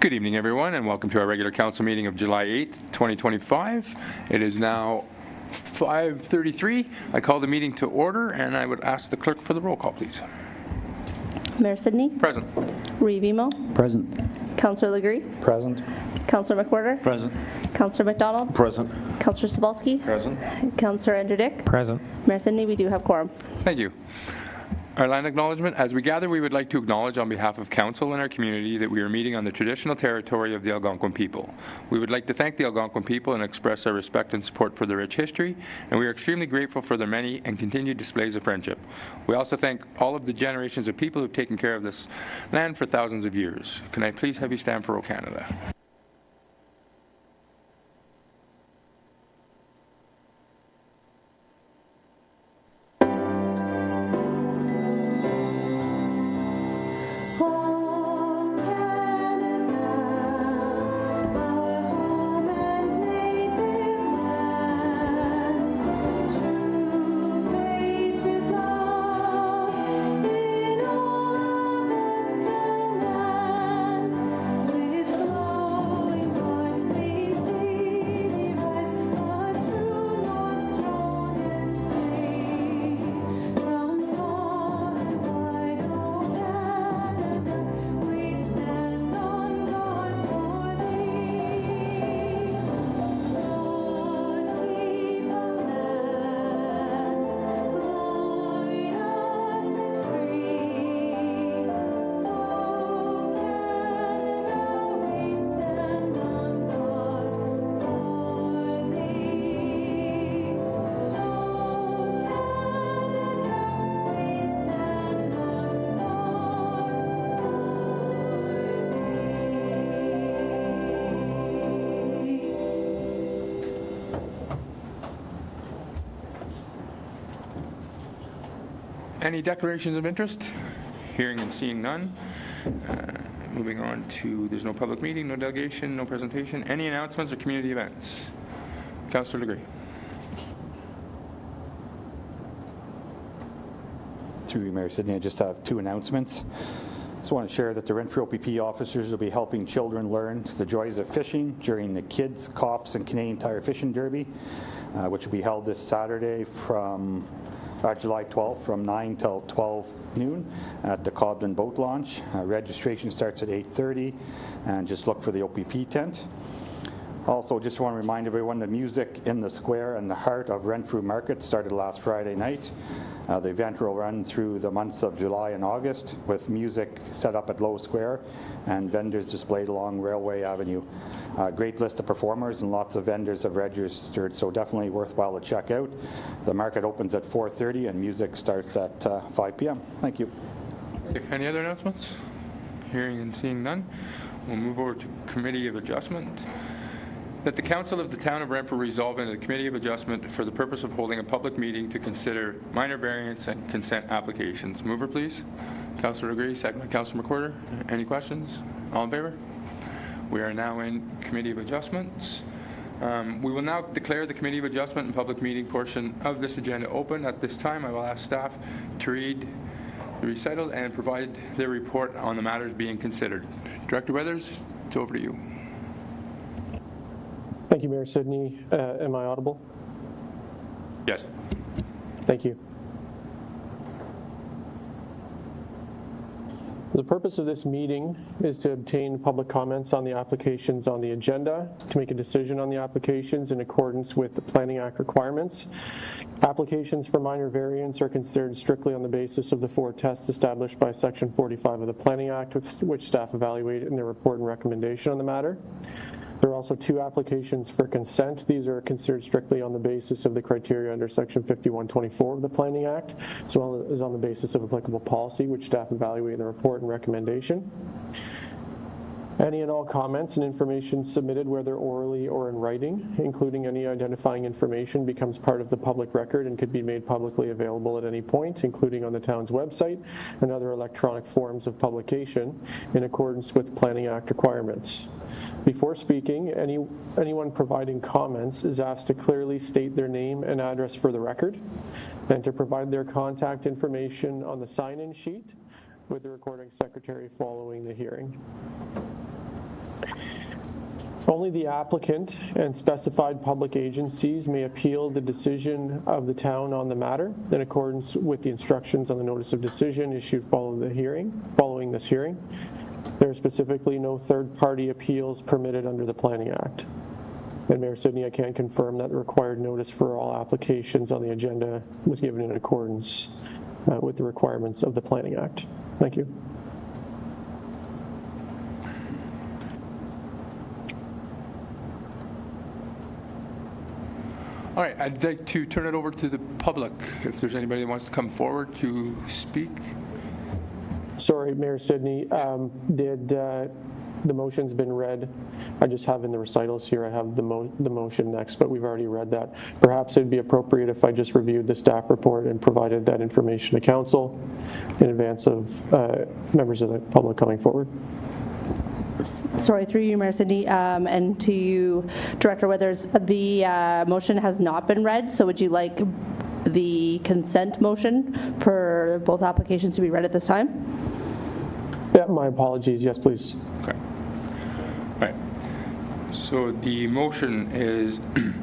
Good evening, everyone, and welcome to our regular council meeting of July 8th, 2025. It is now 5:33. I call the meeting to order, and I would ask the clerk for the roll call, please. Mayor Sidney. Present. Reevimo. Present. Councillor Legree. Present. Councillor McWhorter. Present. Councillor McDonald. Present. Councillor Cebulski. Present. Councillor Andrew Dick. Present. Mayor Sidney, we do have quorum. Thank you. Our land acknowledgement. As we gather, we would like to acknowledge on behalf of council and our community that we are meeting on the traditional territory of the Algonquin people. We would like to thank the Algonquin people and express our respect and support for their rich history, and we are extremely grateful for their many and continued displays of friendship. We also thank all of the generations of people who've taken care of this land for thousands of years. Can I please have you stand for O Canada? Any declarations of interest? Hearing and seeing none. Moving on to, there's no public meeting, no delegation, no presentation. Any announcements or community events? Councillor Legree. Through you, Mayor Sidney, I just have two announcements. Just want to share that the Renfrew OPP officers will be helping children learn the joys of fishing during the Kids, Cops, and Canadian Tire Fishing Derby, which will be held this Saturday from July 12th from 9 till 12 noon at the Cobden Boat Launch. Registration starts at 8:30, and just look for the OPP tent. Also, just want to remind everyone the music in the square and the heart of Renfrew Market started last Friday night. The event will run through the months of July and August with music set up at Low Square and vendors displayed along Railway Avenue. Great list of performers and lots of vendors have registered, so definitely worthwhile to check out. The market opens at 4:30 and music starts at 5 p.m. Thank you. Any other announcements? Hearing and seeing none. We'll move over to Committee of Adjustment. That the Council of the Town of Renfrew resolve into the Committee of Adjustment for the purpose of holding a public meeting to consider minor variance and consent applications. Mover, please. Councillor Legree, second by Councillor McWhorter. Any questions? All in favor? We are now in Committee of Adjustments. We will now declare the Committee of Adjustment and public meeting portion of this agenda open. At this time, I will ask staff to read the recital and provide their report on the matters being considered. Director Weathers, it's over to you. Thank you, Mayor Sidney. Am I audible? Yes. Thank you. The purpose of this meeting is to obtain public comments on the applications on the agenda, to make a decision on the applications in accordance with the Planning Act requirements. Applications for minor variance are considered strictly on the basis of the 4 tests established by Section 45 of the Planning Act, which staff evaluated in their report and recommendation on the matter. There are also 2 applications for consent. These are considered strictly on the basis of the criteria under Section 5124 of the Planning Act, as well as on the basis of applicable policy, which staff evaluate in the report and recommendation. Any and all comments and information submitted, whether orally or in writing, including any identifying information, becomes part of the public record and could be made publicly available at any point, including on the town's website and other electronic forms of publication in accordance with Planning Act requirements. Before speaking, anyone providing comments is asked to clearly state their name and address for the record, and to provide their contact information on the sign-in sheet with the recording secretary following the hearing. Only the applicant and specified public agencies may appeal the decision of the town on the matter in accordance with the instructions on the notice of decision issued following this hearing. There are specifically no third-party appeals permitted under the Planning Act. And Mayor Sidney, I can confirm that the required notice for all applications on the agenda was given in accordance with the requirements of the Planning Act. Thank you. All right, I'd like to turn it over to the public, if there's anybody that wants to come forward to speak. Sorry, Mayor Sidney, the motion's been read. I just have in the recitals here, I have the motion next, but we've already read that. Perhaps it'd be appropriate if I just reviewed the staff report and provided that information to council in advance of members of the public coming forward. Sorry, through you, Mayor Sidney, and to you, Director Withers, the motion has not been read, so would you like the consent motion for both applications to be read at this time? Yeah, my apologies. Yes, please. Okay. All right. So the motion is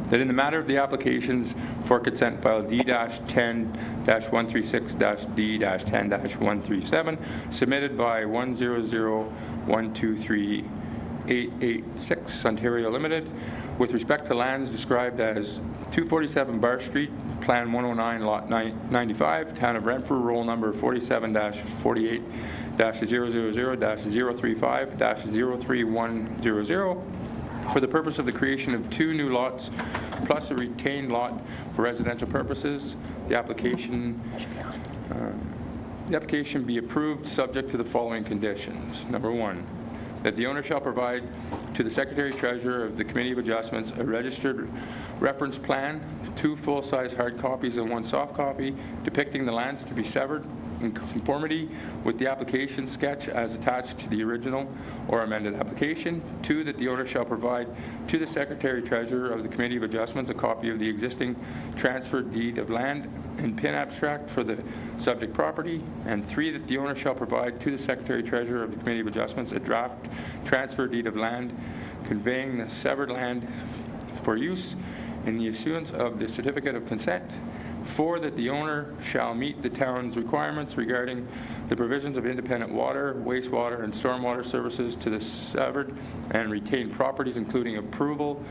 that in the matter of the applications for consent file D-10-136-D-10-137 submitted by 100123886 Ontario Limited with respect to lands described as 247 Bar Street, Plan 109, Lot 95, Town of Renfrew, roll number 47-48-000-035-03100 for the purpose of the creation of 2 new lots plus a retained lot for residential purposes. The application be approved subject to the following conditions. Number 1, that the owner shall provide to the Secretary Treasurer of the Committee of Adjustments a registered reference plan, 2 full-size hard copies and 1 soft copy depicting the lands to be severed in conformity with the application sketch as attached to the original or amended application. 2, that the owner shall provide to the Secretary Treasurer of the Committee of Adjustments a copy of the existing transfer deed of land and PIN abstract for the subject property. And 3, that the owner shall provide to the Secretary Treasurer of the Committee of Adjustments a draft transfer deed of land conveying the severed land for use in the issuance of the certificate of consent. 4, that the owner shall meet the town's requirements regarding the provisions of independent water, wastewater, and stormwater services to the severed and retained properties, including approval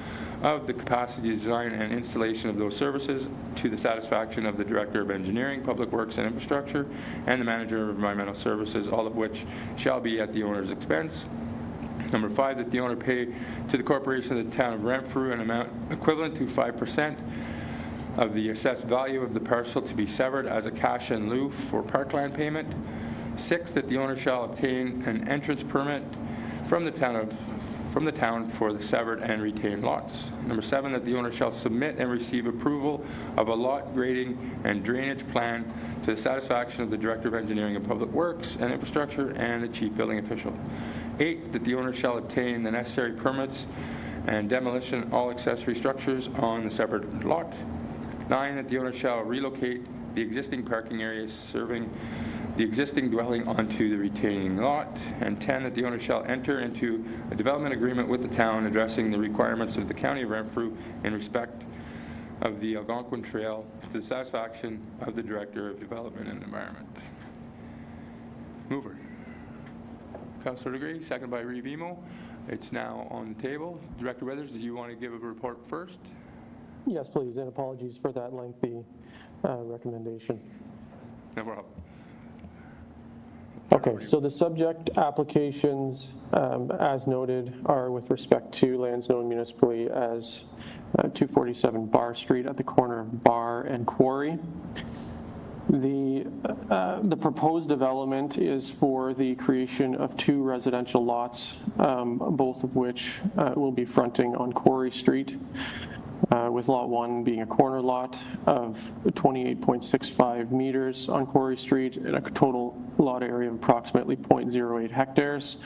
of the capacity design and installation of those services to the satisfaction of the Director of Engineering, Public Works and Infrastructure, and the Manager of Environmental Services, all of which shall be at the owner's expense. Number 5, that the owner pay to the Corporation of the Town of Renfrew an amount equivalent to 5% of the assessed value of the parcel to be severed as a cash in lieu for parkland payment. 6, that the owner shall obtain an entrance permit from the town for the severed and retained lots. Number 7, that the owner shall submit and receive approval of a lot grading and drainage plan to the satisfaction of the Director of Engineering and Public Works and Infrastructure and the Chief Building Official. 8, that the owner shall obtain the necessary permits and demolition of all accessory structures on the severed lot. 9, that the owner shall relocate the existing parking areas serving the existing dwelling onto the retaining lot. And 10, that the owner shall enter into a development agreement with the town addressing the requirements of the County of Renfrew in respect of the Algonquin Trail to the satisfaction of the Director of Development and Environment. Mover. Councillor Degree, second by Reeve Emo. It's now on the table. Director Withers, do you want to give a report first? Yes, please, and apologies for that lengthy recommendation. No problem. Okay, so the subject applications, as noted, are with respect to lands known municipally as 247 Bar Street at the corner of Bar and Quarry. The proposed development is for the creation of 2 residential lots, both of which will be fronting on Quarry Street, with lot 1 being a corner lot of 28.65 meters on Quarry Street and a total lot area of approximately 0.08 hectares.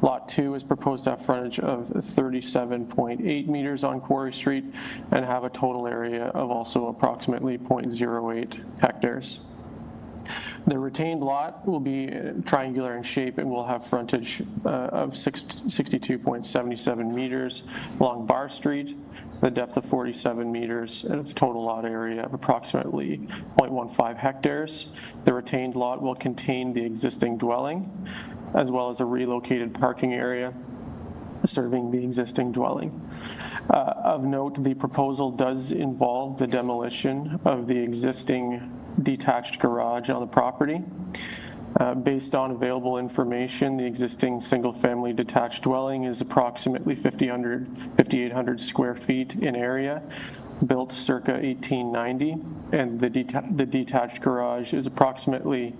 Lot 2 is proposed to have frontage of 37.8 meters on Quarry Street and have a total area of also approximately 0.08 hectares. The retained lot will be triangular in shape and will have frontage of 62.77 meters along Bar Street, the depth of 47 meters, and its total lot area of approximately 0.15 hectares. The retained lot will contain the existing dwelling, as well as a relocated parking area serving the existing dwelling. Of note, the proposal does involve the demolition of the existing detached garage on the property. Based on available information, the existing single-family detached dwelling is approximately 5,800 square feet in area, built circa 1890, and the detached garage is approximately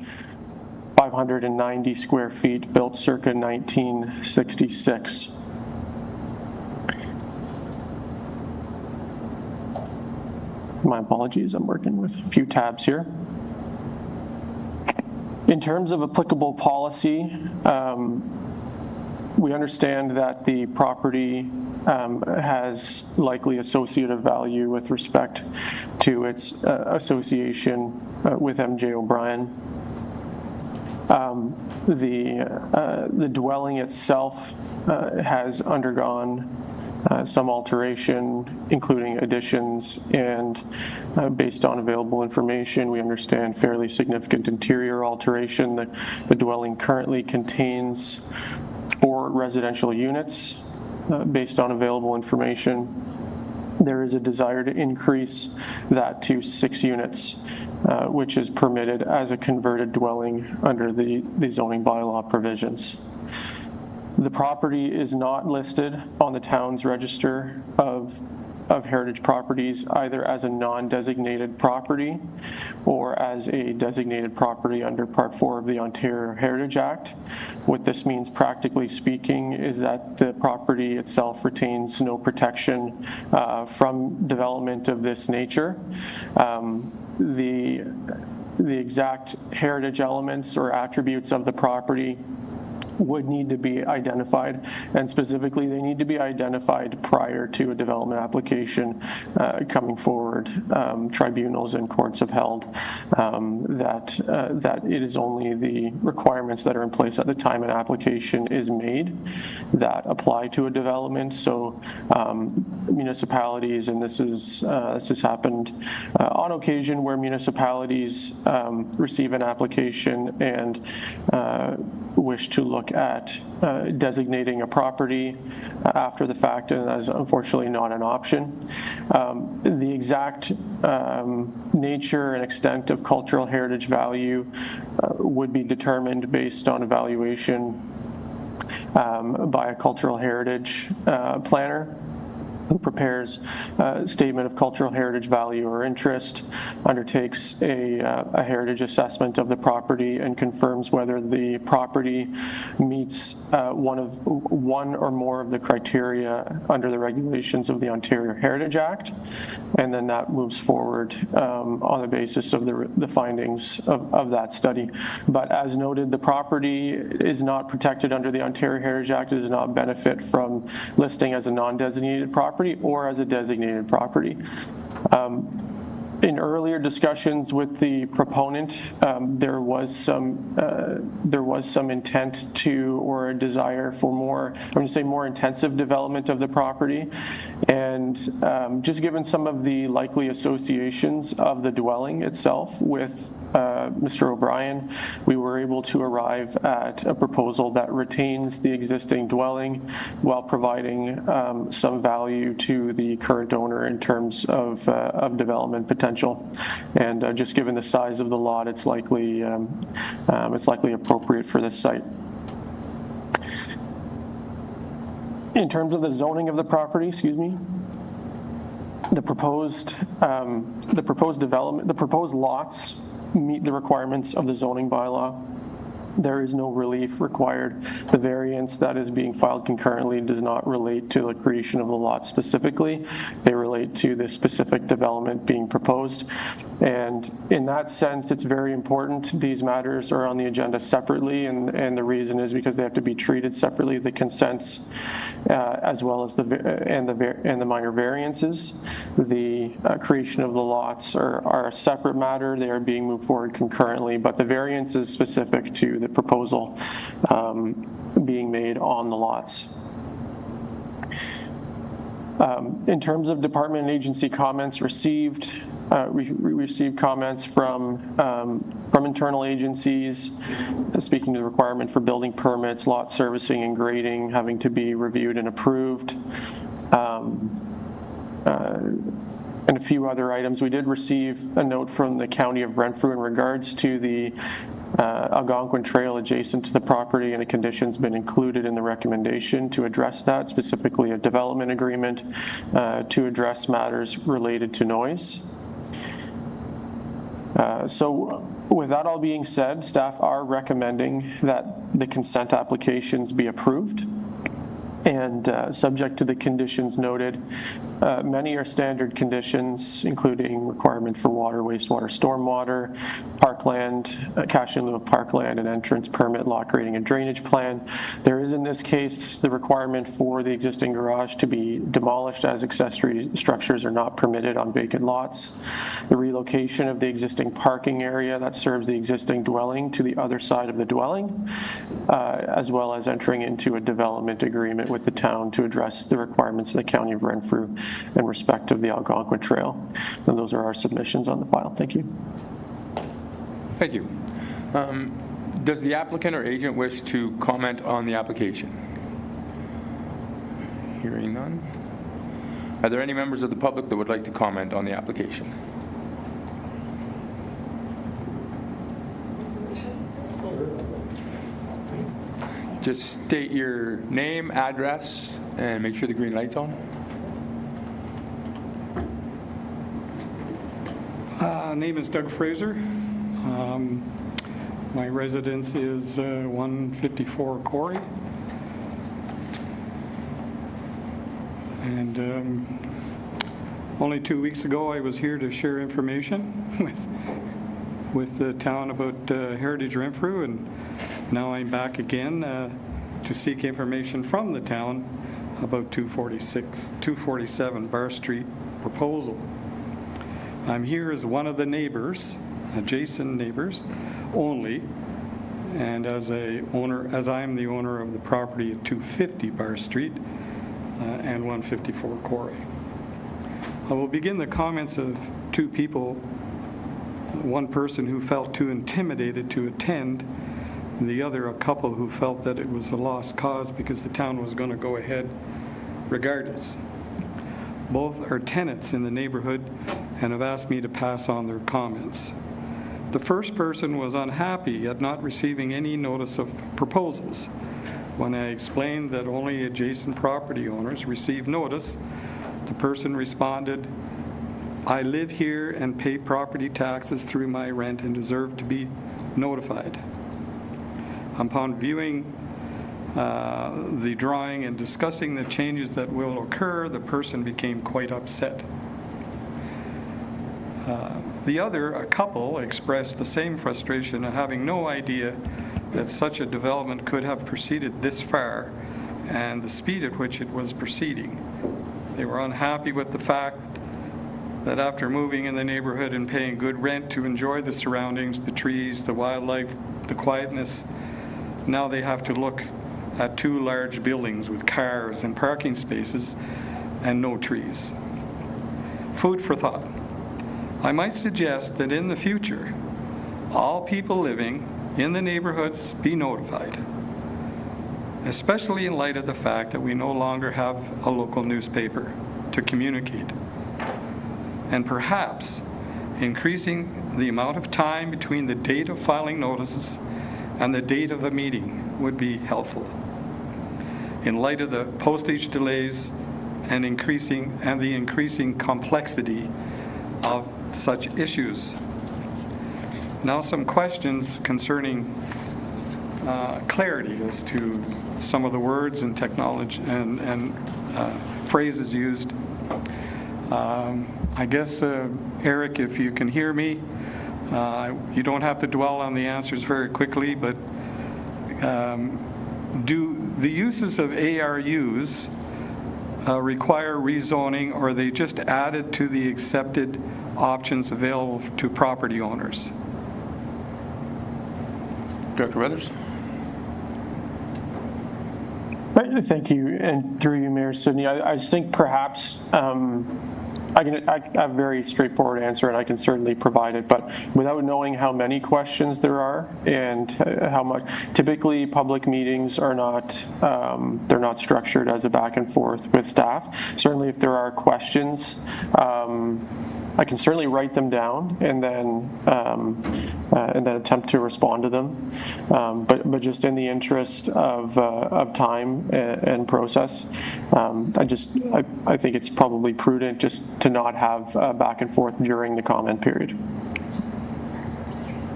590 square feet, built circa 1966. My apologies, I'm working with a few tabs here. In terms of applicable policy, we understand that the property has likely associative value with respect to its association with MJ O'Brien. The dwelling itself has undergone some alteration, including additions, and based on available information, we understand fairly significant interior alteration. The dwelling currently contains 4 residential units. Based on available information, there is a desire to increase that to 6 units, which is permitted as a converted dwelling under the zoning bylaw provisions. The property is not listed on the town's register of heritage properties, either as a non-designated property or as a designated property under Part 4 of the Ontario Heritage Act. What this means, practically speaking, is that the property itself retains no protection from development of this nature. The exact heritage elements or attributes of the property would need to be identified, and specifically they need to be identified prior to a development application coming forward. Tribunals and courts have held that it is only the requirements that are in place at the time an application is made that apply to a development. So municipalities, and this has happened on occasion where municipalities receive an application and wish to look at designating a property after the fact, and that is unfortunately not an option. The exact nature and extent of cultural heritage value would be determined based on evaluation by a cultural heritage planner who prepares a statement of cultural heritage value or interest, undertakes a heritage assessment of the property, and confirms whether the property meets one or more of the criteria under the regulations of the Ontario Heritage Act, and then that moves forward on the basis of the findings of that study. But as noted, the property is not protected under the Ontario Heritage Act. It does not benefit from listing as a non-designated property or as a designated property. In earlier discussions with the proponent, there was some intent to, or a desire for more intensive development of the property, and just given some of the likely associations of the dwelling itself with Mr. O'Brien, we were able to arrive at a proposal that retains the existing dwelling while providing some value to the current owner in terms of development potential. And just given the size of the lot, it's likely appropriate for this site. In terms of the zoning of the property, the proposed lots meet the requirements of the zoning bylaw. There is no relief required. The variance that is being filed concurrently does not relate to the creation of the lot specifically. They relate relate to this specific development being proposed. And in that sense, it's very important these matters are on the agenda separately, and the reason is because they have to be treated separately, the consents as well as the minor variances. The creation of the lots are a separate matter. They are being moved forward concurrently, but the variance is specific to the proposal being made on the lots. In terms of department and agency comments received, we received comments from internal agencies speaking to the requirement for building permits, lot servicing and grading having to be reviewed and approved, and a few other items. We did receive a note from the County of Renfrew in regards to the Algonquin Trail adjacent to the property, and a condition's been included in the recommendation to address that, specifically a development agreement to address matters related to noise. So with that all being said, staff are recommending that the consent applications be approved. And subject to the conditions noted, many are standard conditions, including requirement for water, wastewater, stormwater, parkland, cash in lieu of parkland, and entrance permit, lot grading, and drainage plan. There is in this case the requirement for the existing garage to be demolished, as accessory structures are not permitted on vacant lots. The relocation of the existing parking area that serves the existing dwelling to the other side of the dwelling, as well as entering into a development agreement with the town to address the requirements of the County of Renfrew in respect of the Algonquin Trail. And those are our submissions on the file. Thank you. Thank you. Does the applicant or agent wish to comment on the application? Hearing none. Are there any members of the public that would like to comment on the application? Just state your name, address, and make sure the green light's on. Name is Doug Fraser. My residence is 154 Corey. And only 2 weeks ago I was here to share information with the town about Heritage Renfrew, and now I'm back again to seek information from the town about 247 Bar Street proposal. I'm here as one of the neighbors, adjacent neighbors only, and as I'm the owner of the property at 250 Bar Street and 154 Corey. I will begin the comments of two people, one person who felt too intimidated to attend, and the other a couple who felt that it was a lost cause because the town was going to go ahead regardless. Both are tenants in the neighborhood and have asked me to pass on their comments. The first person was unhappy at not receiving any notice of proposals. When I explained that only adjacent property owners receive notice, the person responded, "I live here and pay property taxes through my rent and deserve to be notified." Upon viewing the drawing and discussing the changes that will occur, the person became quite upset. The other, a couple, expressed the same frustration of having no idea that such a development could have proceeded this far and the speed at which it was proceeding. They were unhappy with the fact that after moving in the neighborhood and paying good rent to enjoy the surroundings, the trees, the wildlife, the quietness, now they have to look at two large buildings with cars and parking spaces and no trees. Food for thought. I might suggest that in the future, all people living in the neighborhoods be notified, especially in light of the fact that we no longer have a local newspaper to communicate. And perhaps increasing the amount of time between the date of filing notices and the date of a meeting would be helpful in light of the postage delays and the increasing complexity of such issues. Now some questions concerning clarity as to some of the words and technology and phrases used. I guess, Eric, if you can hear me, you don't have to dwell on the answers very quickly, but do the uses of ARUs require rezoning, or are they just added to the accepted options available to property owners? Director Weathers? Thank you, and through you, Mayor Sidney. I think perhaps I have a very straightforward answer, and I can certainly provide it, but without knowing how many questions there are and how much, typically public meetings are not, they're not structured as a back and forth with staff. Certainly if there are questions, I can certainly write them down and then attempt to respond to them. But just in the interest of time and process, I think it's probably prudent just to not have back and forth during the comment period.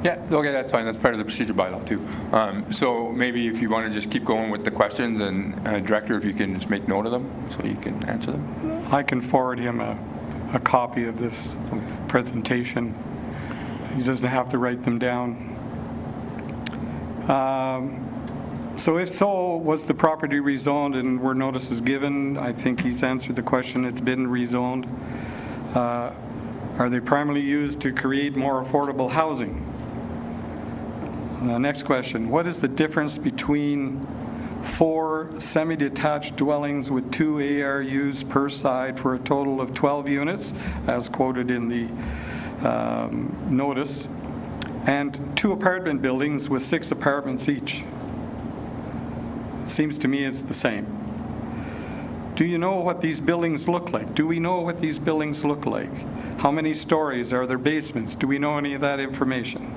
Yeah, okay, that's fine. That's part of the procedure bylaw too. So maybe if you want to just keep going with the questions, and Director, if you can just make note of them so you can answer them. I can forward him a copy of this presentation. He doesn't have to write them down. So if so, was the property rezoned and were notices given? I think he's answered the question. It's been rezoned. Are they primarily used to create more affordable housing? Next question. What is the difference between 4 semi-detached dwellings with 2 ARUs per side for a total of 12 units, as quoted in the notice, and 2 apartment buildings with 6 apartments each? Seems to me it's the same. Do you know what these buildings look like? Do we know what these buildings look like? How many stories? Are there basements? Do we know any of that information?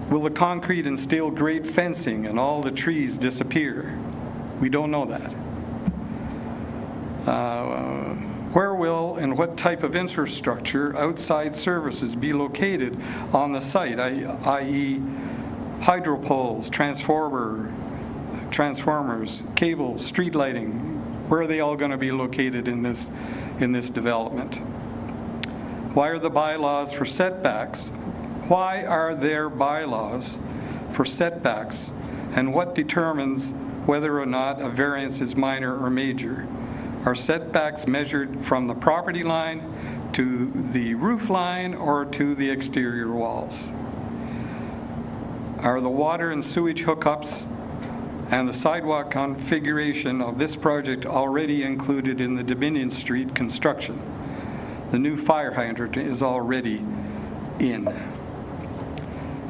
Will the concrete and steel grate fencing and all the trees disappear? We don't know that. Where will and what type of infrastructure, outside services, be located on the site, i.e. hydro poles, transformers, cable, street lighting? Where are they all going to be located in this development? Why are the bylaws for setbacks? Why are there bylaws for setbacks, and what determines whether or not a variance is minor or major? Are setbacks measured from the property line to the roof line or to the exterior walls? Are the water and sewage hookups and the sidewalk configuration of this project already included in the Dominion Street construction? The new fire hydrant is already in.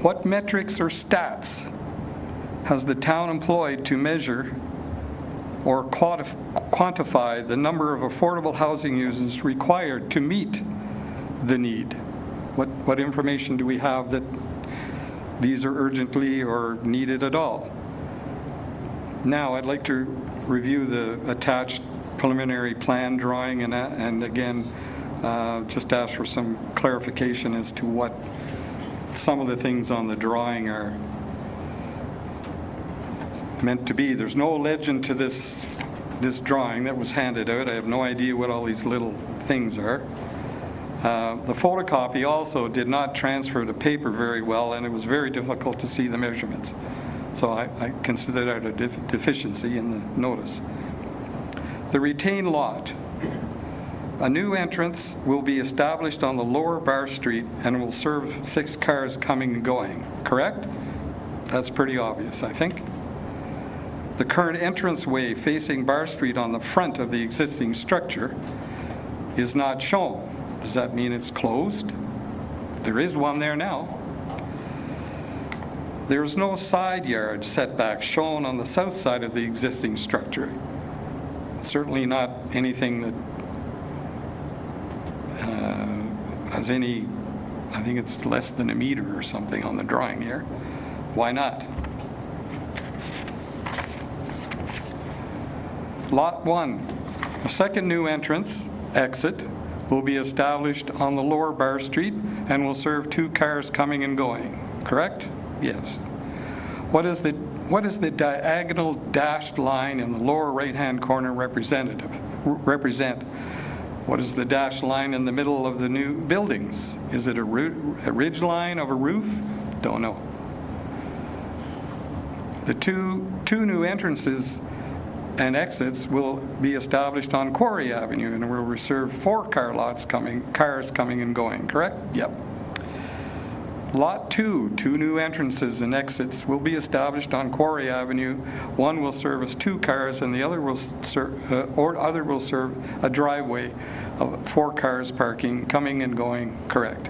What metrics or stats has the town employed to measure or quantify the number of affordable housing units required to meet the need? What information do we have that these are urgently or needed at all? Now, I'd like to review the attached preliminary plan drawing and again, just ask for some clarification as to what some of the things on the drawing are meant to be. There's no legend to this drawing that was handed out. I have no idea what all these little things are. The photocopy also did not transfer to paper very well, and it was very difficult to see the measurements. So I consider that a deficiency in the notice. The retained lot. A new entrance will be established on the lower Bar Street and will serve 6 cars coming and going, correct? That's pretty obvious, I think. The current entranceway facing Bar Street on the front of the existing structure is not shown. Does that mean it's closed? There is one there now. There is no side yard setback shown on the south side of the existing structure. Certainly not anything that has any, I think it's less than a meter or something on the drawing here. Why not? Lot 1, a second new entrance, exit, will be established on the lower Bar Street and will serve 2 cars coming and going, correct? Yes. What is the diagonal dashed line in the lower right-hand corner represent? What is the dashed line in the middle of the new buildings? Is it a ridge line of a roof? Don't know. The two new entrances and exits will be established on Quarry Avenue and will reserve 4 cars coming and going, correct? Yep. Lot 2, 2 new entrances and exits will be established on Quarry Avenue. One will service 2 cars and the other will serve a driveway of 4 cars parking, coming and going, correct.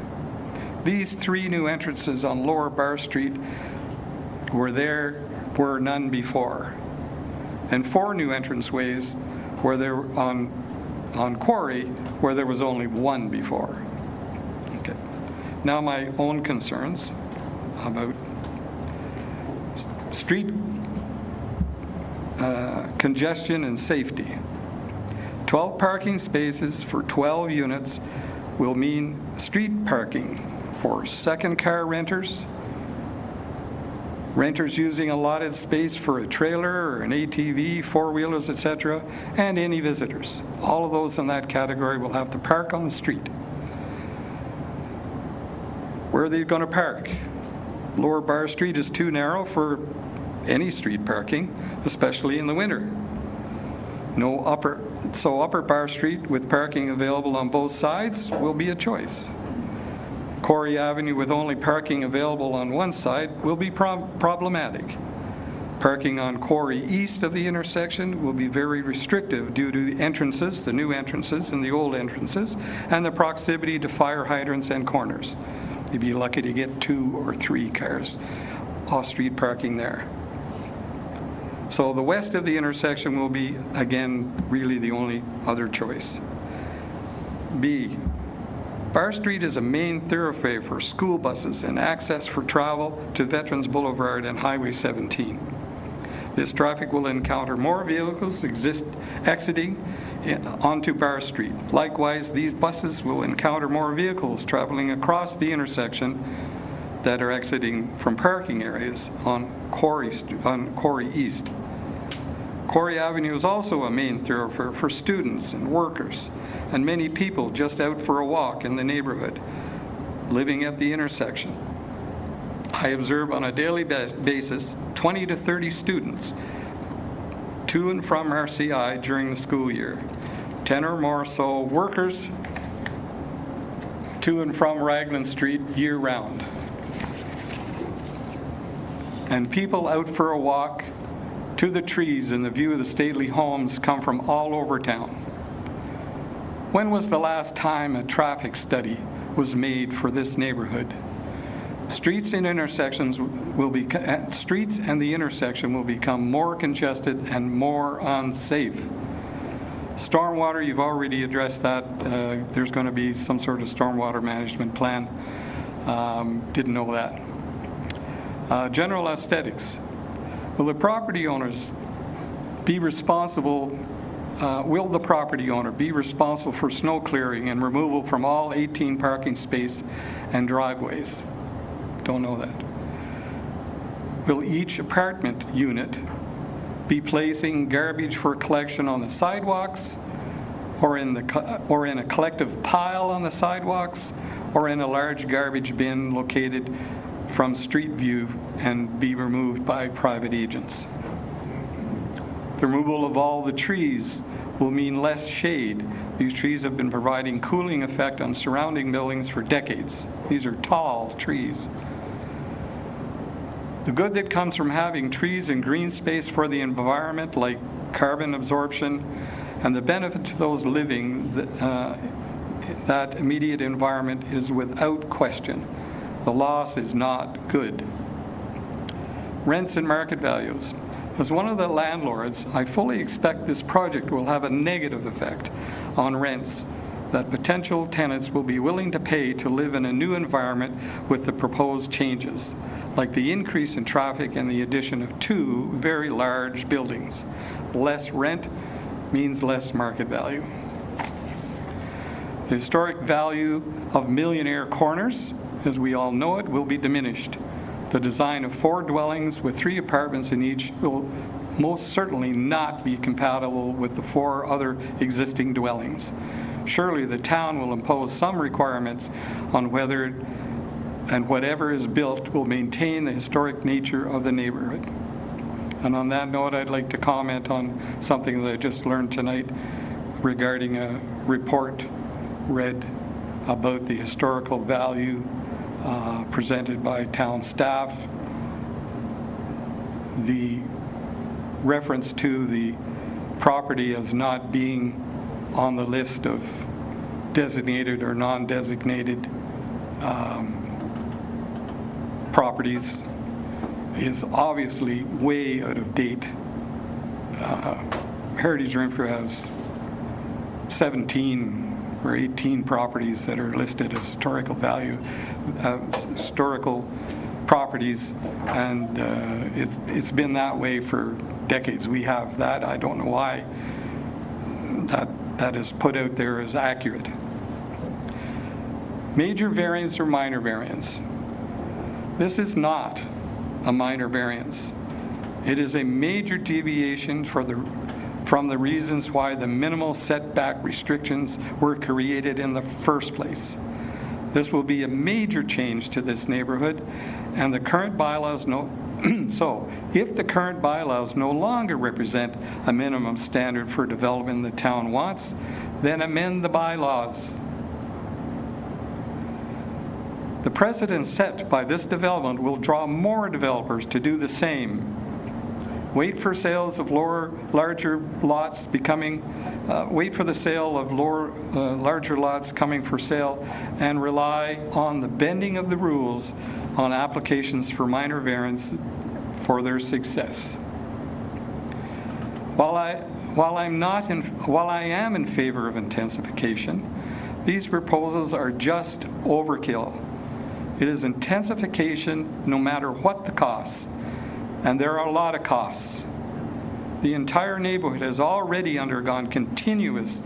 These 3 new entrances on Lower Bar Street were none before. And 4 new entranceways where there on Quarry where there was only 1 before. Okay. Now my own concerns about street congestion and safety. 12 parking spaces for 12 units will mean street parking for second car renters, renters using allotted space for a trailer or an ATV, 4-wheelers, etc., and any visitors. All of those in that category will have to park on the street. Where are they going to park? Lower Bar Street is too narrow for any street parking, especially in the winter. Upper Bar Street with parking available on both sides will be a choice. Quarry Avenue with only parking available on one side will be problematic. Parking on Quarry east of the intersection will be very restrictive due to the entrances, the new entrances and the old entrances, and the proximity to fire hydrants and corners. You'd be lucky to get 2 or 3 cars off-street parking there. So the west of the intersection will be, again, really the only other choice. B, Bar Street is a main thoroughfare for school buses and access for travel to Veterans Boulevard and Highway 17. This traffic will encounter more vehicles exiting onto Bar Street. Likewise, these buses will encounter more vehicles traveling across the intersection that are exiting from parking areas on Quarry East. Quarry Avenue is also a main thoroughfare for students and workers and many people just out for a walk in the neighborhood, living at the intersection. I observe on a daily basis 20 to 30 students to and from RCI during the school year, 10 or more so workers to and from Raglan Street year-round. And people out for a walk to the trees and the view of the stately homes come from all over town. When was the last time a traffic study was made for this neighborhood? Streets and the intersection will become more congested and more unsafe. Stormwater, you've already addressed that. There's going to be some sort of stormwater management plan. Didn't know that. General aesthetics. Will the property owners be responsible? Will the property owner be responsible for snow clearing and removal from all 18 parking spaces and driveways? Don't know that. Will each apartment unit be placing garbage for collection on the sidewalks, or in a collective pile on the sidewalks, or in a large garbage bin located from street view and be removed by private agents? The removal of all the trees will mean less shade. These trees have been providing cooling effect on surrounding buildings for decades. These are tall trees. The good that comes from having trees and green space for the environment, like carbon absorption, and the benefit to those living that immediate environment is without question. The loss is not good. Rents and market values. As one of the landlords, I fully expect this project will have a negative effect on rents that potential tenants will be willing to pay to live in a new environment with the proposed changes, like the increase in traffic and the addition of 2 very large buildings. Less rent means less market value. The historic value of Millionaire Corners, as we all know it, will be diminished. The design of 4 dwellings with 3 apartments in each will most certainly not be compatible with the 4 other existing dwellings. Surely the town will impose some requirements on whether and whatever is built will maintain the historic nature of the neighborhood. And on that note, I'd like to comment on something that I just learned tonight regarding a report read about the historical value presented by town staff. The reference to the property as not being on the list of designated or non-designated properties is obviously way out of date. Heritage Renfrew has 17 or 18 properties that are listed as historical value, historical properties, and it's been that way for decades. We have that. I don't know why that is put out there as accurate. Major variance or minor variance. This is not a minor variance. It is a major deviation from the reasons why the minimal setback restrictions were created in the first place. This will be a major change to this neighborhood, and the current bylaws so if the current bylaws no longer represent a minimum standard for development the town wants, then amend the bylaws. The precedent set by this development will draw more developers to do the same. Wait for sales of larger lots wait for the sale of larger lots coming for sale, and rely on the bending of the rules on applications for minor variance for their success. While I am in favor of intensification, these proposals are just overkill. It is intensification no matter what the costs, and there are a lot of costs. The entire neighborhood has already undergone continuous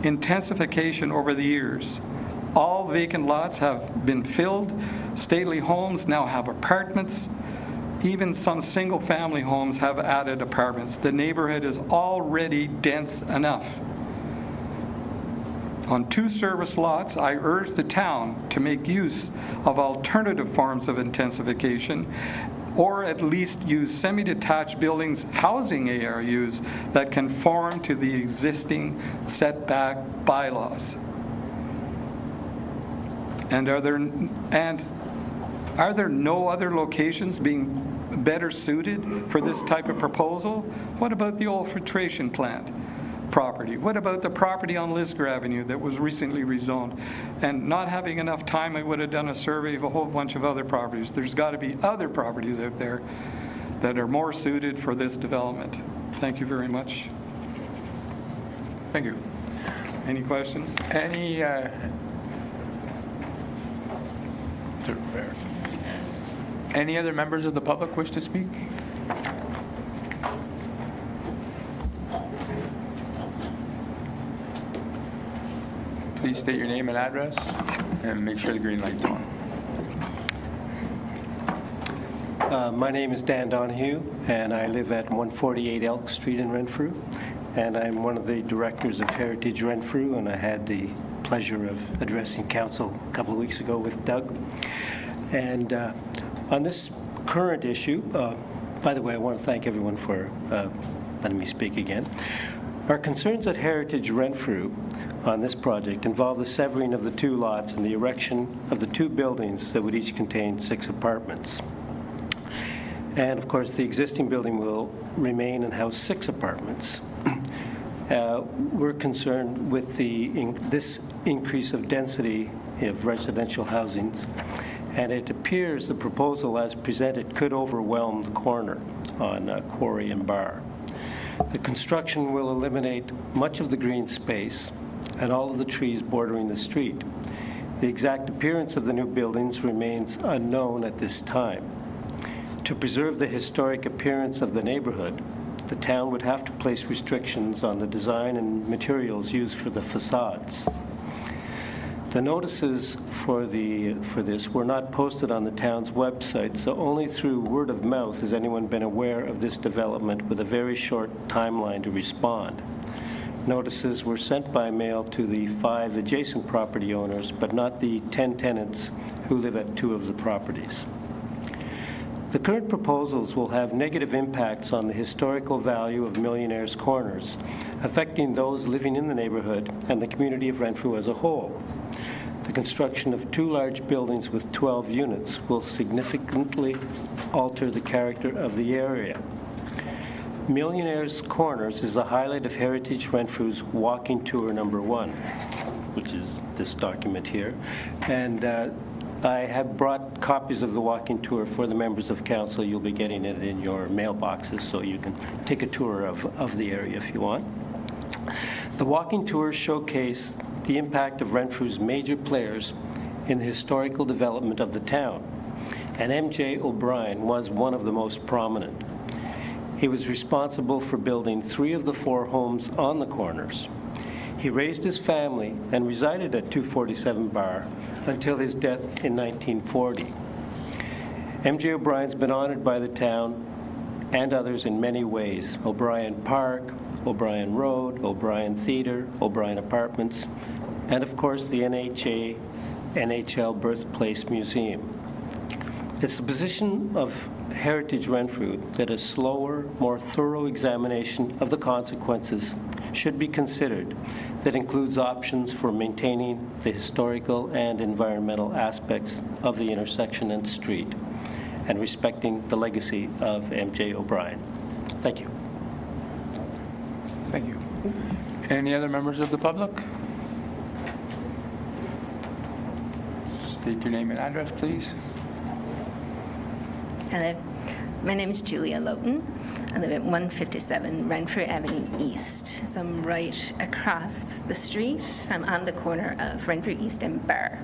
intensification over the years. All vacant lots have been filled. Stately homes now have apartments. Even some single-family homes have added apartments. The neighborhood is already dense enough. On 2 service lots, I urge the town to make use of alternative forms of intensification, or at least use semi-detached buildings housing ARUs that conform to the existing setback bylaws. And are there no other locations being better suited for this type of proposal? What about the old filtration plant property? What about the property on Lisgar Avenue that was recently rezoned? And not having enough time, I would have done a survey of a whole bunch of other properties. There's got to be other properties out there that are more suited for this development. Thank you very much. Thank you. Any questions? Any other members of the public wish to speak? Please state your name and address, and make sure the green light's on. My name is Dan Donahue, and I live at 148 Elk Street in Renfrew, and I'm one of the directors of Heritage Renfrew, and I had the pleasure of addressing council a couple of weeks ago with Doug. And on this current issue, by the way, I want to thank everyone for letting me speak again. Our concerns at Heritage Renfrew on this project involve the severing of the 2 lots and the erection of the 2 buildings that would each contain 6 apartments. And of course, the existing building will remain and house 6 apartments. We're concerned with this increase of density of residential housings, and it appears the proposal as presented could overwhelm the corner on Quarry and Bar. The construction will eliminate much of the green space and all of the trees bordering the street. The exact appearance of the new buildings remains unknown at this time. To preserve the historic appearance of the neighborhood, the town would have to place restrictions on the design and materials used for the facades. The notices for this were not posted on the town's website, so only through word of mouth has anyone been aware of this development with a very short timeline to respond. Notices were sent by mail to the 5 adjacent property owners, but not the 10 tenants who live at 2 of the properties. The current proposals will have negative impacts on the historical value of Millionaire's Corners, affecting those living in the neighborhood and the community of Renfrew as a whole. The construction of 2 large buildings with 12 units will significantly alter the character of the area. Millionaire's Corners is the highlight of Heritage Renfrew's walking tour number 1, which is this document here. And I have brought copies of the walking tour for the members of council. You'll be getting it in your mailboxes, so you can take a tour of the area if you want. The walking tours showcase the impact of Renfrew's major players in the historical development of the town, and M.J. O'Brien was one of the most prominent. He was responsible for building 3 of the 4 homes on the corners. He raised his family and resided at 247 Bar until his death in 1940. M.J. O'Brien's been honored by the town and others in many ways: O'Brien Park, O'Brien Road, O'Brien Theatre, O'Brien Apartments, and of course the NHL Birthplace Museum. It's the position of Heritage Renfrew that a slower, more thorough examination of the consequences should be considered that includes options for maintaining the historical and environmental aspects of the intersection and street and respecting the legacy of M.J. O'Brien. Thank you. Thank you. Any other members of the public? State your name and address, please. Hello, my name is Julia Lowton. I live at 157 Renfrew Avenue East, so I'm right across the street. I'm on the corner of Renfrew East and Bar.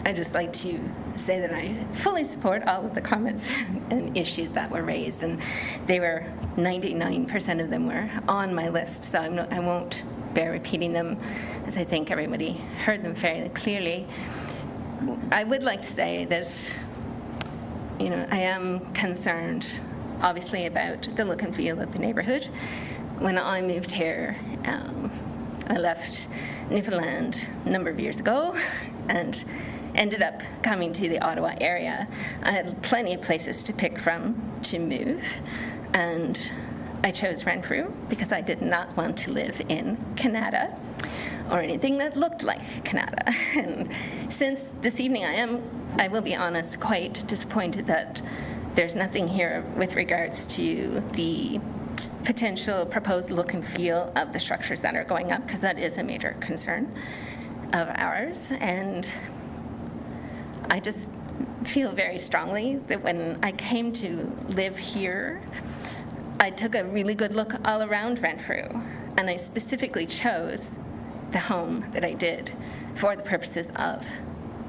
I'd just like to say that I fully support all of the comments and issues that were raised, and they were 99% of them were on my list, so I won't bear repeating them, as I think everybody heard them fairly clearly. I would like to say that, you know, I am concerned, obviously, about the look and feel of the neighborhood. When I moved here, I left Newfoundland a number of years ago and ended up coming to the Ottawa area. I had plenty of places to pick from to move, and I chose Renfrew because I did not want to live in Canada or anything that looked like Canada. And since this evening, I will be honest, quite disappointed that there's nothing here with regards to the potential proposed look and feel of the structures that are going up, because that is a major concern of ours. And I just feel very strongly that when I came to live here, I took a really good look all around Renfrew, and I specifically chose the home that I did for the purposes of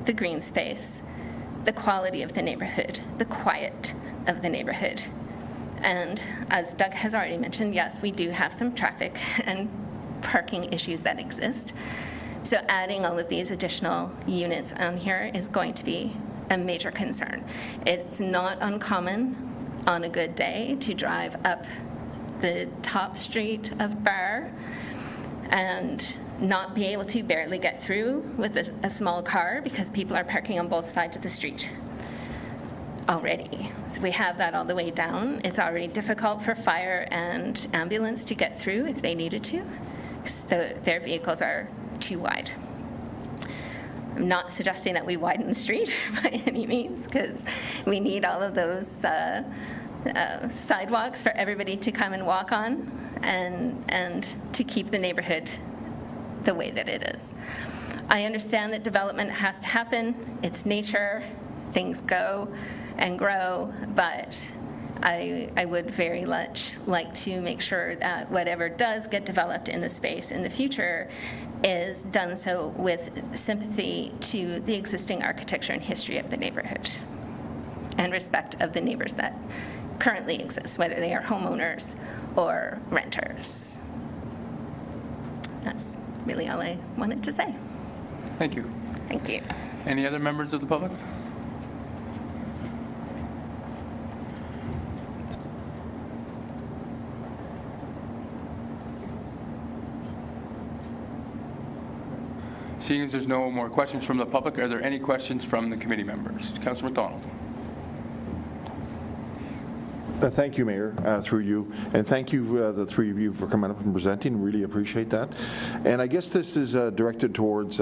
the green space, the quality of the neighborhood, the quiet of the neighborhood. And as Doug has already mentioned, yes, we do have some traffic and parking issues that exist. So adding all of these additional units on here is going to be a major concern. It's not uncommon on a good day to drive up the top street of Bar and not be able to barely get through with a small car because people are parking on both sides of the street already. So we have that all the way down. It's already difficult for fire and ambulance to get through if they needed to. So their vehicles are too wide. I'm not suggesting that we widen the street by any means, because we need all of those sidewalks for everybody to come and walk on and to keep the neighborhood the way that it is. I understand that development has to happen. It's nature. Things go and grow, but I would very much like to make sure that whatever does get developed in the space in the future is done so with sympathy to the existing architecture and history of the neighborhood and respect of the neighbors that currently exist, whether they are homeowners or renters. That's really all I wanted to say. Thank you. Thank you. Any other members of the public? Seeing as there's no more questions from the public, are there any questions from the committee members? Councillor McDonald. Thank you, Mayor, through you. And thank you, the three of you, for coming up and presenting. Really appreciate that. And I guess this is directed towards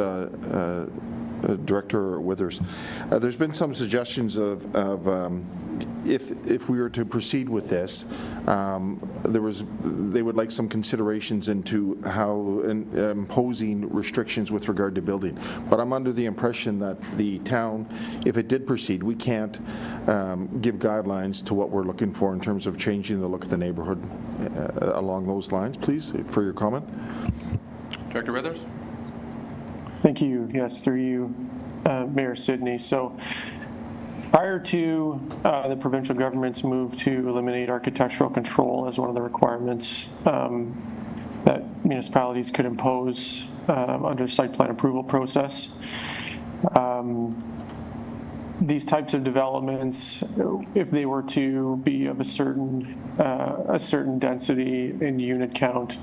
Director Withers. There's been some suggestions of if we were to proceed with this, they would like some considerations into how imposing restrictions with regard to building. But I'm under the impression that the town, if it did proceed, we can't give guidelines to what we're looking for in terms of changing the look of the neighborhood along those lines. Please, for your comment. Director Withers. Thank you. Yes, through you, Mayor Sidney. So prior to the provincial government's move to eliminate architectural control as one of the requirements that municipalities could impose under site plan approval process, these types of developments, if they were to be of a certain density in unit count,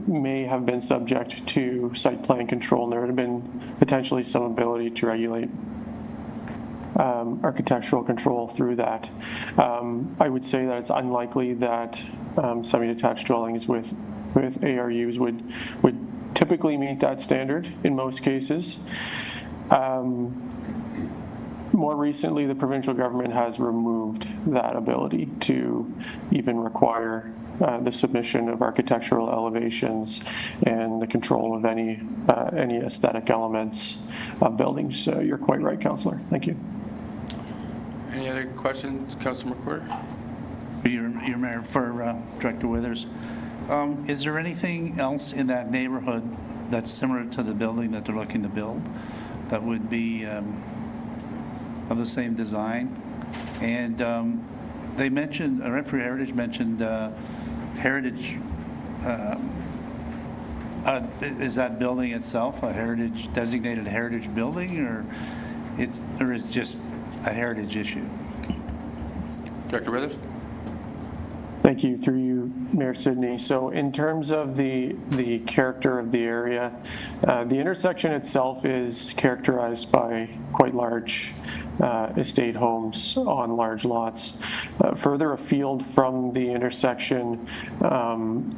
may have been subject to site plan control, and there would have been potentially some ability to regulate architectural control through that. I would say that it's unlikely that semi-detached dwellings with ARUs would typically meet that standard in most cases. More recently, the provincial government has removed that ability to even require the submission of architectural elevations and the control of any aesthetic elements of buildings. So you're quite right, Councillor. Thank you. Any other questions, Councillor McWhirter? Your Mayor, for Director Withers. Is there anything else in that neighborhood that's similar to the building that they're looking to build that would be of the same design? And they mentioned, Renfrew Heritage mentioned heritage. Is that building itself a heritage designated heritage building, or is it just a heritage issue? Director Withers. Thank you. Through you, Mayor Sidney. So in terms of the character of the area, the intersection itself is characterized by quite large estate homes on large lots. Further afield from the intersection,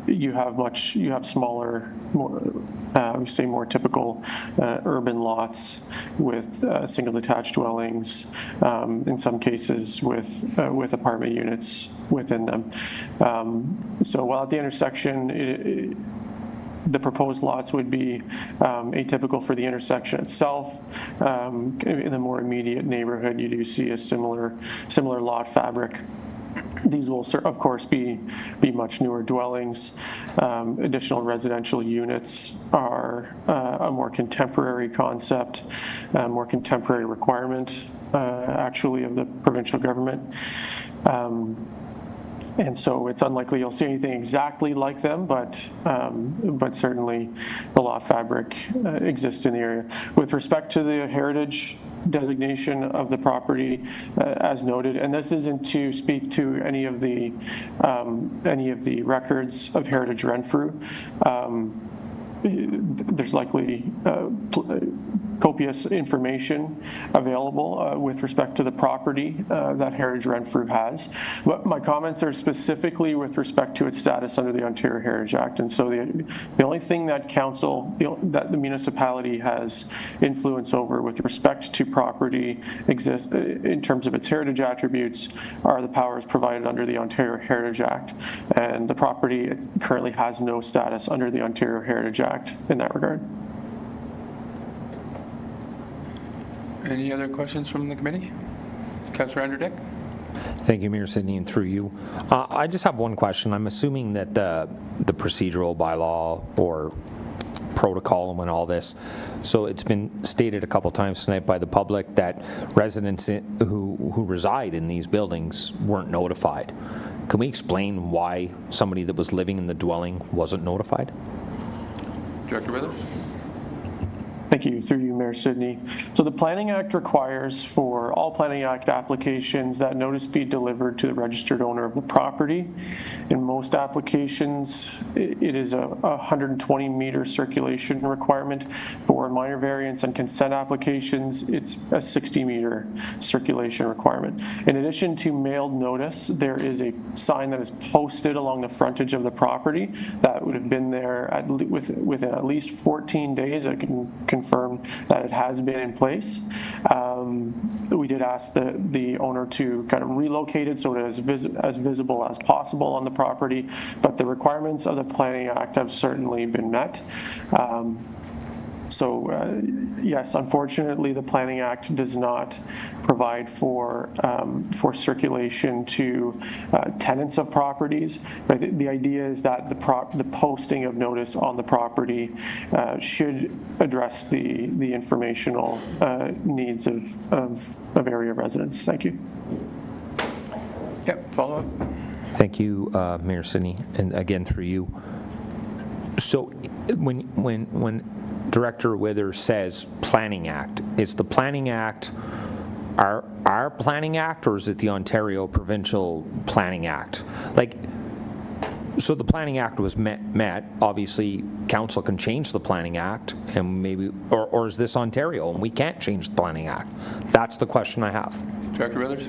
you have smaller, more typical urban lots with single detached dwellings, in some cases with apartment units within them. So while at the intersection, the proposed lots would be atypical for the intersection itself, in the more immediate neighborhood, you do see a similar lot fabric. These will, of course, be much newer dwellings. Additional residential units are a more contemporary concept, a more contemporary requirement, actually, of the provincial government. And so it's unlikely you'll see anything exactly like them, but certainly the lot fabric exists in the area. With respect to the heritage designation of the property, as noted, and this isn't to speak to any of the records of Heritage Renfrew. There's likely copious information available with respect to the property that Heritage Renfrew has. But my comments are specifically with respect to its status under the Ontario Heritage Act. And so the only thing that that the municipality has influence over with respect to property exists in terms of its heritage attributes are the powers provided under the Ontario Heritage Act. And the property currently has no status under the Ontario Heritage Act in that regard. Any other questions from the committee? Councillor Anderdick. Thank you, Mayor Sidney, and through you. I just have one question. I'm assuming that the procedural bylaw or protocol and all this, so it's been stated a couple times tonight by the public that residents who reside in these buildings weren't notified. Can we explain why somebody that was living in the dwelling wasn't notified? Director Withers? Thank you. Through you, Mayor Sidney. So the Planning Act requires for all Planning Act applications that notice be delivered to the registered owner of the property. In most applications, it is a 120-meter circulation requirement. For minor variance and consent applications, it's a 60-meter circulation requirement. In addition to mailed notice, there is a sign that is posted along the frontage of the property that would have been there within at least 14 days. I can confirm that it has been in place. We did ask the owner to kind of relocate it so it is as visible as possible on the property, but the requirements of the Planning Act have certainly been met. Yes, unfortunately, the Planning Act does not provide for circulation to tenants of properties. But the idea is that the posting of notice on the property should address the informational needs of area residents. Thank you. Yep, follow up. Thank you, Mayor Sidney, and again through you. So when Director Withers says Planning Act, is the Planning Act our Planning Act, or is it the Ontario Provincial Planning Act? So the Planning Act was met. Obviously, council can change the Planning Act, and maybe, or is this Ontario and we can't change the Planning Act? That's the question I have. Director Withers?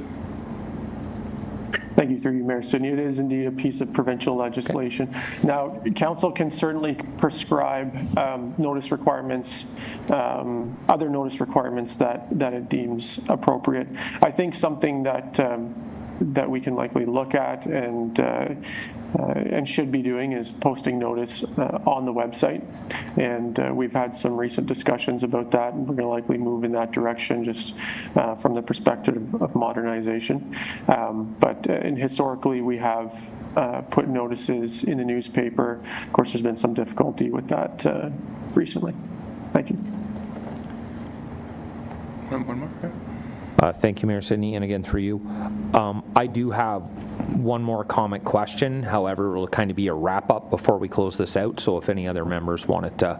Thank you, through you, Mayor Sidney. It is indeed a piece of provincial legislation. Okay. Now, council can certainly prescribe notice requirements, other notice requirements that it deems appropriate. I think something that we can likely look at and should be doing is posting notice on the website. And we've had some recent discussions about that, and we're going to likely move in that direction just from the perspective of modernization. But historically, we have put notices in the newspaper. Of course, there's been some difficulty with that recently. Thank you. One more? Okay. Thank you, Mayor Sidney, and again through you. I do have one more comment question. However, it will kind of be a wrap-up before we close this out, so if any other members wanted to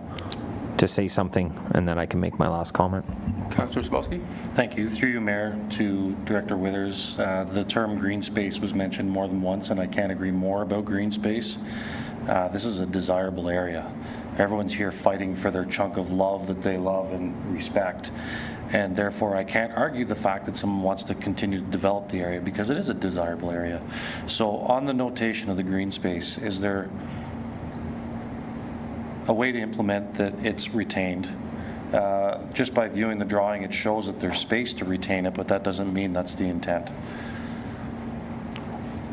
say something, and then I can make my last comment. Councillor Sapolsky. Thank you. Through you, Mayor, to Director Withers. The term green space was mentioned more than once, and I can't agree more about green space. This is a desirable area. Everyone's here fighting for their chunk of love that they love and respect. And therefore, I can't argue the fact that someone wants to continue to develop the area because it is a desirable area. So on the notation of the green space, is there a way to implement that it's retained? Just by viewing the drawing, it shows that there's space to retain it, but that doesn't mean that's the intent.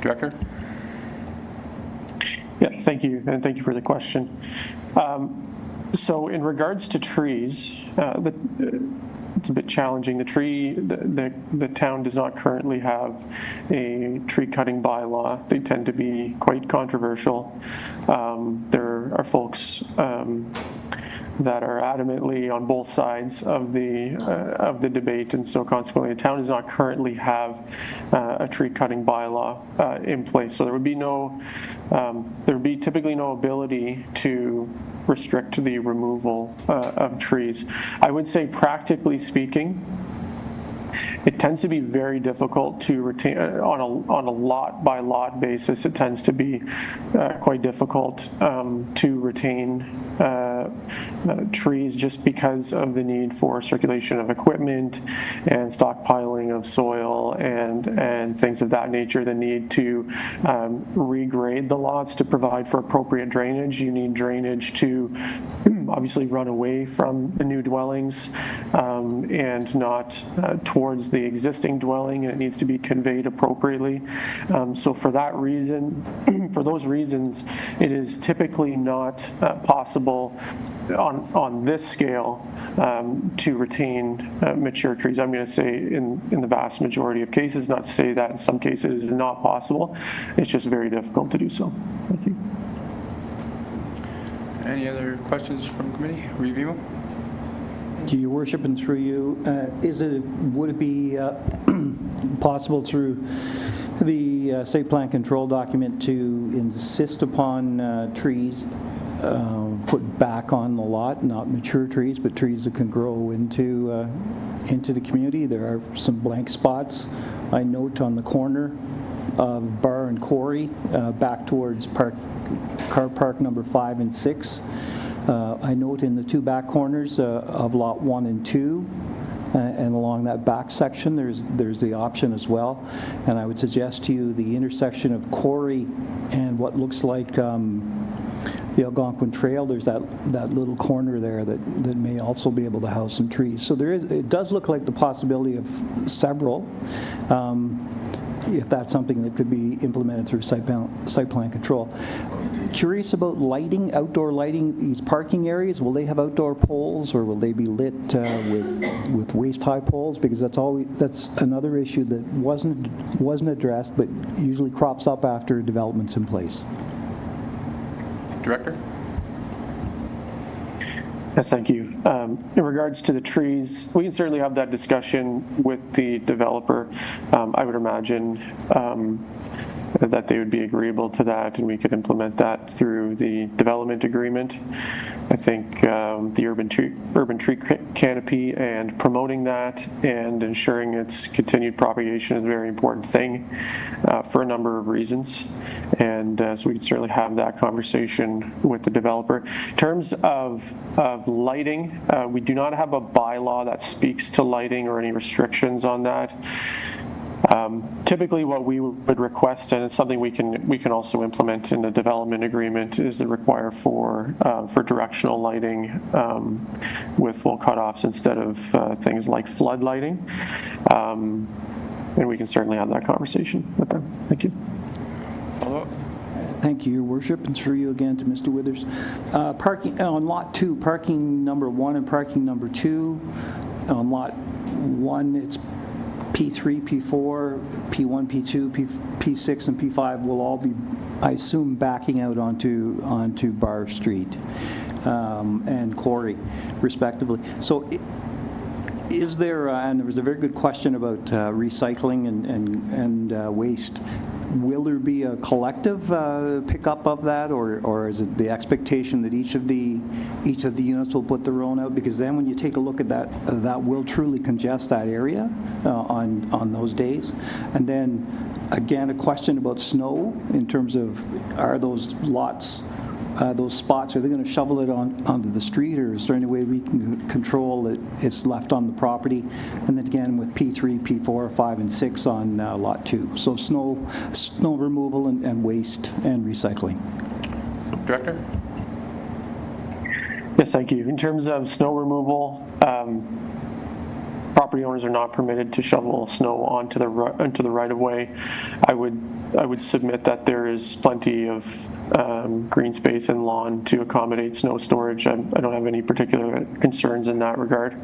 Director? Yeah, thank you, and thank you for the question. So in regards to trees, it's a bit challenging. The town does not currently have a tree cutting bylaw. They tend to be quite controversial. There are folks that are adamantly on both sides of the debate, and so consequently the town does not currently have a tree cutting bylaw in place. So there would be typically no ability to restrict the removal of trees. I would say, practically speaking, it tends to be very difficult to retain on a lot by lot basis. It tends to be quite difficult to retain trees just because of the need for circulation of equipment and stockpiling of soil and things of that nature. The need to regrade the lots to provide for appropriate drainage. You need drainage to obviously run away from the new dwellings and not towards the existing dwelling, and it needs to be conveyed appropriately. So for that reason, for those reasons, it is typically not possible on this scale to retain mature trees. I'm going to say in the vast majority of cases, not to say that in some cases it is not possible. It's just very difficult to do so. Thank you. Any other questions from committee? Review? To your worship and through you, would it be possible through the the site plan control document to insist upon trees put back on the lot, not mature trees, but trees that can grow into the community. There are some blank spots, I note, on the corner of Bar and Quarry, back towards car park number 5 and 6. I note in the two back corners of lot 1 and 2, and along that back section, there's the option as well. And I would suggest to you the intersection of Quarry and what looks like the Algonquin Trail, there's that little corner there that may also be able to house some trees. So it does look like the possibility of several, if that's something that could be implemented through site plan control. Curious about lighting, outdoor lighting, these parking areas. Will they have outdoor poles, or will they be lit with waist-high poles? Because that's another issue that wasn't addressed, but usually crops up after development's in place. Director? Yes, thank you. In regards to the trees, we can certainly have that discussion with the developer. I would imagine that they would be agreeable to that, and we could implement that through the development agreement. I think the urban tree canopy and promoting that and ensuring its continued propagation is a very important thing for a number of reasons. And so we can certainly have that conversation with the developer. In terms of lighting, we do not have a bylaw that speaks to lighting or any restrictions on that. Typically what we would request, and it's something we can also implement in the development agreement, is to require for directional lighting with full cutoffs instead of things like flood lighting. And we can certainly have that conversation with them. Thank you. Follow-up? Thank you, Your Worship, and through you again to Mr. Withers. Parking on lot 2, parking number 1 and parking number 2. On lot 1, it's P3, P4, P1, P2, P6, and P5 will all be, I assume, backing out onto Bar Street and Quarry, respectively. So is there, and there was a very good question about recycling and waste. Will there be a collective pickup of that, or is it the expectation that each of the units will put their own out? Because then when you take a look at that will truly congest that area on those days. And then again, a question about snow in terms of, are those lots, those spots, are they going to shovel it onto the street, or is there any way we can control that it's left on the property? And then again with P3, P4, 5, and 6 on lot 2. So snow removal and waste and recycling. Director? Yes, thank you. In terms of snow removal, property owners are not permitted to shovel snow onto the right-of-way. I would submit that there is plenty of green space and lawn to accommodate snow storage. I don't have any particular concerns in that regard.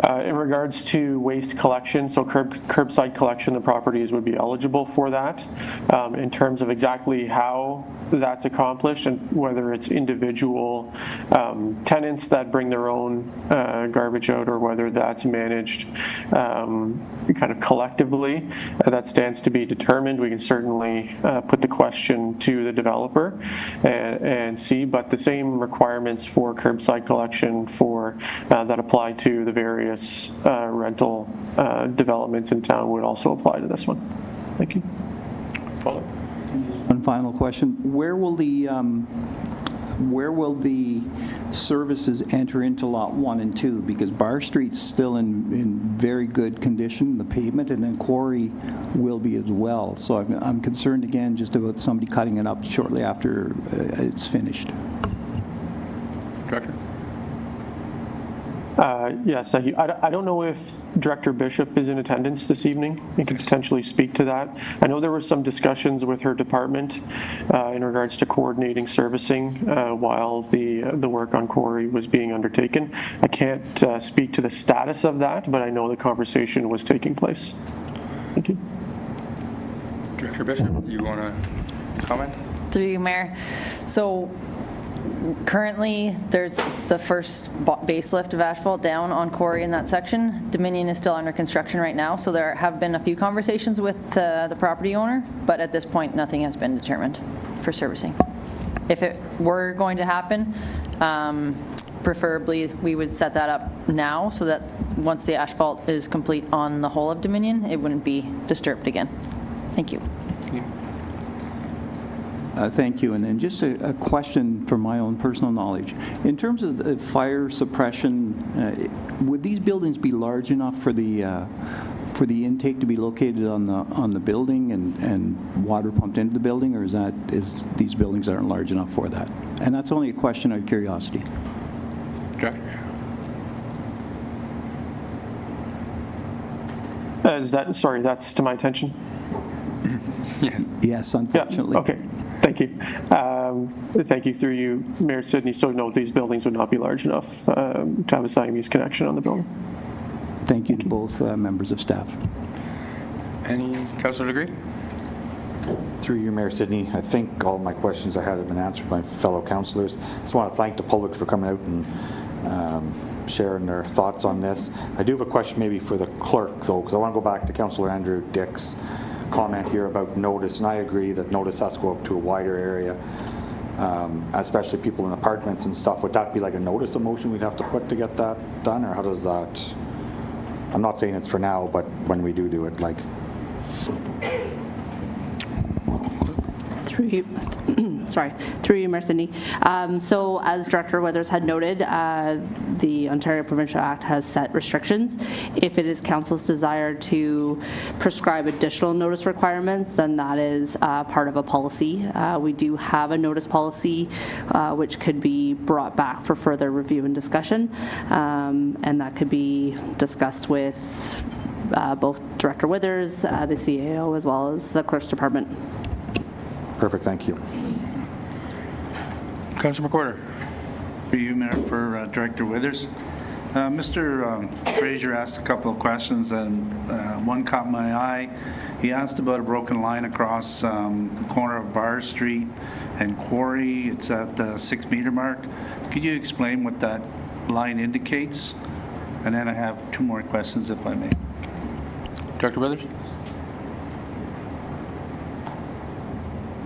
In regards to waste collection, so curbside collection, the properties would be eligible for that. In terms of exactly how that's accomplished and whether it's individual tenants that bring their own garbage out, or whether that's managed kind of collectively, that stands to be determined. We can certainly put the question to the developer and see, but the same requirements for curbside collection that apply to the various rental developments in town would also apply to this one. Thank you. Follow. One final question: where will the services enter into lot 1 and 2? Because Bar Street's still in very good condition, the pavement, and then Quarry will be as well. So I'm concerned again just about somebody cutting it up shortly after it's finished. Director? Yes, thank you. I don't know if Director Bishop is in attendance this evening. He could potentially speak to that. I know there were some discussions with her department in regards to coordinating servicing while the work on Quarry was being undertaken. I can't speak to the status of that, but I know the conversation was taking place. Thank you. Director Bishop, do you want to comment? Through you, Mayor. So Currently, there's the first base lift of asphalt down on Quarry in that section. Dominion is still under construction right now, so there have been a few conversations with the property owner, but at this point, nothing has been determined for servicing. If it were going to happen, preferably we would set that up now so that once the asphalt is complete on the whole of Dominion, it wouldn't be disturbed again. Thank you. Thank you. And then just a question from my own personal knowledge. In terms of the fire suppression, would these buildings be large enough for the intake to be located on the building and water pumped into the building, or is these buildings aren't large enough for that? And that's only a question out of curiosity. Okay. Sorry, that's to my attention? Yes. Yes, unfortunately. Yeah, okay, thank you. Thank you through you, Mayor Sidney. So no, these buildings would not be large enough to have a Siamese connection on the building. Thank you to both members of staff. Any Councillor Degree? Through you, Mayor Sidney, I think all my questions I had have been answered by fellow councillors. Just want to thank the public for coming out and sharing their thoughts on this. I do have a question maybe for the clerk, though, because I want to go back to Councillor Andrew Dick's comment here about notice, and I agree that notice has to go up to a wider area, especially people in apartments and stuff. Would that be like a notice of motion we'd have to put to get that done, or how does that? I'm not saying it's for now, but when we do it, like. Through you, Mayor Sidney. So as Director Withers had noted, the Ontario Provincial Act has set restrictions. If it is Council's desire to prescribe additional notice requirements, then that is part of a policy. We do have a notice policy which could be brought back for further review and discussion, and that could be discussed with both Director Withers, the CAO, as well as the Clerk's Department. Perfect, thank you. Councillor McWhorter. For you, Mayor, for Director Withers. Mr. Fraser asked a couple of questions, and one caught my eye. He asked about a broken line across the corner of Bar Street and Quarry. It's at the 6 meter mark. Could you explain what that line indicates? And then I have two more questions, if I may. Director Withers.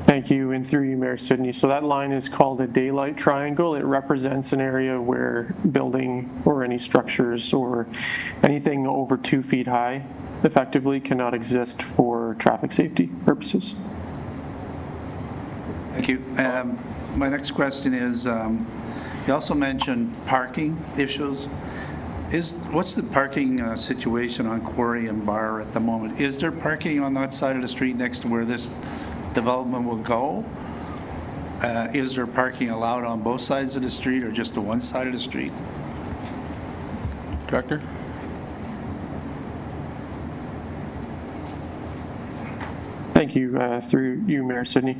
Thank you, and through you, Mayor Sidney. So that line is called a daylight triangle. It represents an area where building or any structures or anything over 2 feet high effectively cannot exist for traffic safety purposes. Thank you. My next question is, you also mentioned parking issues. What's the parking situation on Quarry and Bar at the moment? Is there parking on that side of the street next to where this development will go? Is there parking allowed on both sides of the street or just the one side of the street? Director. Thank you, through you, Mayor Sidney.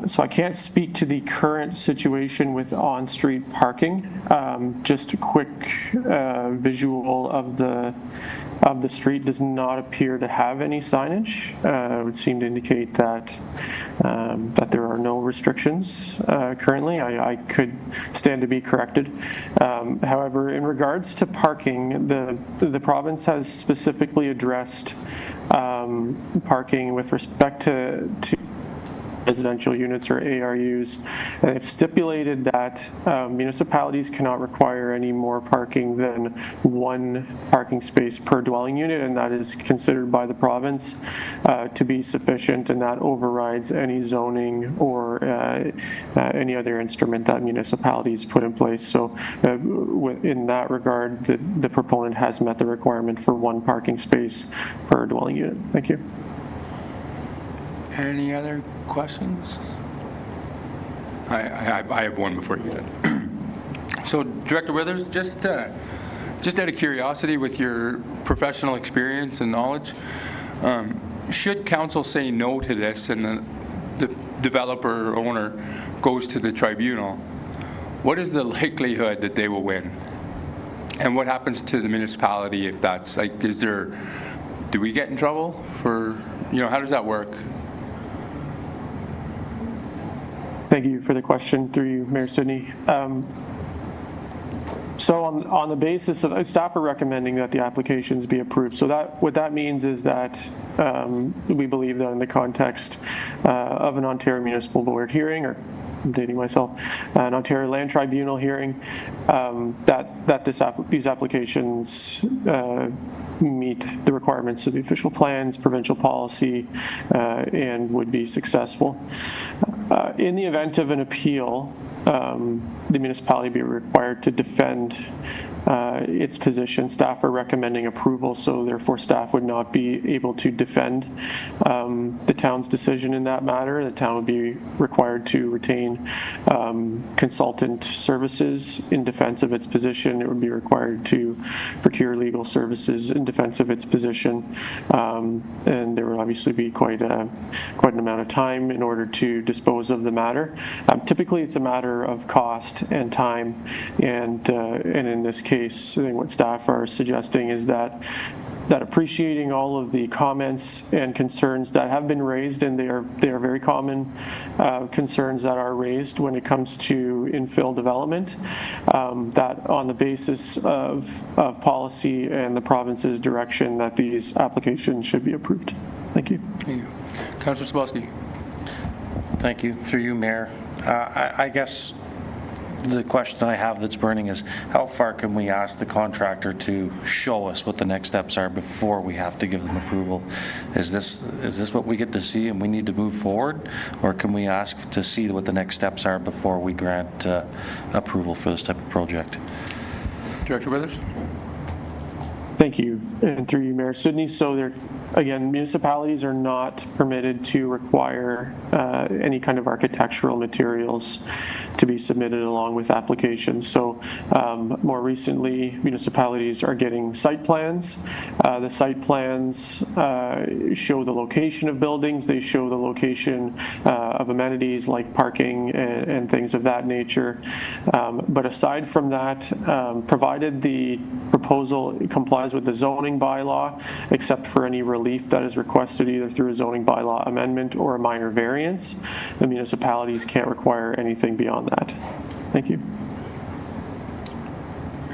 So I can't speak to the current situation with on-street parking. Just a quick visual of the street does not appear to have any signage. It would seem to indicate that that there are no restrictions currently. I could stand to be corrected. However, in regards to parking, the province has specifically addressed parking with respect to residential units or ARUs, and they've stipulated that municipalities cannot require any more parking than 1 parking space per dwelling unit, and that is considered by the province to be sufficient, and that overrides any zoning or any other instrument that municipalities put in place. So in that regard, the proponent has met the requirement for 1 parking space per dwelling unit. Thank you. Any other questions? I have one before you did. So, Director Withers, just out of curiosity, with your professional experience and knowledge, should council say no to this and the developer or owner goes to the tribunal, what is the likelihood that they will win? And what happens to the municipality if that's like, do we get in trouble for, how does that work? Thank you for the question, through you, Mayor Sidney. So on the basis of, staff are recommending that the applications be approved. So what that means is that we believe that in the context of an Ontario Municipal Board hearing, or I'm dating myself, an Ontario Land Tribunal hearing, that these applications meet the requirements of the official plans, provincial policy, and would be successful. In the event of an appeal, the municipality be required to defend its position. Staff are recommending approval, so therefore staff would not be able to defend the town's decision in that matter. The town would be required to retain consultant services in defense of its position. It would be required to procure legal services in defense of its position, and there would obviously be quite an amount of time in order to dispose of the matter. Typically, it's a matter of cost and time, and in this case, I think what staff are suggesting is that appreciating all of the comments and concerns that have been raised, and they are very common concerns that are raised when it comes to infill development, that on the basis of policy and the province's direction, that these applications should be approved. Thank you. Thank you. Councillor Sabowski. Thank you. Through you, Mayor. I guess the question I have that's burning is, how far can we ask the contractor to show us what the next steps are before we have to give them approval? Is this what we get to see and we need to move forward, or can we ask to see what the next steps are before we grant approval for this type of project? Director Withers. Thank you, and through you, Mayor Sidney. So again, municipalities are not permitted to require any kind of architectural materials to be submitted along with applications. So more recently, municipalities are getting site plans. The site plans show the location of buildings. They show the location of amenities like parking and things of that nature. But aside from that, provided the proposal complies with the zoning bylaw, except for any relief that is requested either through a zoning bylaw amendment or a minor variance, the municipalities can't require anything beyond that. Thank you.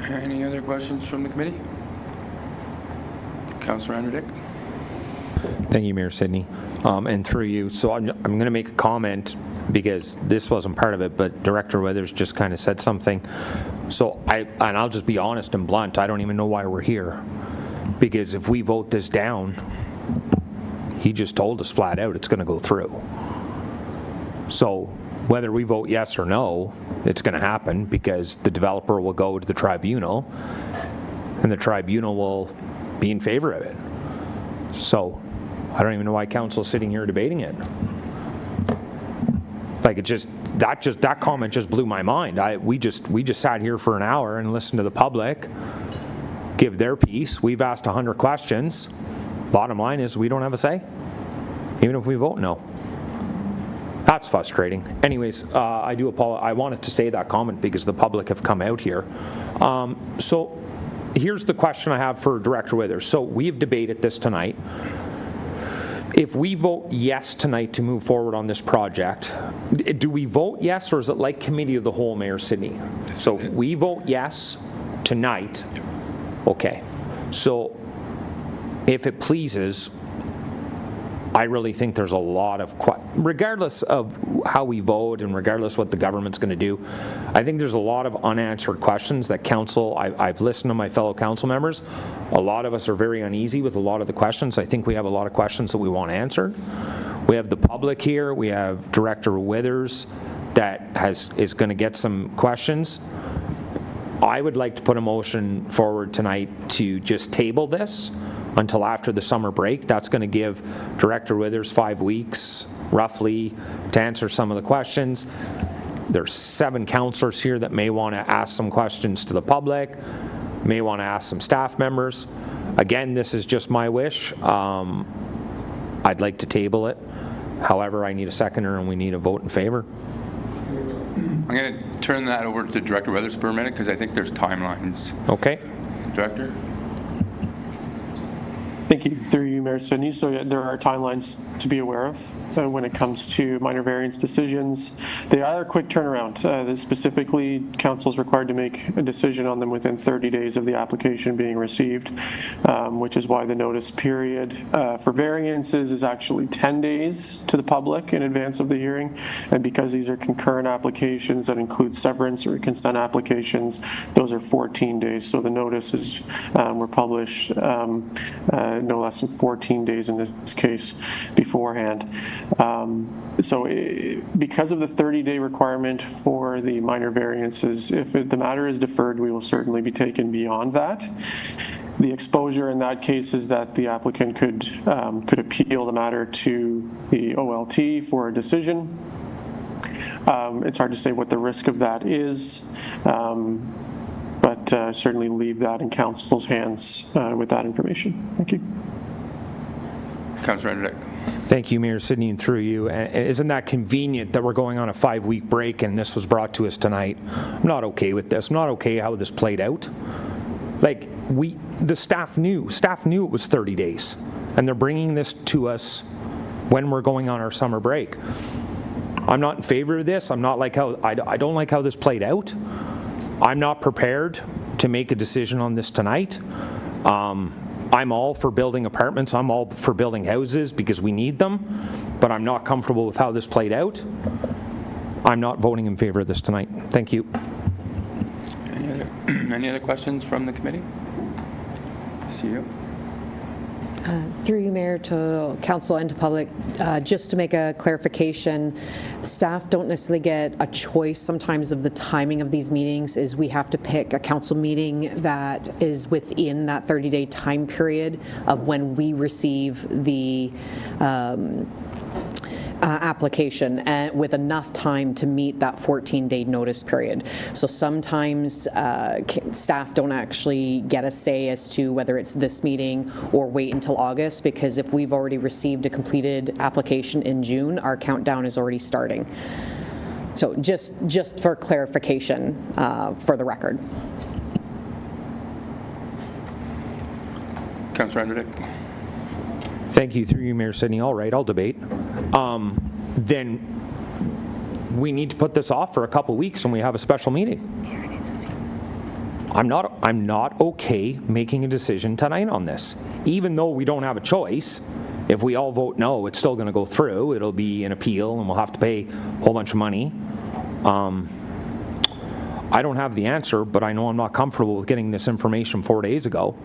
Any other questions from the committee? Councillor Anderdick. Thank you, Mayor Sidney. And through you, so I'm going to make a comment because this wasn't part of it, but Director Withers just kind of said something. So I'll just be honest and blunt, I don't even know why we're here. Because if we vote this down, he just told us flat out it's going to go through. So whether we vote yes or no, it's going to happen because the developer will go to the tribunal and the tribunal will be in favor of it. So I don't even know why council's sitting here debating it. Like that comment just blew my mind. We just sat here for an hour and listened to the public give their piece. We've asked 100 questions. Bottom line is we don't have a say, even if we vote no. That's frustrating. Anyways, I do apologize. I wanted to say that comment because the public have come out here. So here's the question I have for Director Withers. So we've debated this tonight. If we vote yes tonight to move forward on this project, do we vote yes, or is it like committee of the whole, Mayor Sidney? So if we vote yes tonight, okay. So if it pleases, I really think there's a lot of, regardless of how we vote and regardless what the government's going to do, I think there's a lot of unanswered questions that council, I've listened to my fellow council members. A lot of us are very uneasy with a lot of the questions. I think we have a lot of questions that we want answered. We have the public here. We have Director Withers that is going to get some questions. I would like to put a motion forward tonight to just table this until after the summer break. That's going to give Director Withers 5 weeks, roughly, to answer some of the questions. There's 7 councillors here that may want to ask some questions to the public, may want to ask some staff members. Again, this is just my wish. I'd like to table it. However, I need a seconder and we need a vote in favor. I'm going to turn that over to Director Withers for a minute because I think there's timelines. Okay. Thank Thank you. Through you, Mayor Sidney. So yeah, there are timelines to be aware of when it comes to minor variance decisions. They are a quick turnaround. Specifically, council is required to make a decision on them within 30 days of the application being received, which is why the notice period for variances is actually 10 days to the public in advance of the hearing. And because these are concurrent applications that include severance or consent applications, those are 14 days. So the notices were published no less than 14 days in this case beforehand. Because of the 30-day requirement for the minor variances, if the matter is deferred, we will certainly be taken beyond that. The exposure in that case is that the applicant could appeal the matter to the OLT for a decision. It's hard to say what the risk of that is, but certainly leave that in council's hands with that information. Thank you. Councillor Renfrew. Thank you, Mayor Sidney, and through you. Isn't that convenient that we're going on a 5-week break and this was brought to us tonight? I'm not okay with this. I'm not okay how this played out. Like, the staff knew it was 30 days, and they're bringing this to us when we're going on our summer break. I'm not in favor of this. I don't like how this played out. I'm not prepared to make a decision on this tonight. I'm all for building apartments. I'm all for building houses because we need them, but I'm not comfortable with how this played out. I'm not voting in favor of this tonight. Thank you. Any other questions from the committee? See you. Through you, Mayor, to council and to public, just to make a clarification, staff don't necessarily get a choice sometimes of the timing of these meetings. Is we have to pick a council meeting that is within that 30-day time period of when we receive the application, and with enough time to meet that 14-day notice period. So sometimes staff don't actually get a say as to whether it's this meeting or wait until August, because if we've already received a completed application in June, our countdown is already starting. So just for clarification for the record. Councillor Renfrew. Thank you. Through you, Mayor Sidney. All right, I'll debate. Then we need to put this off for a couple weeks and we have a special meeting. I'm not okay making a decision tonight on this. Even though we don't have a choice, if we all vote no, it's still going to go through. It'll be an appeal and we'll have to pay a whole bunch of money. I don't have the answer, but I know I'm not comfortable with getting this information 4 days ago.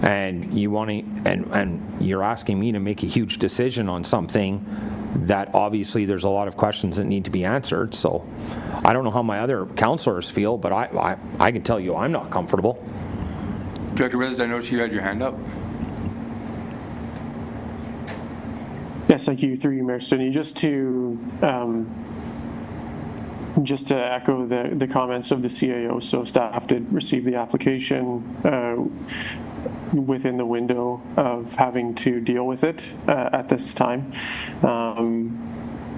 And you're asking me to make a huge decision on something that obviously there's a lot of questions that need to be answered. So I don't know how my other councillors feel, but I can tell you I'm not comfortable. Director Withers, I noticed you had your hand up. Yes, thank you. Through you, Mayor Sidney. Just to echo the comments of the CAO, so staff did receive the application within the window of having to deal with it at this time.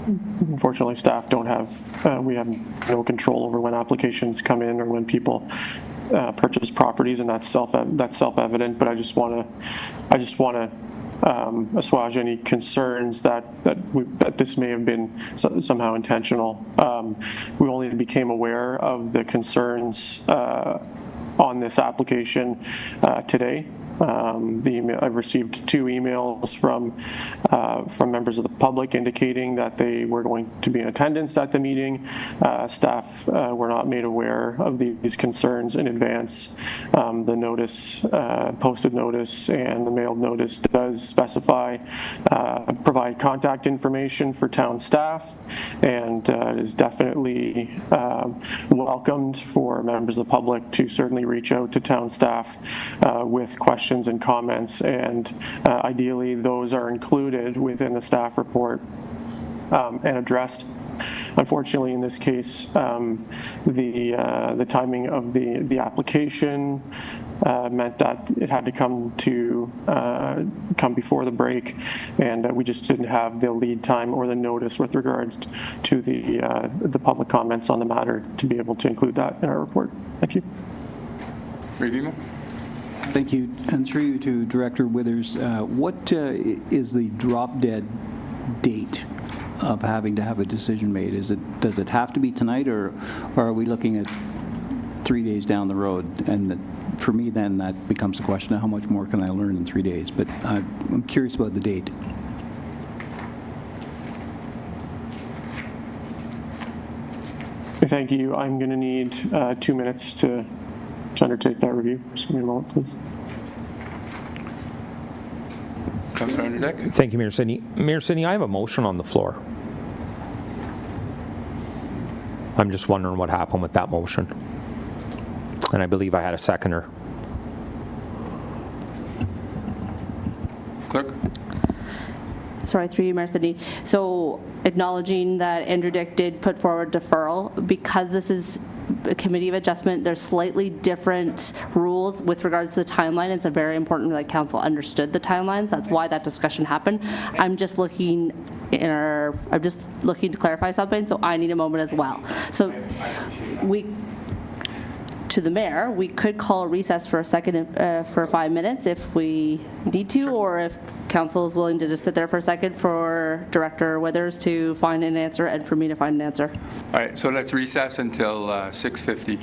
Unfortunately, staff don't have, we have no control over when applications come in or when people purchase properties, and that's self-evident. But I just want to assuage any concerns that this may have been somehow intentional. We only became aware of the concerns on this application today. I've received 2 emails from members of the public indicating that they were going to be in attendance at the meeting. Staff were not made aware of these concerns in advance. The notice, posted notice, and the mailed notice does specify, provide contact information for town staff, and is definitely welcomed for members of the public to certainly reach out to town staff with questions and comments, and ideally those are included within the staff report and addressed. Unfortunately, in this case, the timing of the application meant that it had to come before the break, and we just didn't have the lead time or the notice with regards to the public comments on the matter to be able to include that in our report. Thank you. Review. Thank you. And through you to Director Withers, what is the drop-dead date of having to have a decision made? Does it have to be tonight, or are we looking at 3 days down the road? And for me, then, that becomes the question of how much more can I learn in 3 days? But I'm curious about the date. Thank you. I'm going to need 2 minutes to undertake that review. Just give me a moment, please. Councillor Underdeck? Thank you, Mayor Sidney. Mayor Sidney, I have a motion on the floor. I'm just wondering what happened with that motion. And I believe I had a seconder. Clerk? Sorry, through you, Mayor Sidney. So acknowledging that Andrew Dick did put forward deferral, because this is a committee of adjustment, there's slightly different rules with regards to the timeline. It's very important that council understood the timelines. That's why that discussion happened. I'm just looking to clarify something, so I need a moment as well. So to the mayor, we could call a recess for a second, for 5 minutes if we need to, or if council is willing to just sit there for a second for Director Withers to find an answer and for me to find an answer. All right, so let's recess until 6:50.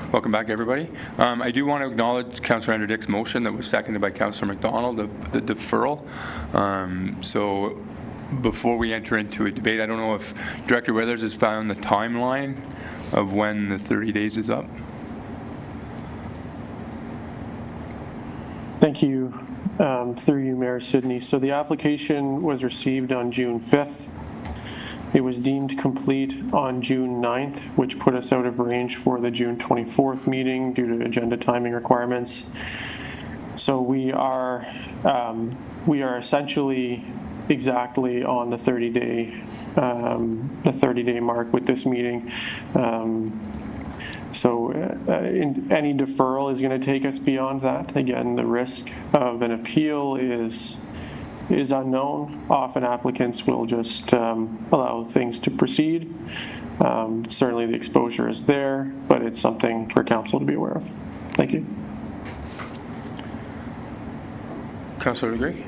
Welcome back, everybody. I do want to acknowledge Councillor Andrew Dick's motion that was seconded by Councillor McDonald, the deferral. So before we enter into a debate, I don't know if Director Withers has found the timeline of when the 30 days is up. Thank you. Through you, Mayor Sidney. So the application was received on June 5th. It was deemed complete on June 9th, which put us out of range for the June 24th meeting due to agenda timing requirements. So we are essentially exactly on the 30-day mark with this meeting. So any deferral is going to take us beyond that. Again, the risk of an appeal is unknown. Often applicants will just allow things to proceed. Certainly the exposure is there, but it's something for council to be aware of. Thank you. Councillor Legree.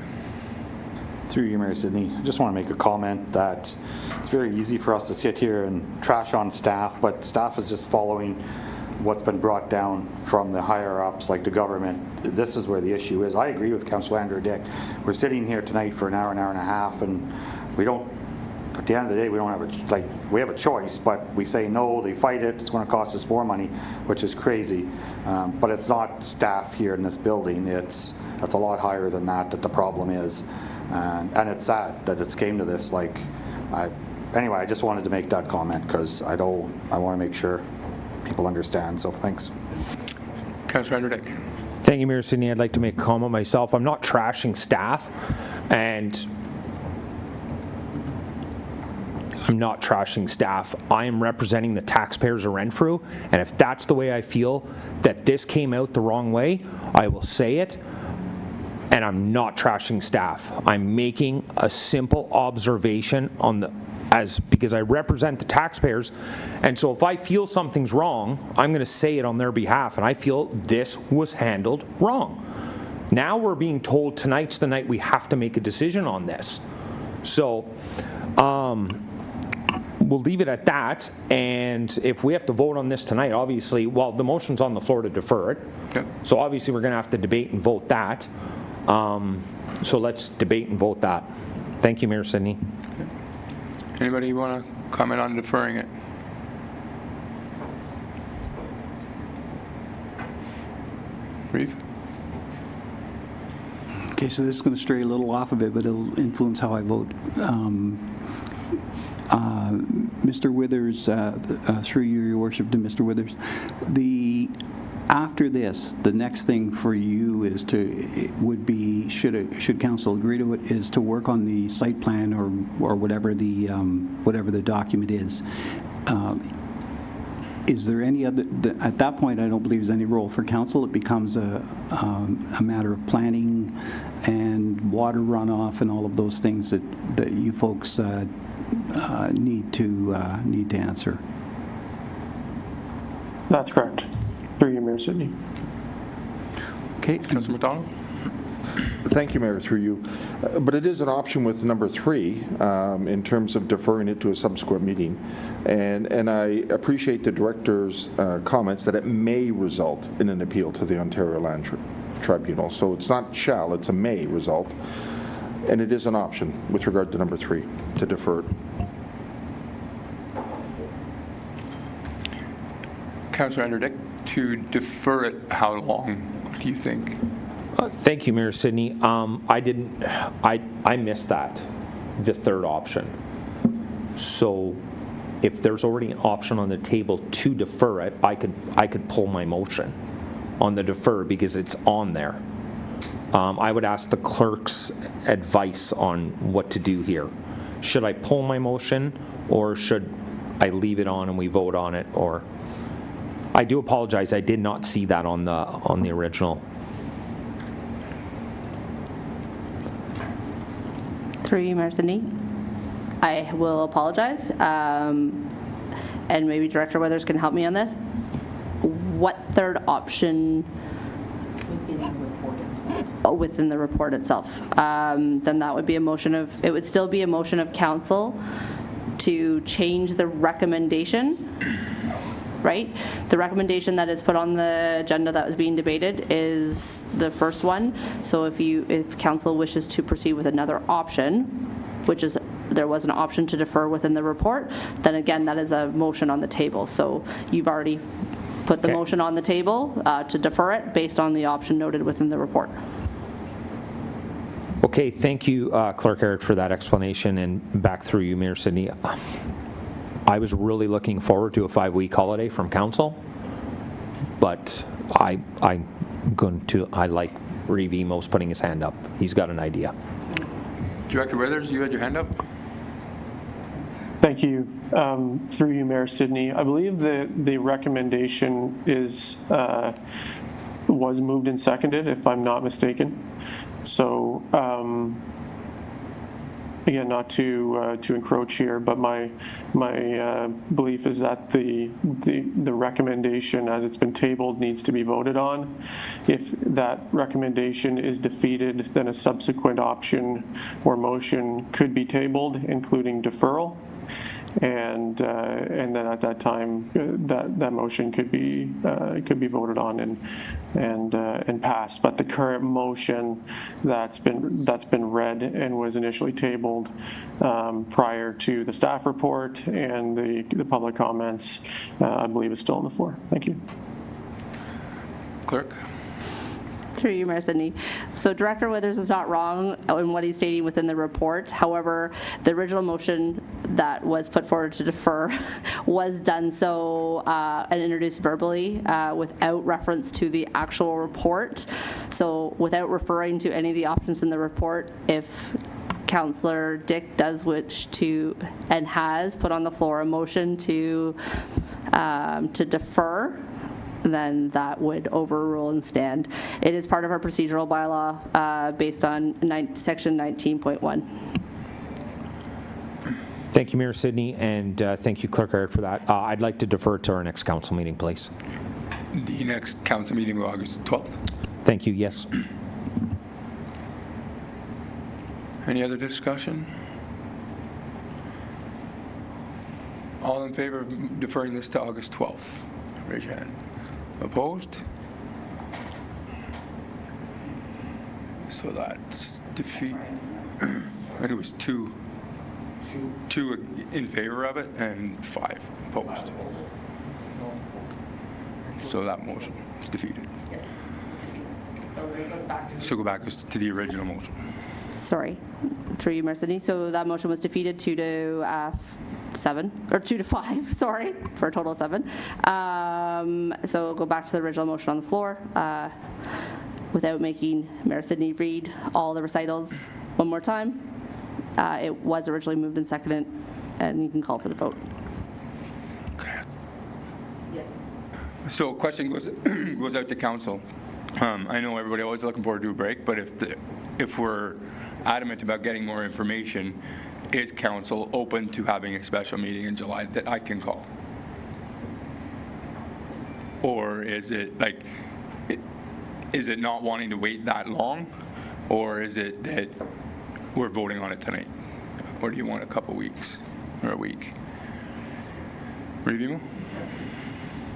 Through you, Mayor Sidney, I just want to make a comment that it's very easy for us to sit here and trash on staff, but staff is just following what's been brought down from the higher ups, like the government. This is where the issue is. I agree with Councillor Andrew Dick. We're sitting here tonight for an hour and a half, and we don't, at the end of the day, we don't have we have a choice, but we say no, they fight it, it's going to cost us more money, which is crazy. But it's not staff here in this building. It's a lot higher than that the problem is. And it's sad that it's came to this. Anyway, I just wanted to make that comment because I want to make sure people understand. So thanks. Councillor Andrew Dick. Thank you, Mayor Sidney. I'd like to make a comment myself. I'm not trashing staff, and I am representing the taxpayers of Renfrew, and if that's the way I feel that this came out the wrong way, I will say it. And I'm not trashing staff. I'm making a simple observation because I represent the taxpayers. And so if I feel something's wrong, I'm going to say it on their behalf. And I feel this was handled wrong. Now we're being told tonight's the night we have to make a decision on this. So we'll leave it at that. And if we have to vote on this tonight, obviously, well, the motion's on the floor to defer it. Okay. So obviously we're going to have to debate and vote that. So let's debate and vote that. Thank you, Mayor Sidney. Okay. Anybody want to comment on deferring it? Reeve? Okay, so this is going to stray a little off of it, but it'll influence how I vote. Mr. Withers, through you, Your Worship, to Mr. Withers, after this, the next thing for you is would be, should council agree to it, is to work on the site plan or whatever the document is. Is there any other, at that point I don't believe there's any role for council. It becomes a matter of planning and water runoff and all of those things that you folks need to answer. That's correct. Through you, Mayor Sidney. Okay. Councillor McDonald. Thank you, Mayor, through you. But it is an option with number 3 in terms of deferring it to a subsequent meeting. And I appreciate the director's comments that it may result in an appeal to the Ontario Land Tribunal. So it's not shall, it's a may result. And it is an option with regard to number 3 to defer it. Councillor Andrew Dick, to defer it, how long do you think? Thank you, Mayor Sidney. I missed that, the third option. So if there's already an option on the table to defer it, I could pull my motion on the defer because it's on there. I would ask the clerk's advice on what to do here. Should I pull my motion, or should I leave it on and we vote on it? Or I do apologize, I did not see that on the original. Through you, Mayor Sidney, I will apologize, and maybe Director Withers can help me on this. What third option? Within the report itself. Oh, within the report itself. Then that would be a motion of, it would still be a motion of council to change the recommendation right? The recommendation that is put on the agenda that was being debated is the first one. So if council wishes to proceed with another option, which is there was an option to defer within the report, then again, that is a motion on the table. So you've already put the motion on the table to defer it based on the option noted within the report. Okay, thank you, Clerk Eric, for that explanation, and back through you, Mayor Sidney. I was really looking forward to a 5-week holiday from council, but I like Reeve Emos putting his hand up. He's got an idea. Director Withers, you had your hand up? Thank you. Through you, Mayor Sidney. I believe the recommendation was moved and seconded, if I'm not mistaken. So again, not to encroach here, but my belief is that the recommendation as it's been tabled needs to be voted on. If that recommendation is defeated, then a subsequent option or motion could be tabled, including deferral. And then at that time, that motion could be voted on and passed. But the current motion that's been read and was initially tabled prior to the staff report and the public comments, I believe is still on the floor. Thank you. Clerk. Through you, Mayor Sidney. So Director Withers is not wrong in what he's stating within the report. However, the original motion that was put forward to defer was done so and introduced verbally without reference to the actual report. So without referring to any of the options in the report, if Councillor Dick does wish to and has put on the floor a motion to defer, then that would overrule and stand. It is part of our procedural bylaw based on section 19.1. Thank you, Mayor Sidney, and thank you, Clerk Eric, for that. I'd like to defer to our next council meeting, please. The next council meeting will be August 12th. Thank you, yes. Any other discussion? All in favor of deferring this to August 12th? Raise your hand. Opposed? So that's defeat. I think it was two in favor of it and 5 opposed. So that motion is defeated. So go back to the original motion. Sorry, through you, Mayor Sidney. So that motion was defeated 2 to 7, or 2 to 5, sorry, for a total of 7. So we'll go back to the original motion on the floor without making Mayor Sidney read all the recitals one more time. It was originally moved and seconded, and you can call for the vote. Okay. Yes. So question goes out to council. I know everybody always looking forward to a break, but if we're adamant about getting more information, is council open to having a special meeting in July that I can call? Or is it like, is it not wanting to wait that long? Or is it that we're voting on it tonight? Or do you want a couple weeks or a week? Review?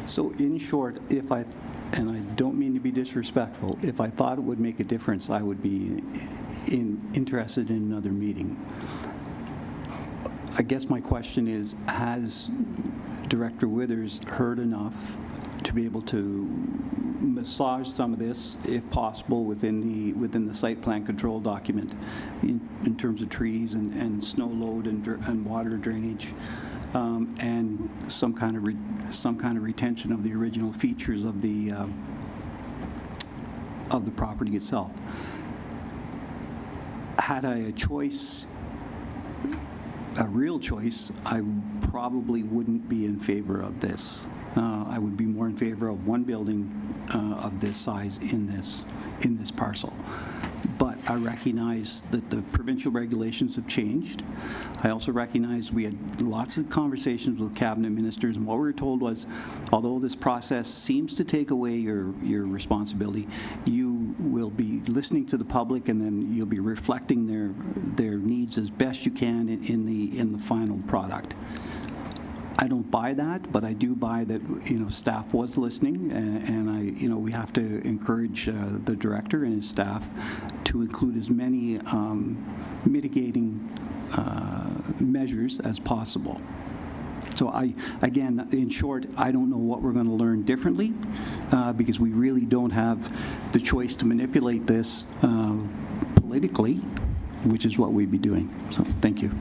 So in short, and I don't mean to be disrespectful, if I thought it would make a difference, I would be interested in another meeting. I guess my question is, has Director Withers heard enough to be able to massage some of this, if possible, within the site plan control document in terms of trees and snow load and water drainage, and some kind of retention of the original features of the property itself? Had I a choice, a real choice, I probably wouldn't be in favor of this. I would be more in favor of one building of this size in this parcel. But I recognize that the provincial regulations have changed. I also recognize we had lots of conversations with cabinet ministers, and what we were told was, although this process seems to take away your responsibility, you will be listening to the public, and then you'll be reflecting their needs as best you can in the final product. I don't buy that, but I do buy that, staff was listening, and we have to encourage the director and his staff to include as many mitigating measures as possible. So again, in short, I don't know what we're going to learn differently because we really don't have the choice to manipulate this politically, which is what we'd be doing. So thank you.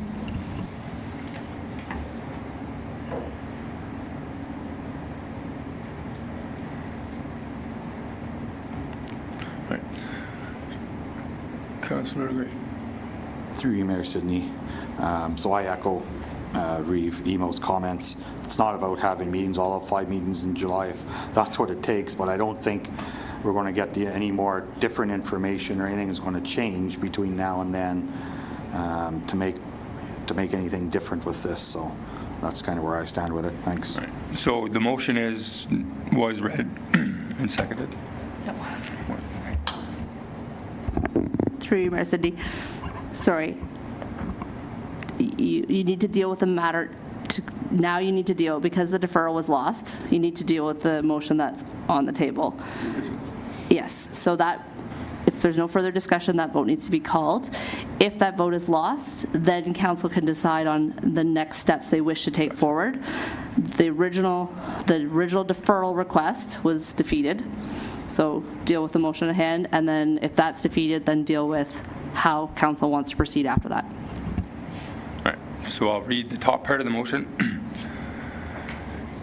Right. Councillor Gray. Through you, Mayor Sidney. So I echo Reeve Emo's comments. It's not about having meetings. I'll have 5 meetings in July if that's what it takes, but I don't think we're going to get any more different information or anything is going to change between now and then to make anything different with this. So that's kind of where I stand with it. Thanks. Right. So the motion was read and seconded? Yep. Through you, Mayor Sidney. Sorry. You need to deal with the matter. Now you need to deal, because the deferral was lost, you need to deal with the motion that's on the table. Yes, so that, if there's no further discussion, that vote needs to be called. If that vote is lost, then council can decide on the next steps they wish to take forward. The original deferral request was defeated, so deal with the motion at hand, and then if that's defeated, then deal with how council wants to proceed after that. Right. So I'll read the top part of the motion.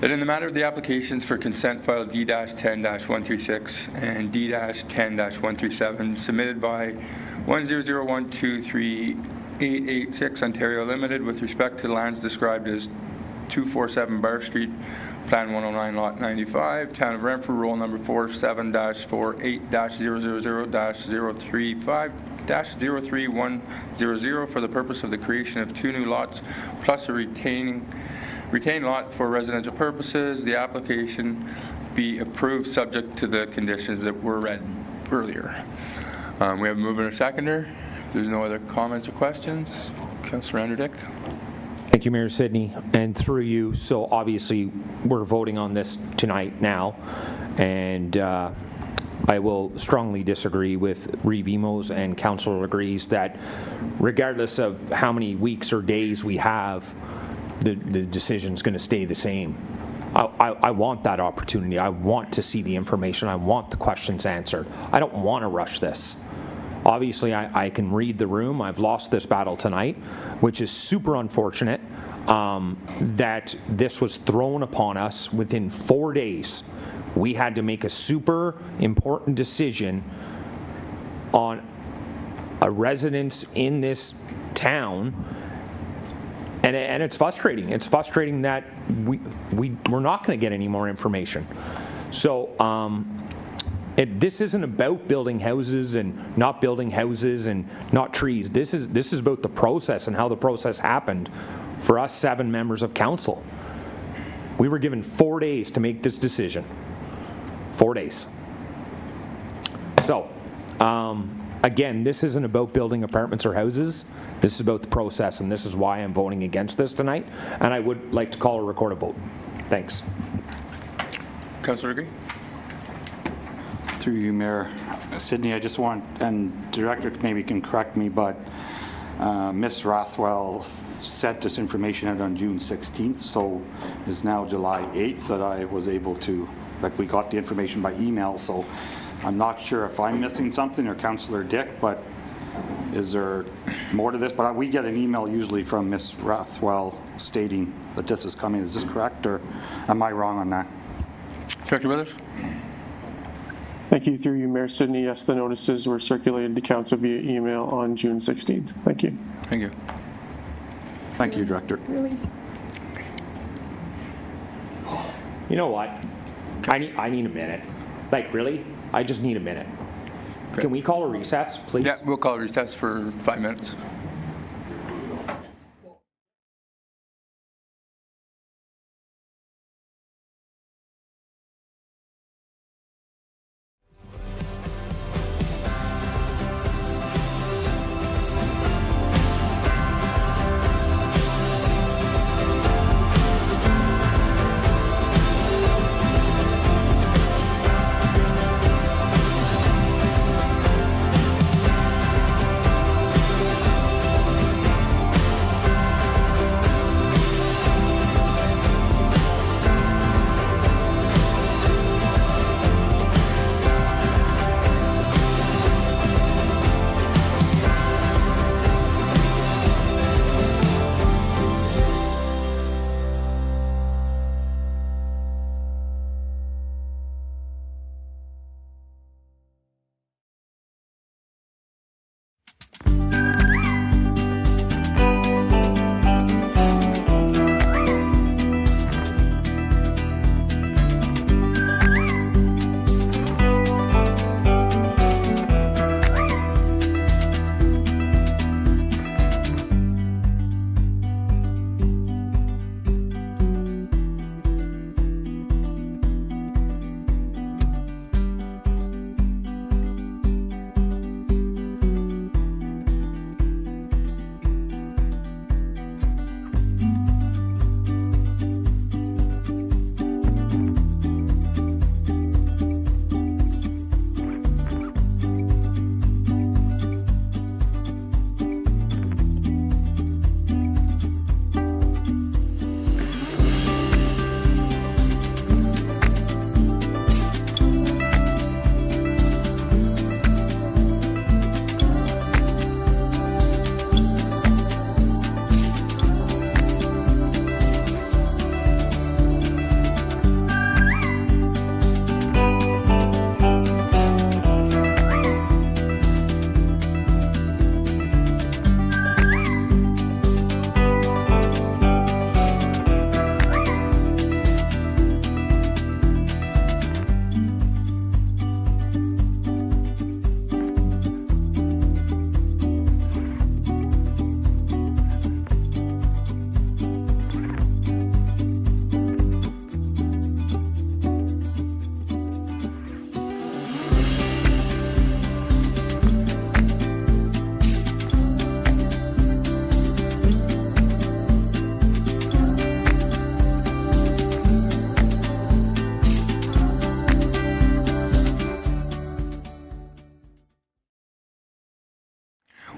That in the matter of the applications for consent file D-10-136 and D-10-137 submitted by 100123886 Ontario Limited with respect to the lands described as 247 Bar Street, Plan 109, Lot 95, Town of Renfrew, Roll Number 47-48-000-035-03100 for the purpose of the creation of 2 new lots plus a retained lot for residential purposes. The application be approved subject to the conditions that were read earlier. We have a mover and a seconder. If there's no other comments or questions, Councillor Anderdick. Thank you, Mayor Sidney, and through you. So obviously, we're voting on this tonight now, and I will strongly disagree with Reeve Emos, and Councillor agrees that regardless of how many weeks or days we have, the decision's going to stay the same. I want that opportunity. I want to see the information. I want the questions answered. I don't want to rush this. Obviously, I can read the room. I've lost this battle tonight, which is super unfortunate that this was thrown upon us within 4 days. We had to make a super important decision on a residence in this town, and it's frustrating. It's frustrating that we're not going to get any more information. So this isn't about building houses and not building houses and not trees. This is about the process and how the process happened for us 7 members of council. We were given 4 days to make this decision. 4 days. So, again, this isn't about building apartments or houses. This is about the process, and this is why I'm voting against this tonight. And I would like to call a recorded vote. Thanks. Councillor Gray. Through you, Mayor Sidney, I just want, and Director maybe can correct me, but Ms. Rothwell sent this information out on June 16th, so it's now July 8th that I was able to, like, we got the information by email, so I'm not sure if I'm missing something or Councillor Dick, but is there more to this? But we get an email usually from Ms. Rothwell stating that this is coming. Is this correct, or am I wrong on that? Director Withers. Thank you. Through you, Mayor Sidney. Yes, the notices were circulated to council via email on June 16th. Thank you. Thank you. Thank you, Director. Really? You know what? I need a minute. Like, really? I just need a minute. Okay. Can we call a recess, please? Yeah, we'll call a recess for 5 minutes.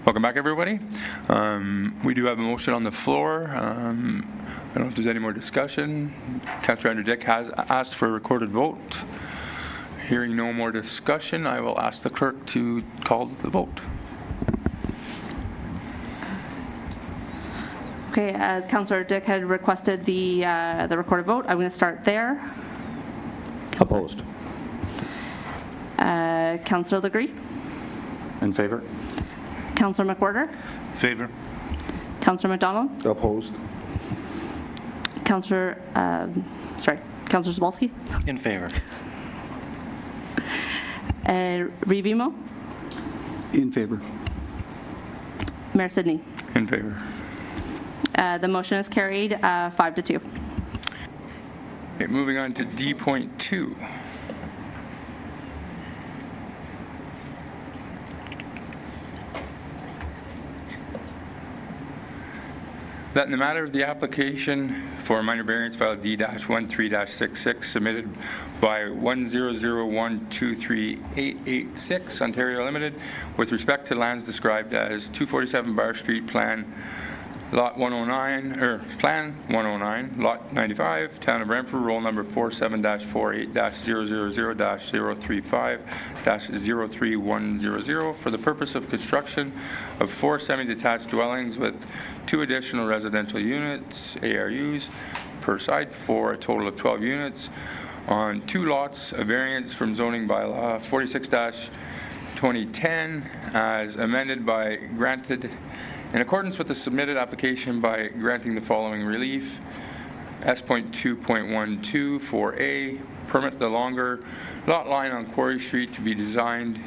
Welcome back, everybody. We do have a motion on the floor. I don't know if there's any more discussion. Councillor Andrew Dick has asked for a recorded vote. Hearing no more discussion, I will ask the clerk to call the vote. Okay, as Councillor Dick had requested the recorded vote, I'm going to start there. Opposed. Councillor Legree. In favor? Councillor McWhorter. Favor. Councillor McDonald. Opposed? Councillor Zabolski. In favor. Revimo. In favor. Mayor Sidney. In favor. The motion is carried 5-2. Okay, moving on to D.2. That in the matter of the application for a minor variance file D-13-66 submitted by 100123886 Ontario Limited with respect to lands described as 247 Bar Street Plan Lot 109, Plan 109, Lot 95, Town of Renfrew, roll number 47-48-000-035-03100 for the purpose of construction of 4 semi-detached dwellings with 2 additional residential units, ARUs, per side for a total of 12 units on 2 lots, a variance from zoning bylaw 46-2010 as amended by granted in accordance with the submitted application by granting the following relief. S.2.12 4A, permit the longer lot line on Quarry Street to be designed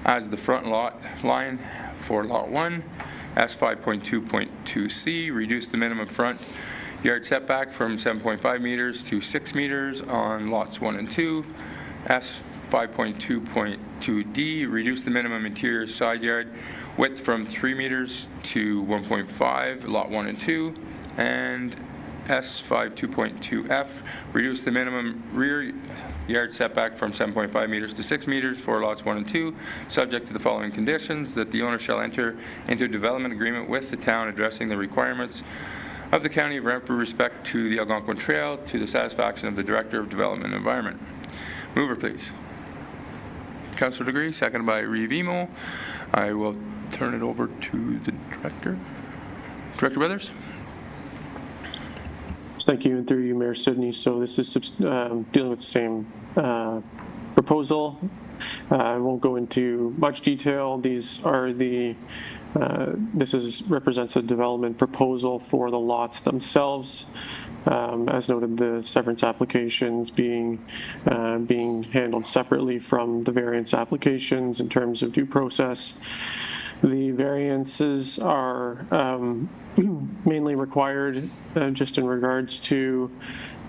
as the front lot line for Lot 1. S.5.2.2C, reduce the minimum front yard setback from 7.5 meters to 6 meters on lots 1 and 2. S.5.2.2D, reduce the minimum interior side yard width from 3 meters to 1.5, lot 1 and 2, and S.5.2.2F, reduce the minimum rear yard setback from 7.5 meters to 6 meters for lots 1 and 2, subject to the following conditions: that the owner shall enter into a development agreement with the town addressing the requirements of the County of Renfrew respect to the Algonquin Trail to the satisfaction of the Director of Development and Environment. Mover, please. Councillor Legree, seconded by Revimo. I will turn it over to the Director. Director Withers. Thank you, and through you, Mayor Sidney. So this is dealing with the same proposal. I won't go into much detail. These are the represents a development proposal for the lots themselves. As noted, the severance applications being handled separately from the variance applications in terms of due process. The variances are mainly required just in regards to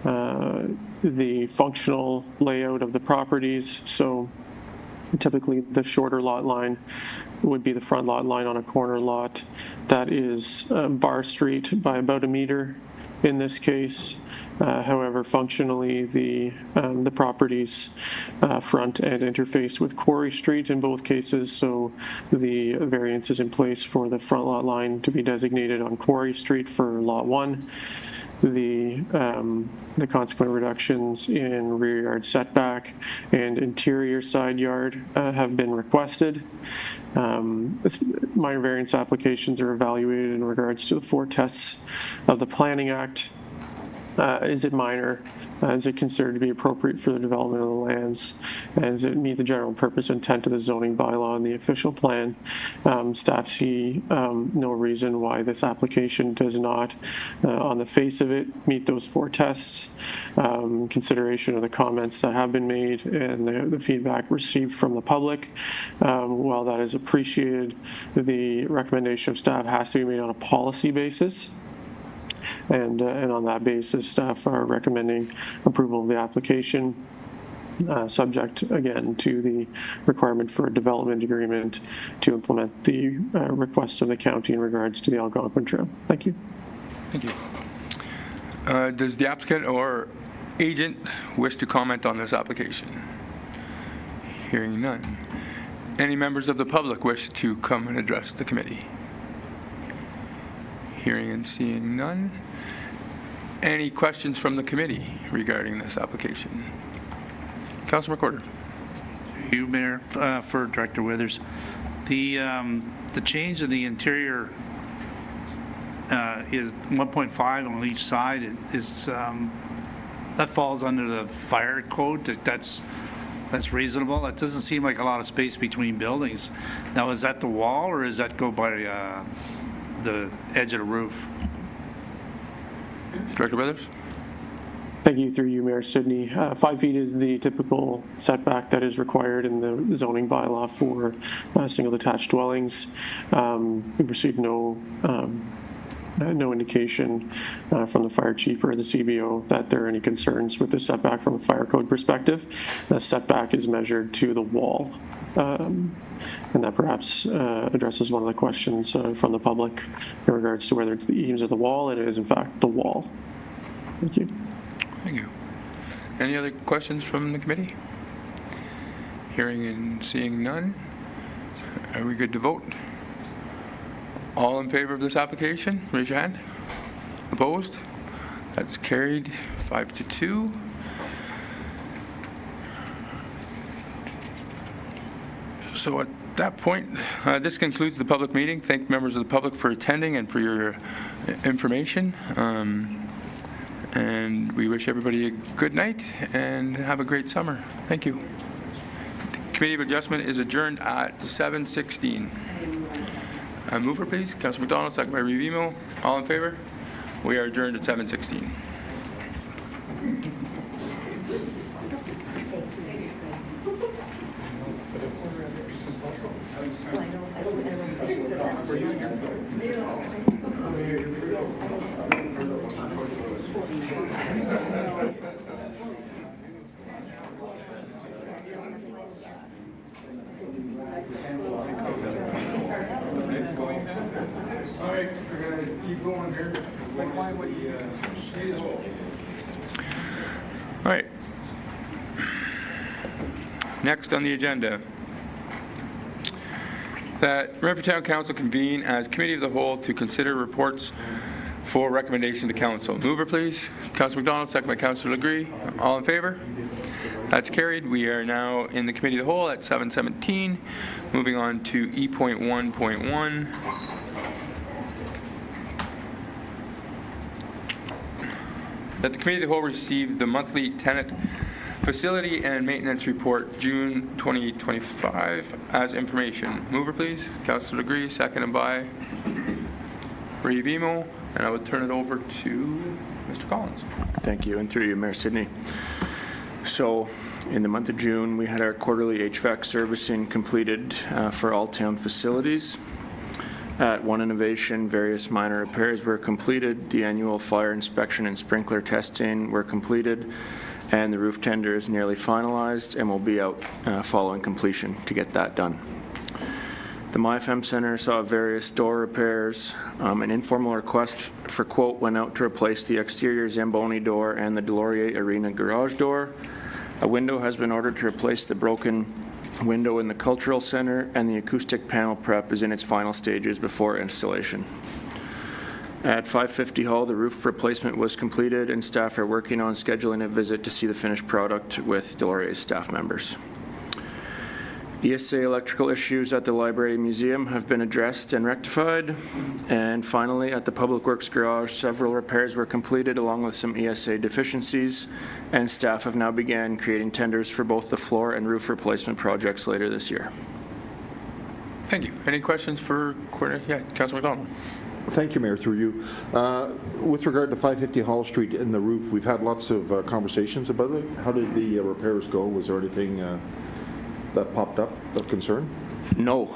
the functional layout of the properties. So typically the shorter lot line would be the front lot line on a corner lot that is Bar Street by about a meter in this case. However, functionally, the properties front and interface with Quarry Street in both cases, so the variance is in place for the front lot line to be designated on Quarry Street for Lot 1. The consequent reductions in rear yard setback and interior side yard have been requested. Minor variance applications are evaluated in regards to the 4 tests of the Planning Act. Is it minor? Is it considered to be appropriate for the development of the lands? And does it meet the general purpose and intent of the zoning bylaw and the official plan? Staff see no reason why this application does not, on the face of it, meet those 4 tests. Consideration of the comments that have been made and the feedback received from the public. While that is appreciated, the recommendation of staff has to be made on a policy basis. And on that basis, staff are recommending approval of the application, subject again to the requirement for a development agreement to implement the requests of the county in regards to the Algonquin Trail. Thank you. Thank you. Does the applicant or agent wish to comment on this application? Hearing none. Any members of the public wish to come and address the committee? Hearing and seeing none. Any questions from the committee regarding this application? Councilor McWhorter. You, Mayor, for Director Withers. The change in the interior is 1.5 on each side. That falls under the fire code. That's reasonable. That doesn't seem like a lot of space between buildings. Now, is that the wall, or does that go by the edge of the roof? Director Withers. Thank you, through you, Mayor Sidney. 5 feet is the typical setback that is required in the zoning bylaw for single detached dwellings. We received no indication from the fire chief or the CBO that there are any concerns with the setback from a fire code perspective. The setback is measured to the wall. And that perhaps addresses one of the questions from the public in regards to whether it's the eaves of the wall. It is, in fact, the wall. Thank you. Thank you. Any other questions from the committee? Hearing and seeing none. Are we good to vote? All in favor of this application, raise your hand. Opposed? That's carried 5-2. So at that point, this concludes the public meeting. Thank members of the public for attending and for your information. And we wish everybody a good night and have a great summer. Thank you. The Committee of Adjustment is adjourned at 7:16. Mover, please. Councilor McDonald, second by Revimo. All in favor? We are adjourned at 7:16. All right, we're going to keep going here. All right. Next on the agenda, that Renfrew Town Council convene as Committee of the Whole to consider reports for recommendation to Council. Mover, please. Councilor McDonald, second by Councilor Legree. All in favor? That's carried. We are now in the Committee of the Whole at 7:17. Moving on to E.1.1. That the Committee of the Whole received the monthly tenant facility and maintenance report, June 2025, as information. Mover, please. Councilor Legree, seconded by Revimo. And I would turn it over to Mr. Collins. Thank you, and through you, Mayor Sidney. So, in the month of June, we had our quarterly HVAC servicing completed for all town facilities. At One Innovation, various minor repairs were completed. The annual fire inspection and sprinkler testing were completed, and the roof tender is nearly finalized and will be out following completion to get that done. The MyFM Center saw various door repairs. An informal request for quote went out to replace the exterior Zamboni door and the Delorier Arena garage door. A window has been ordered to replace the broken window in the Cultural Center, and the acoustic panel prep is in its final stages before installation. At 550 Hall, the roof replacement was completed, and staff are working on scheduling a visit to see the finished product with Delorier's staff members. ESA electrical issues at the Library Museum have been addressed and rectified. And finally, at the Public Works Garage, several repairs were completed along with some ESA deficiencies, and staff have now began creating tenders for both the floor and roof replacement projects later this year. Thank you. Any questions for Councilor McDonald? Thank you, Mayor, through you. With regard to 550 Hall Street and the roof, we've had lots of conversations about it. How did the repairs go? Was there anything that popped up of concern? No.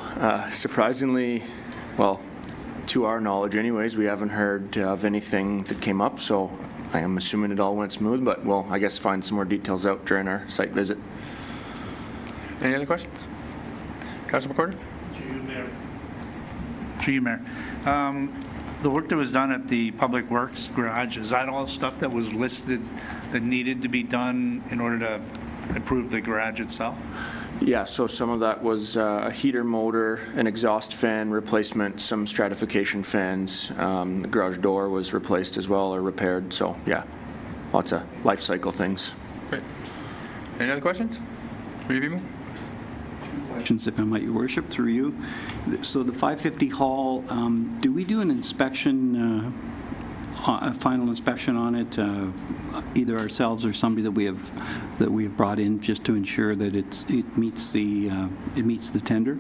Surprisingly, well, to our knowledge anyways, we haven't heard of anything that came up, so I am assuming it all went smooth, but we'll, I guess, find some more details out during our site visit. Any other questions? Councilor McWhorter? Through you, Mayor. The work that was done at the Public Works Garage, is that all stuff that was listed that needed to be done in order to improve the garage itself? Yeah, so some of that was a heater motor, an exhaust fan replacement, some stratification fans. The garage door was replaced as well or repaired. So yeah, lots of life cycle things. Great. Any other questions? Review? Questions, if I might, Your Worship, through you. So the 550 hall, do we do an inspection, a final inspection on it, either ourselves or somebody that we have brought in, just to ensure that it meets the tender?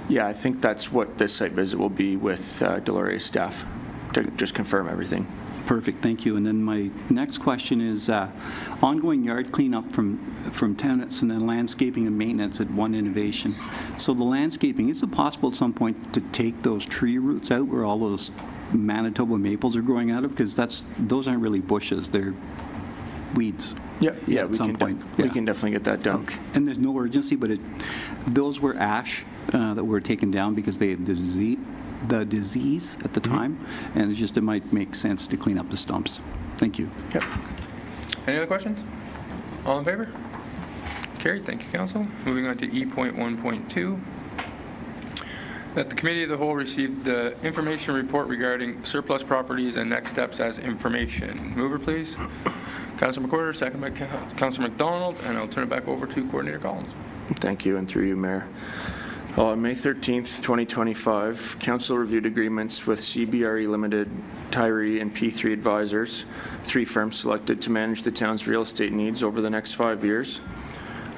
Yeah, I think that's what this site visit will be with Delorier staff, to just confirm everything. Perfect, thank you. And then my next question is ongoing yard cleanup from tenants and then landscaping and maintenance at One Innovation. So the landscaping, is it possible at some point to take those tree roots out where all those Manitoba maples are growing out of? Because those aren't really bushes, they're weeds. Yeah, At we some point. We can definitely get that done. Okay. And there's no urgency, but those were ash that were taken down because they had the disease at the time, and it might make sense to clean up the stumps. Thank you. Yep. Any other questions? All in favor? Carried. Thank you, Council. Moving on to E.1.2. That the Committee of the Whole received the information report regarding surplus properties and next steps as information. Mover, please. Councillor McWhirter, second by Councillor McDonald, and I'll turn it back over to Coordinator Collins. Thank you, and through you, Mayor. On May 13th, 2025, Council reviewed agreements with CBRE Limited, Tyree, and P3 Advisors, 3 firms selected to manage the town's real estate needs over the next 5 years.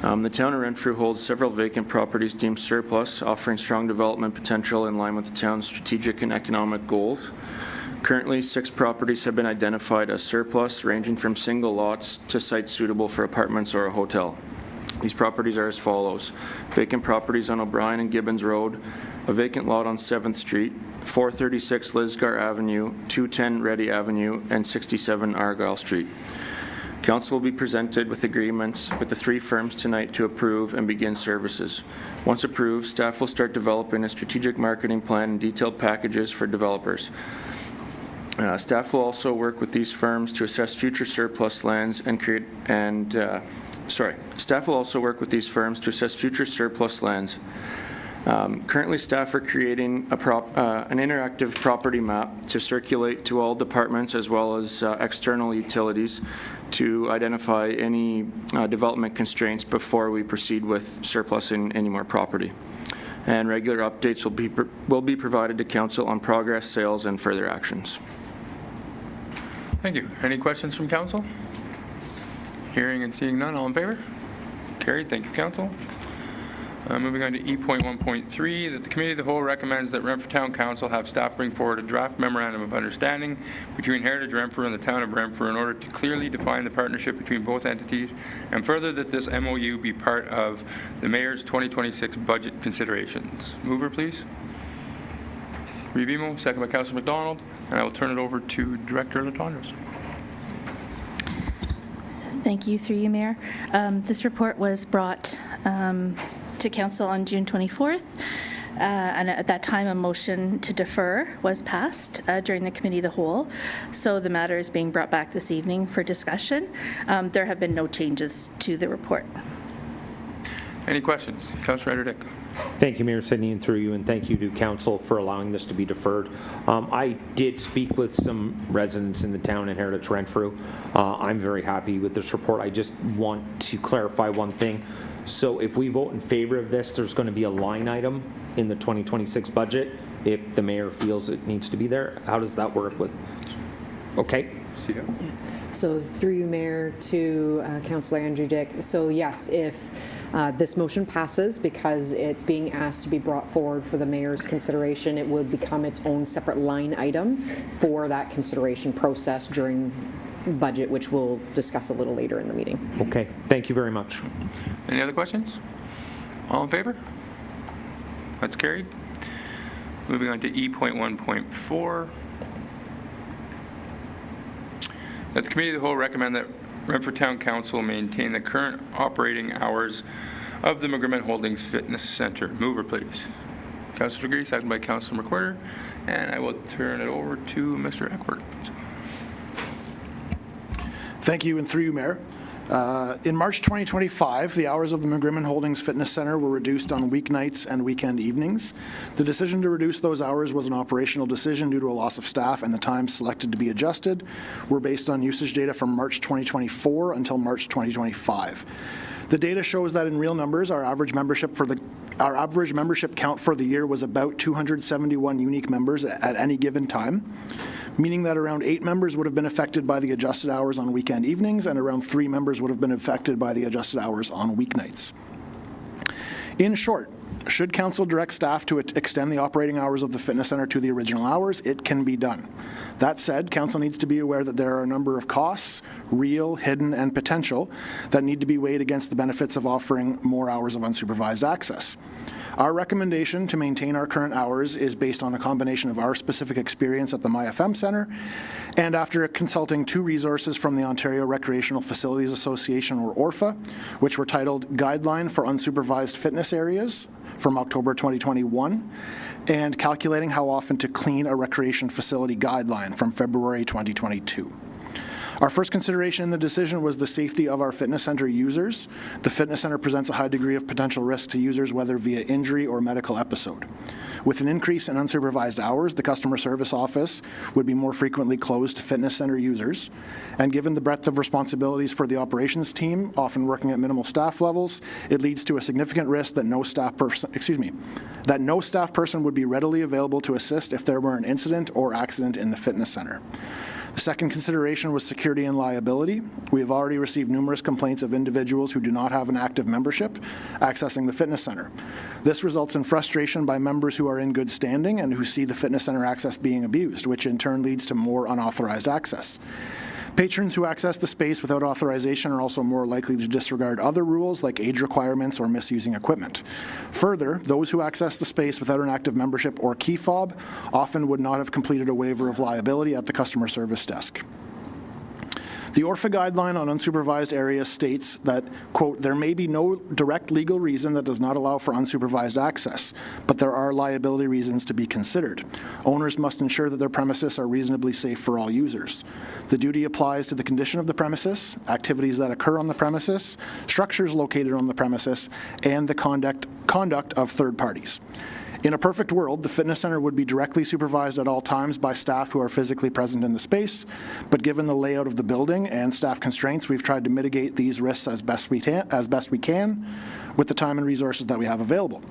The town of Renfrew holds several vacant properties deemed surplus, offering strong development potential in line with the town's strategic and economic goals. Currently, 6 properties have been identified as surplus, ranging from single lots to sites suitable for apartments or a hotel. These properties are as follows: vacant properties on O'Brien and Gibbons Road, a vacant lot on 7th Street, 436 Lisgar Avenue, 210 Reddy Avenue, and 67 Argyle Street. Council will be presented with agreements with the 3 firms tonight to approve and begin services. Once approved, staff will start developing a strategic marketing plan and detailed packages for developers. Staff will also work with these firms to assess future surplus lands Staff will also work with these firms to assess future surplus lands. Currently, staff are creating an interactive property map to circulate to all departments as well as external utilities to identify any development constraints before we proceed with surplusing any more property. And regular updates will be provided to Council on progress, sales, and further actions. Thank you. Any questions from Council? Hearing and seeing none, all in favor? Carried. Thank you, Council. Moving on to E.1.3, that the Committee of the Whole recommends that Renfrew Town Council have staff bring forward a draft memorandum of understanding between Heritage Renfrew and the Town of Renfrew in order to clearly define the partnership between both entities, and further that this MOU be part of the Mayor's 2026 budget considerations. Mover, please. Revimo, second by Councillor McDonald, and I will turn it over to Director Latondras. Thank you, through you, Mayor. This report was brought to Council on June 24th, and at that time a motion to defer was passed during the Committee of the Whole, so the matter is being brought back this evening for discussion. There have been no changes to the report. Any questions? Councillor Dick. Thank you, Mayor Sidney, and through you, and thank you to Council for allowing this to be deferred. I did speak with some residents in the town in Heritage Renfrew. I'm very happy with this report. I just want to clarify one thing. So if we vote in favor of this, there's going to be a line item in the 2026 budget if the mayor feels it needs to be there. How does that work with? Okay. See you. So through you, Mayor, to Councillor Andrew Dick. So yes, if this motion passes, because it's being asked to be brought forward for the mayor's consideration, it would become its own separate line item for that consideration process during budget, which we'll discuss a little later in the meeting. Okay, thank you very much. Any other questions? All in favor? That's carried. Moving on to E.1.4. That the Committee of the Whole recommend that Renfrew Town Council maintain the current operating hours of the McGrimmon Holdings Fitness Center. Mover, please. Councillor Degree, second by Councillor McWhirter, and I will turn it over to Mr. Eckworth. Thank you, and through you, Mayor. In March 2025, the hours of the McGrimmon Holdings Fitness Center were reduced on weeknights and weekend evenings. The decision to reduce those hours was an operational decision due to a loss of staff, and the times selected to be adjusted were based on usage data from March 2024 until March 2025. The data shows that in real numbers, our average membership count for the year was about 271 unique members at any given time, meaning that around 8 members would have been affected by the adjusted hours on weekend evenings, and around 3 members would have been affected by the adjusted hours on weeknights. In short, should council direct staff to extend the operating hours of the fitness center to the original hours, it can be done. That said, council needs to be aware that there are a number of costs, real, hidden, and potential, that need to be weighed against the benefits of offering more hours of unsupervised access. Our recommendation to maintain our current hours is based on a combination of our specific experience at the MyFM Centre, and after consulting 2 resources from the Ontario Recreational Facilities Association, or ORFA, which were titled Guideline for Unsupervised Fitness Areas from October 2021, and Calculating How Often to Clean a Recreation Facility Guideline from February 2022. Our first consideration in the decision was the safety of our fitness center users. The fitness center presents a high degree of potential risk to users, whether via injury or medical episode. With an increase in unsupervised hours, the customer service office would be more frequently closed to fitness center users. And given the breadth of responsibilities for the operations team, often working at minimal staff levels, it leads to a significant risk that no staff person would be readily available to assist if there were an incident or accident in the fitness center. The second consideration was security and liability. We have already received numerous complaints of individuals who do not have an active membership accessing the fitness center. This results in frustration by members who are in good standing and who see the fitness center access being abused, which in turn leads to more unauthorized access. Patrons who access the space without authorization are also more likely to disregard other rules like age requirements or misusing equipment. Further, those who access the space without an active membership or key fob often would not have completed a waiver of liability at the customer service desk. The ORFA guideline on unsupervised areas states that, quote, there may be no direct legal reason that does not allow for unsupervised access, but there are liability reasons to be considered. Owners must ensure that their premises are reasonably safe for all users. The duty applies to the condition of the premises, activities that occur on the premises, structures located on the premises, and the conduct of third parties. In a perfect world, the fitness center would be directly supervised at all times by staff who are physically present in the space, but given the layout of the building and staff constraints, we've tried to mitigate these risks as best we can with the time and resources that we have available.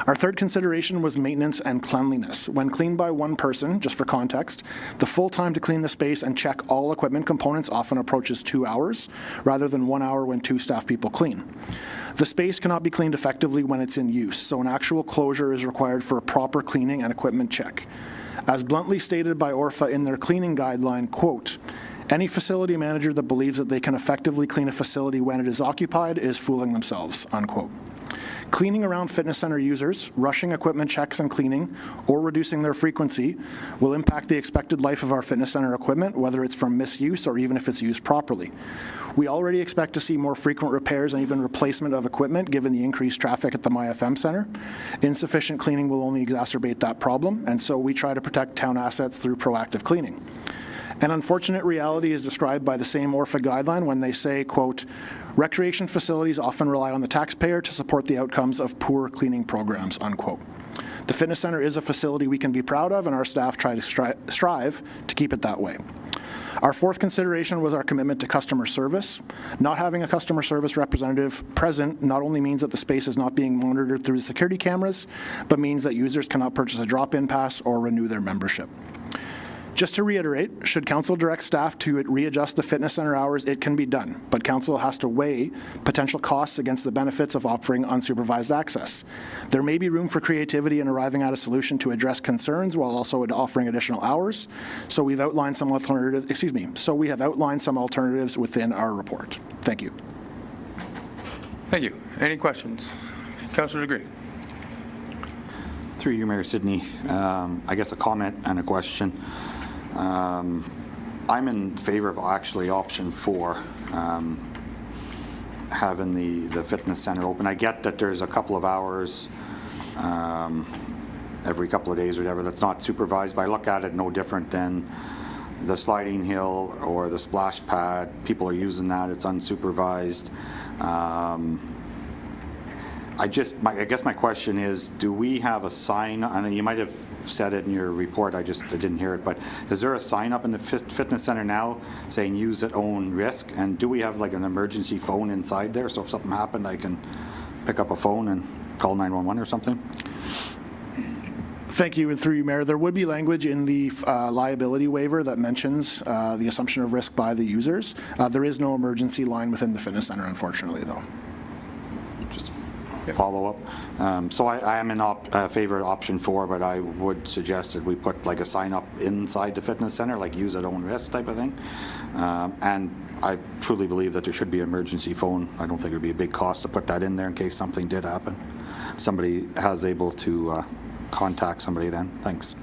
Our third consideration was maintenance and cleanliness. When cleaned by one person, just for context, the full time to clean the space and check all equipment components often approaches 2 hours, rather than 1 hour when 2 staff people clean. The space cannot be cleaned effectively when it's in use, so an actual closure is required for a proper cleaning and equipment check. As bluntly stated by ORFA in their cleaning guideline, quote, any facility manager that believes that they can effectively clean a facility when it is occupied is fooling themselves, unquote. Cleaning around fitness center users, rushing equipment checks and cleaning, or reducing their frequency will impact the expected life of our fitness center equipment, whether it's from misuse or even if it's used properly. We already expect to see more frequent repairs and even replacement of equipment given the increased traffic at the MyFM Centre. Insufficient cleaning will only exacerbate that problem, and so we try to protect town assets through proactive cleaning. An unfortunate reality is described by the same ORFA guideline when they say, quote, recreation facilities often rely on the taxpayer to support the outcomes of poor cleaning programs, unquote. The fitness center is a facility we can be proud of, and our staff try to strive to keep it that way. Our fourth consideration was our commitment to customer service. Not having a customer service representative present not only means that the space is not being monitored through security cameras, but means that users cannot purchase a drop-in pass or renew their membership. Just to reiterate, should council direct staff to readjust the fitness center hours, it can be done, but council has to weigh potential costs against the benefits of offering unsupervised access. There may be room for creativity in arriving at a solution to address concerns while also offering additional hours, so we have outlined some alternatives within our report. Thank you. Thank you. Any questions? Councillor Degree. Through you, Mayor Sidney, I guess a comment and a question. I'm in favor of actually option 4, having the fitness center open. I get that there's a couple of hours every couple of days or whatever that's not supervised, but I look at it no different than the sliding hill or the splash pad, people are using that, it's unsupervised. I guess my question is, do we have a sign, and you might have said it in your report, I didn't hear it, but is there a sign up in the fitness center now saying use at own risk? And do we have like an emergency phone inside there, so if something happened I can pick up a phone and call 911 or something? Thank you, and through you, Mayor. There would be language in the liability waiver that mentions the assumption of risk by the users. There is no emergency line within the fitness center, unfortunately, though. Just follow up. So I am in favor of option 4, but I would suggest that we put like a sign up inside the fitness center, like use at own risk type of thing. And I truly believe that there should be an emergency phone. I don't think it would be a big cost to put that in there in case something did happen. Somebody has able to contact somebody then. Thanks.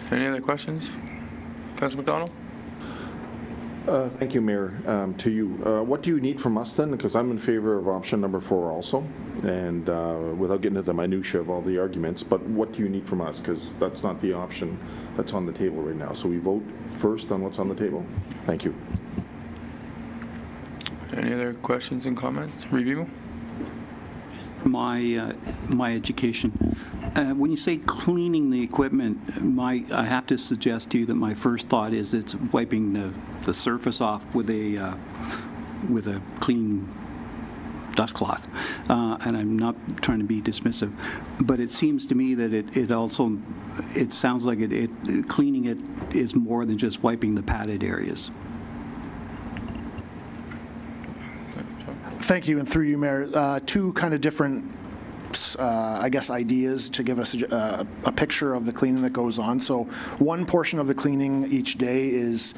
Any other questions? Councilor McDonald? Thank you, Mayor. To you, what do you need from us then? Because I'm in favor of option number 4 also, and without getting into the minutiae of all the arguments, but what do you need from us? Because that's not the option that's on the table right now. So we vote first on what's on the table. Thank you. Any other questions and comments? Review? My education. When you say cleaning the equipment, I have to suggest to you that my first thought is it's wiping the surface off with a clean dust cloth. And I'm not trying to be dismissive, but it seems to me that it sounds like cleaning it is more than just wiping the padded areas. Thank you, and through you, Mayor. Two kind of different, I guess, ideas to give us a picture of the cleaning that goes on. So one portion of the cleaning each day is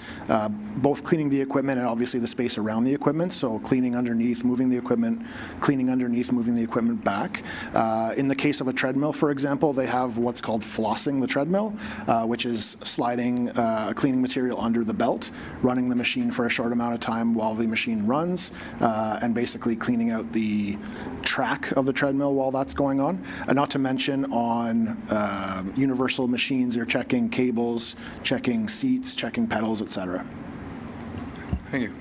both cleaning the equipment and obviously the space around the equipment. So cleaning underneath, moving the equipment, cleaning underneath, moving the equipment back. In the case of a treadmill, for example, they have what's called flossing the treadmill, which is sliding cleaning material under the belt, running the machine for a short amount of time while the machine runs, and basically cleaning out the track of the treadmill while that's going on. And not to mention on universal machines, they're checking cables, checking seats, checking pedals, etc. Thank you.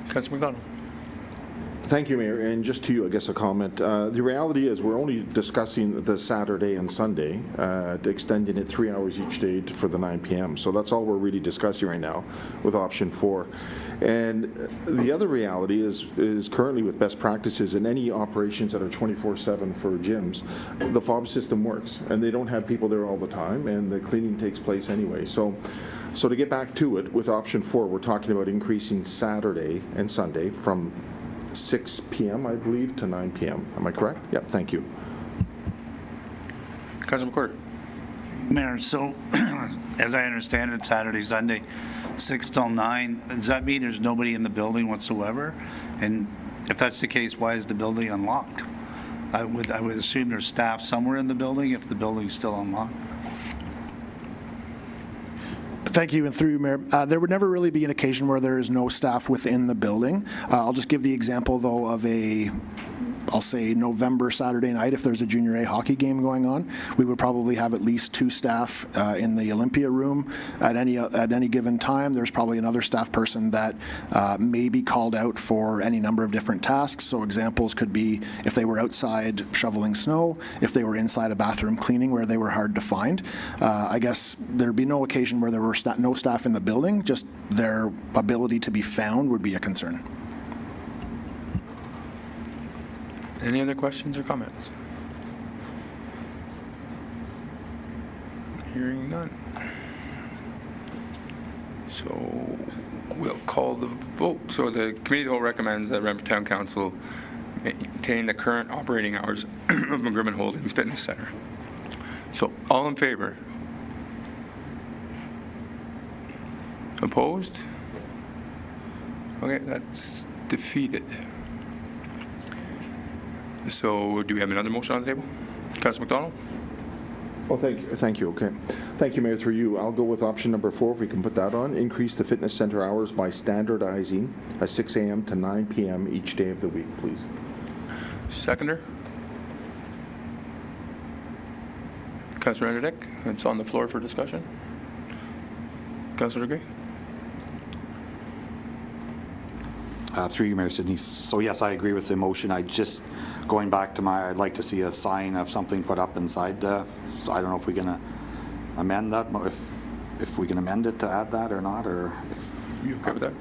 Councilor McDonald. Thank you, Mayor. And just to you, I guess, a comment. The reality is we're only discussing the Saturday and Sunday, extending it 3 hours each day for the 9 p.m. So that's all we're really discussing right now with option 4. And the other reality is currently with best practices in any operations that are 24/7 for gyms, the fob system works, and they don't have people there all the time, and the cleaning takes place anyway. So to get back to it, with option 4, we're talking about increasing Saturday and Sunday from 6 p.m., I believe, to 9 p.m. Am I correct? Yep, thank you. Councilor McCord. Mayor, so as I understand it, Saturday, Sunday, 6 till 9, does that mean there's nobody in the building whatsoever? And if that's the case, why is the building unlocked? I would assume there's staff somewhere in the building if the building's still unlocked. Thank you, and through you, Mayor. There would never really be an occasion where there is no staff within the building. I'll just give the example, though, of I'll say November Saturday night, if there's a Junior A hockey game going on, we would probably have at least 2 staff in the Olympia room at any given time. There's probably another staff person that may be called out for any number of different tasks. So examples could be if they were outside shoveling snow, if they were inside a bathroom cleaning where they were hard to find. I guess there'd be no occasion where there were no staff in the building, just their ability to be found would be a concern. Any other questions or comments? Hearing none. So we'll call the vote. So the committee of the whole recommends that Renfrew Town Council maintain the current operating hours of McGrimmon Holdings Fitness Center. So all in favor? Opposed? Okay, that's defeated. So do we have another motion on the table? Councilor McDonald? Oh, thank you. Okay. Thank you, Mayor. Through you, I'll go with option number 4, if we can put that on. Increase the fitness center hours by standardizing a 6 a.m. to 9 p.m. each day of the week, please. Seconder? Councilor Anderdick, it's on the floor for discussion. Councillor Gray? Through you, Mayor Sidney. So yes, I agree with the motion. Going back to I'd like to see a sign of something put up inside so I don't know if we're going to amend that, if we can amend it to add that or not, or if you okay with that?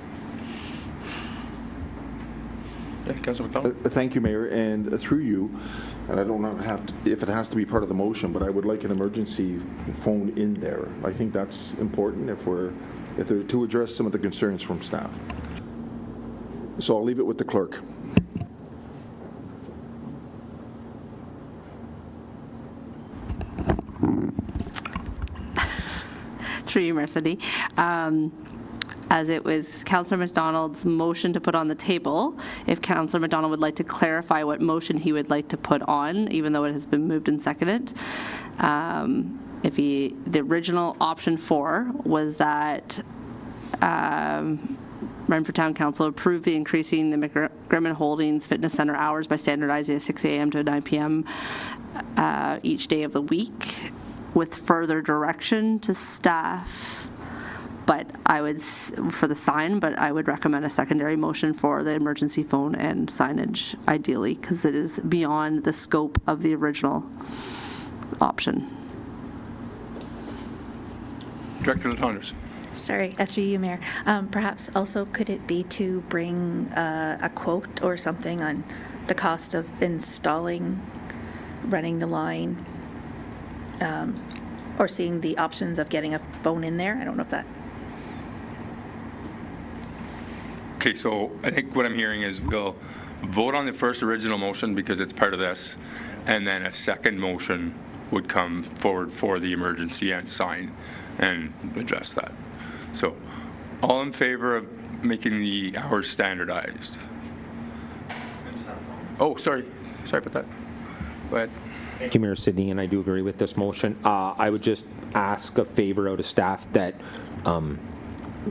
Yeah, Councillor McDonald. Thank you, Mayor, and through you, and I don't know if it has to be part of the motion, but I would like an emergency phone in there. I think that's important if they're to address some of the concerns from staff. So I'll leave it with the clerk. Through you, Mayor Sidney. As it was Councillor McDonald's motion to put on the table, if Councillor McDonald would like to clarify what motion he would like to put on, even though it has been moved and seconded. The original option 4 was that Renfrew Town Council approved the increasing the McGrimmon Holdings Fitness Center hours by standardizing at 6 a.m. to 9 p.m. Each day of the week, with further direction to staff. But I would, for the sign, but I would recommend a secondary motion for the emergency phone and signage, ideally, because it is beyond the scope of the original option. Director Latondres. Sorry, through you, Mayor. Perhaps also could it be to bring a quote or something on the cost of installing, running the line, or seeing the options of getting a phone in there? I don't know if that... Okay, so I think what I'm hearing is we'll vote on the first original motion because it's part of this, and then a second motion would come forward for the emergency and sign and address that. So all in favor of making the hours standardized? Oh, sorry about that. Go ahead. Thank you, Mayor Sidney, and I do agree with this motion. I would just ask a favor out of staff that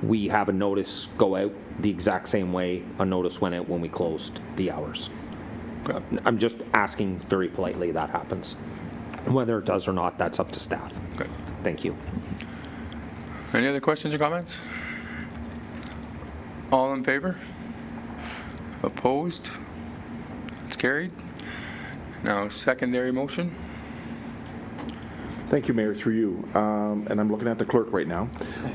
we have a notice go out the exact same way a notice went out when we closed the hours. I'm just asking very politely that happens. Whether it does or not, that's up to staff. Okay. Thank you. Any other questions or comments? All in favor? Opposed? It's carried. Now, secondary motion. Thank you, Mayor, through you. And I'm looking at the clerk right now.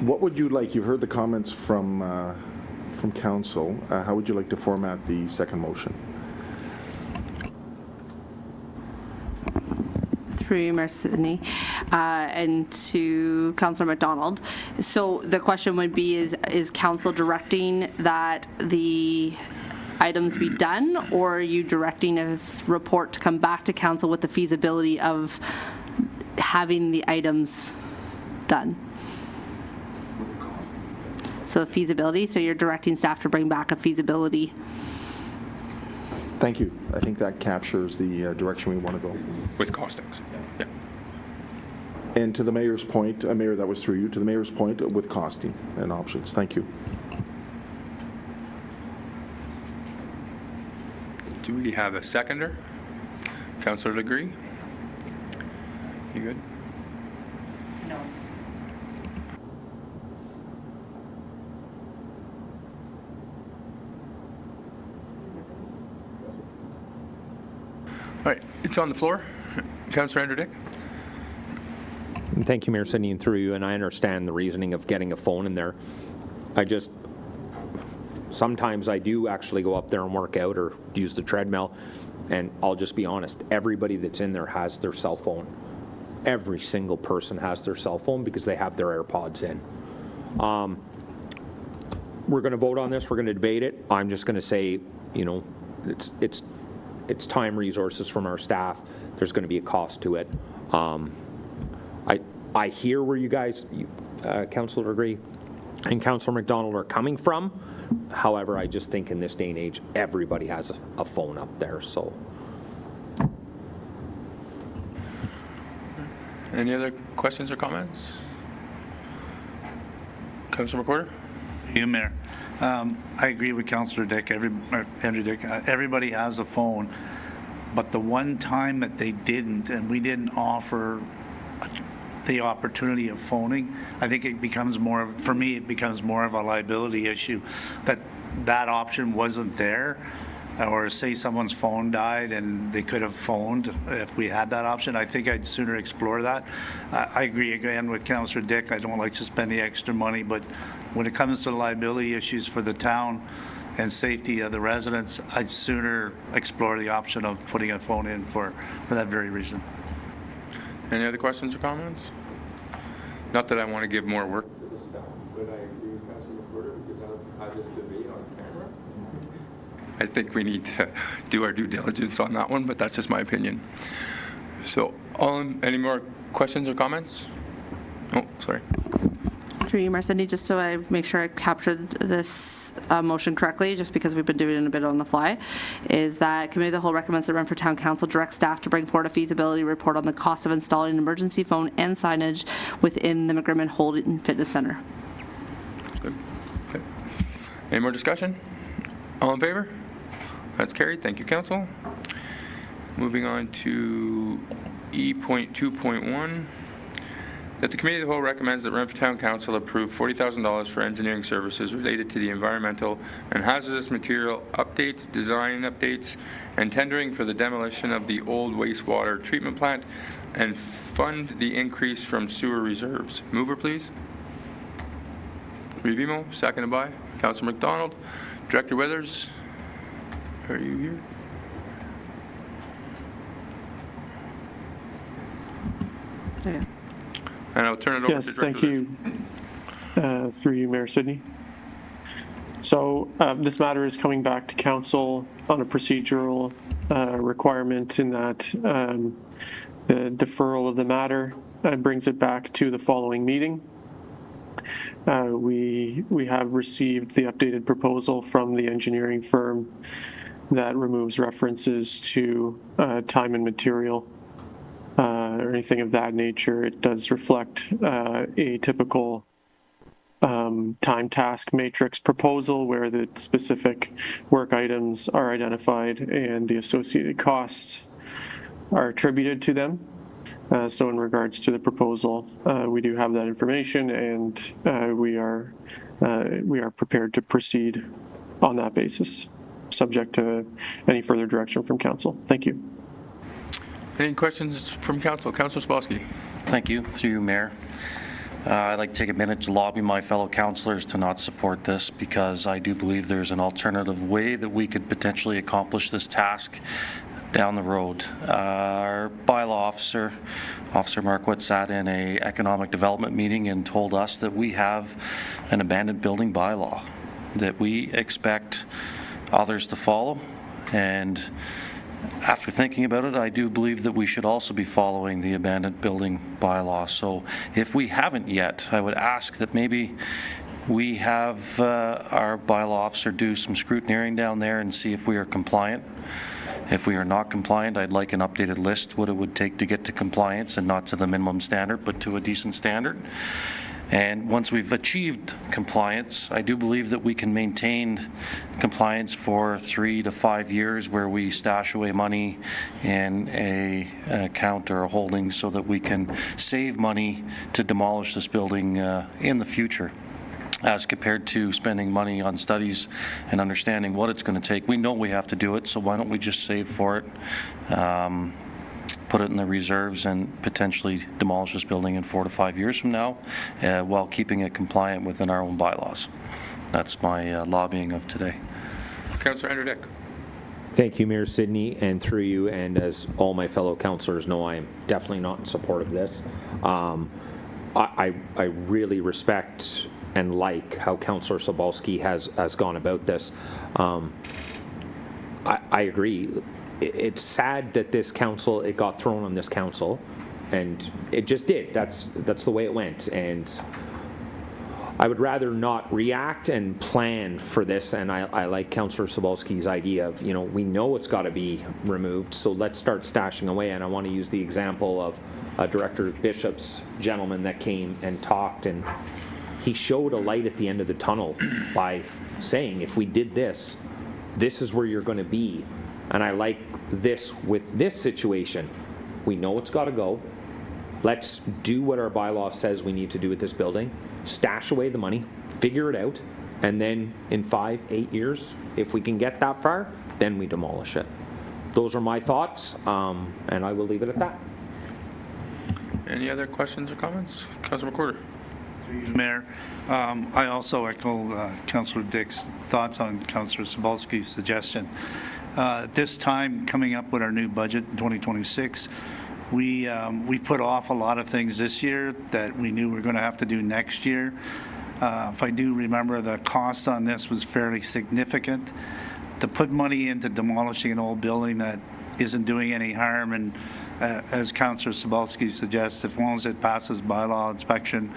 What would you like? You've heard the comments from council. How would you like to format the second motion? Through you, Mayor Sidney, and to Councillor McDonald. So the question would be, is council directing that the items be done, or are you directing a report to come back to council with the feasibility of having the items done? So feasibility, so you're directing staff to bring back a feasibility. Thank you. I think that captures the direction we want to go. With costings. Yeah. And to the mayor's point, Mayor, that was through you, to the mayor's point with costing and options. Thank you. Do we have a seconder? Councillor Legree? You good? No. All right, it's on the floor. Councillor Andrew Dick? Thank you, Mayor Sidney, and through you, and I understand the reasoning of getting a phone in there. Sometimes I do actually go up there and work out or use the treadmill, and I'll just be honest, everybody that's in there has their cell phone. Every single person has their cell phone because they have their AirPods in. We're going to vote on this. We're going to debate it. I'm just going to say, it's time, resources from our staff. There's going to be a cost to it. I hear where you guys, Councillor Legree and Councillor McDonald, are coming from. However, I just think in this day and age, everybody has a phone up there. So, any other questions or comments? Councillor McWhorter? You, Mayor. I agree with Councillor Dick. Andrew Dick. Everybody has a phone, but the one time that they didn't, and we didn't offer the opportunity of phoning, I think it becomes more, for me, it becomes more of a liability issue that option wasn't there. Or say someone's phone died and they could have phoned if we had that option. I think I'd sooner explore that. I agree again with Councillor Dick. I don't like to spend the extra money, but when it comes to liability issues for the town and safety of the residents, I'd sooner explore the option of putting a phone in for that very reason. Any other questions or comments? Not that I want to give more work to this stuff, but I agree with Councillor McWhirter because I've had this debate on camera. I think we need to do our due diligence on that one, but that's just my opinion. So, any more questions or comments? Oh, sorry. Through you, Mayor Cindy, just so I make sure I captured this motion correctly, just because we've been doing it a bit on the fly, is that Committee of the Whole recommends that Renfrew Town Council direct staff to bring forward a feasibility report on the cost of installing an emergency phone and signage within the McGrimmon Holden Fitness Center. Good. Okay. Any more discussion? All in favor? That's carried. Thank you, Council. Moving on to E.2.1, that the Committee of the Whole recommends that Renfrew Town Council approve $40,000 for engineering services related to the environmental and hazardous material updates, design updates, and tendering for the demolition of the old wastewater treatment plant and fund the increase from sewer reserves. Mover, please. Revimo, seconded by Councillor McDonald. Director Withers, are you here? Okay. And I'll turn it over to Yes, Director thank you. Through you, Mayor Sidney. So this matter is coming back to council on a procedural requirement in that the deferral of the matter brings it back to the following meeting. We have received the updated proposal from the engineering firm that removes references to time and material or anything of that nature. It does reflect a typical time task matrix proposal where the specific work items are identified and the associated costs are attributed to them. So in regards to the proposal, we do have that information, and we are prepared to proceed on that basis, subject to any further direction from council. Thank you. Any questions from council? Councillor Spolsky. Thank you. Through you, Mayor. I'd like to take a minute to lobby my fellow councillors to not support this, because I do believe there's an alternative way that we could potentially accomplish this task down the road. Our bylaw officer, Officer Marquardt, sat in a economic development meeting and told us that we have an abandoned building bylaw that we expect others to follow. And after thinking about it, I do believe that we should also be following the abandoned building bylaw. So if we haven't yet, I would ask that maybe we have our bylaw officer do some scrutineering down there and see if we are compliant. If we are not compliant, I'd like an updated list, what it would take to get to compliance, and not to the minimum standard, but to a decent standard. And once we've achieved compliance, I do believe that we can maintain compliance for 3 to 5 years, where we stash away money in an account or a holding so that we can save money to demolish this building in the future, as compared to spending money on studies and understanding what it's going to take. We know we have to do it, so why don't we just save for it, put it in the reserves, and potentially demolish this building in 4 to 5 years from now, while keeping it compliant within our own bylaws. That's my lobbying of today. Councillor Andrew Dick. Thank you, Mayor Sidney, and through you, and as all my fellow councillors know, I am definitely not in support of this. I really respect and like how Councillor Sobolski has gone about this. I agree. It's sad that this council, it got thrown on this council, and it just did. That's the way it went, and I would rather not react and plan for this. And I like Councillor Sobolski's idea of, we know it's got to be removed, so let's start stashing away. And I want to use the example of Director Bishop's gentleman that came and talked, and he showed a light at the end of the tunnel by saying, if we did this, this is where you're going to be. And I like this with this situation. We know it's got to go. let's do what our bylaw says we need to do with this building, stash away the money, figure it out, and then in 5-8 years, if we can get that far, then we demolish it. Those are my thoughts, and I will leave it at that. Any other questions or comments? Councilor McWhorter. Mayor, I also echo Councillor Dick's thoughts on Councillor Sobalski's suggestion. This time, coming up with our new budget in 2026, we put off a lot of things this year that we knew we were going to have to do next year. If I do remember, the cost on this was fairly significant. To put money into demolishing an old building that isn't doing any harm, and as Councillor Sobalski suggests, as long as it passes bylaw inspection,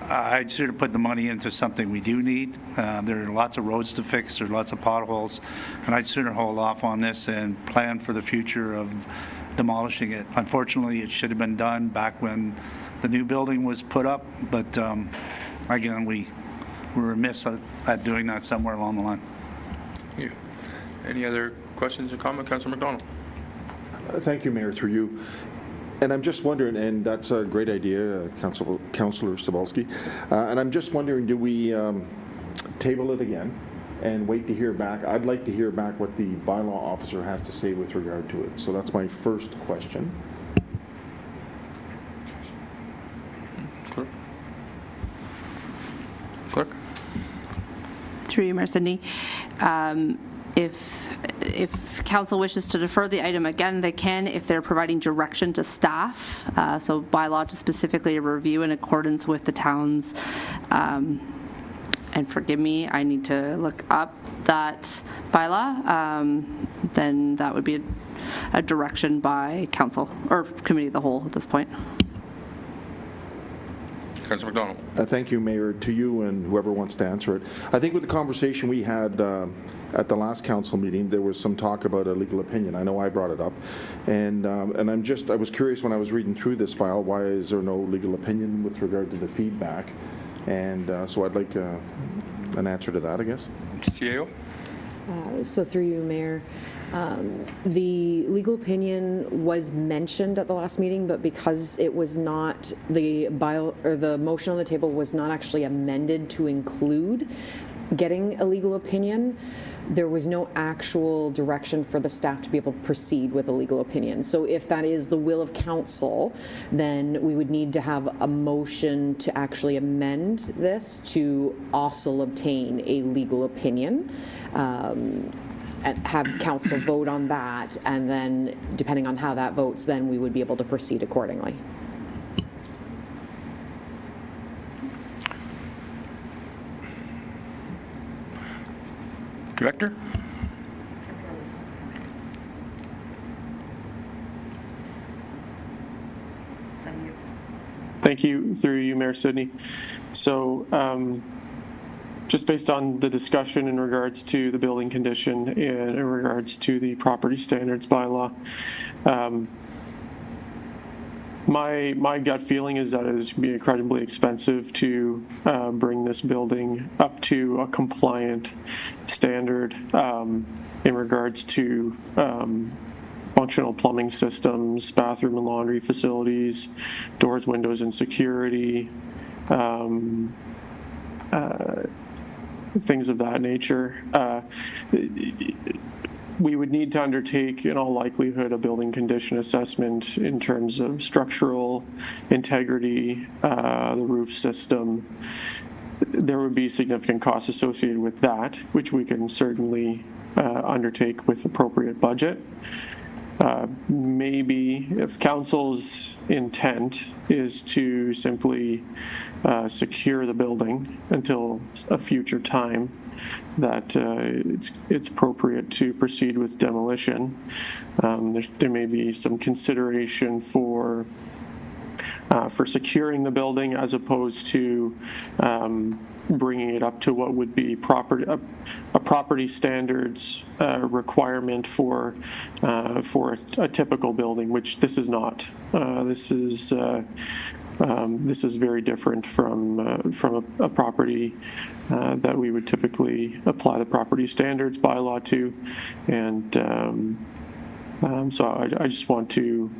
I'd sort of put the money into something we do need. There are lots of roads to fix, there's lots of potholes, and I'd sooner hold off on this and plan for the future of demolishing it. Unfortunately, it should have been done back when the new building was put up, but again, we were remiss at doing that somewhere along the line. Thank you. Any other questions or comments? Councilor McDonald. Thank you, Mayor, through you. And I'm just wondering, and that's a great idea, Councillor Sobalski, and I'm just wondering, do we table it again and wait to hear back? I'd like to hear back what the bylaw officer has to say with regard to it. So that's my first question. Clerk. Through you, Mayor Sydney. If council wishes to defer the item again, they can if they're providing direction to staff. So bylaw to specifically review in accordance with the town's, and forgive me, I need to look up that bylaw, then that would be a direction by council or committee of the whole at this point. Councilor McDonald. Thank you, Mayor, to you and whoever wants to answer it. I think with the conversation we had at the last council meeting, there was some talk about a legal opinion. I know I brought it up, and I was curious when I was reading through this file, why is there no legal opinion with regard to the feedback? And so I'd like an answer to that, I guess. CAO. So through you, Mayor, the legal opinion was mentioned at the last meeting, but because it was not the motion on the table was not actually amended to include getting a legal opinion, there was no actual direction for the staff to be able to proceed with a legal opinion. So if that is the will of council, then we would need to have a motion to actually amend this to also obtain a legal opinion. And have council vote on that, and then depending on how that votes, then we would be able to proceed accordingly. Director? Thank you, through you, Mayor Sydney. So just based on the discussion in regards to the building condition and in regards to the property standards bylaw, my gut feeling is that it is going to be incredibly expensive to bring this building up to a compliant standard in regards to functional plumbing systems, bathroom and laundry facilities, doors, windows, and security, things of that nature. We would need to undertake, in all likelihood, a building condition assessment in terms of structural integrity, the roof system. There would be significant costs associated with that, which we can certainly undertake with appropriate budget. Maybe if council's intent is to simply secure the building until a future time, that it's appropriate to proceed with demolition. There may be some consideration for securing the building as opposed to bringing it up to what would be a property standards requirement for a typical building, which this is not. This is very different from a property that we would typically apply the property standards bylaw to, and So I just want to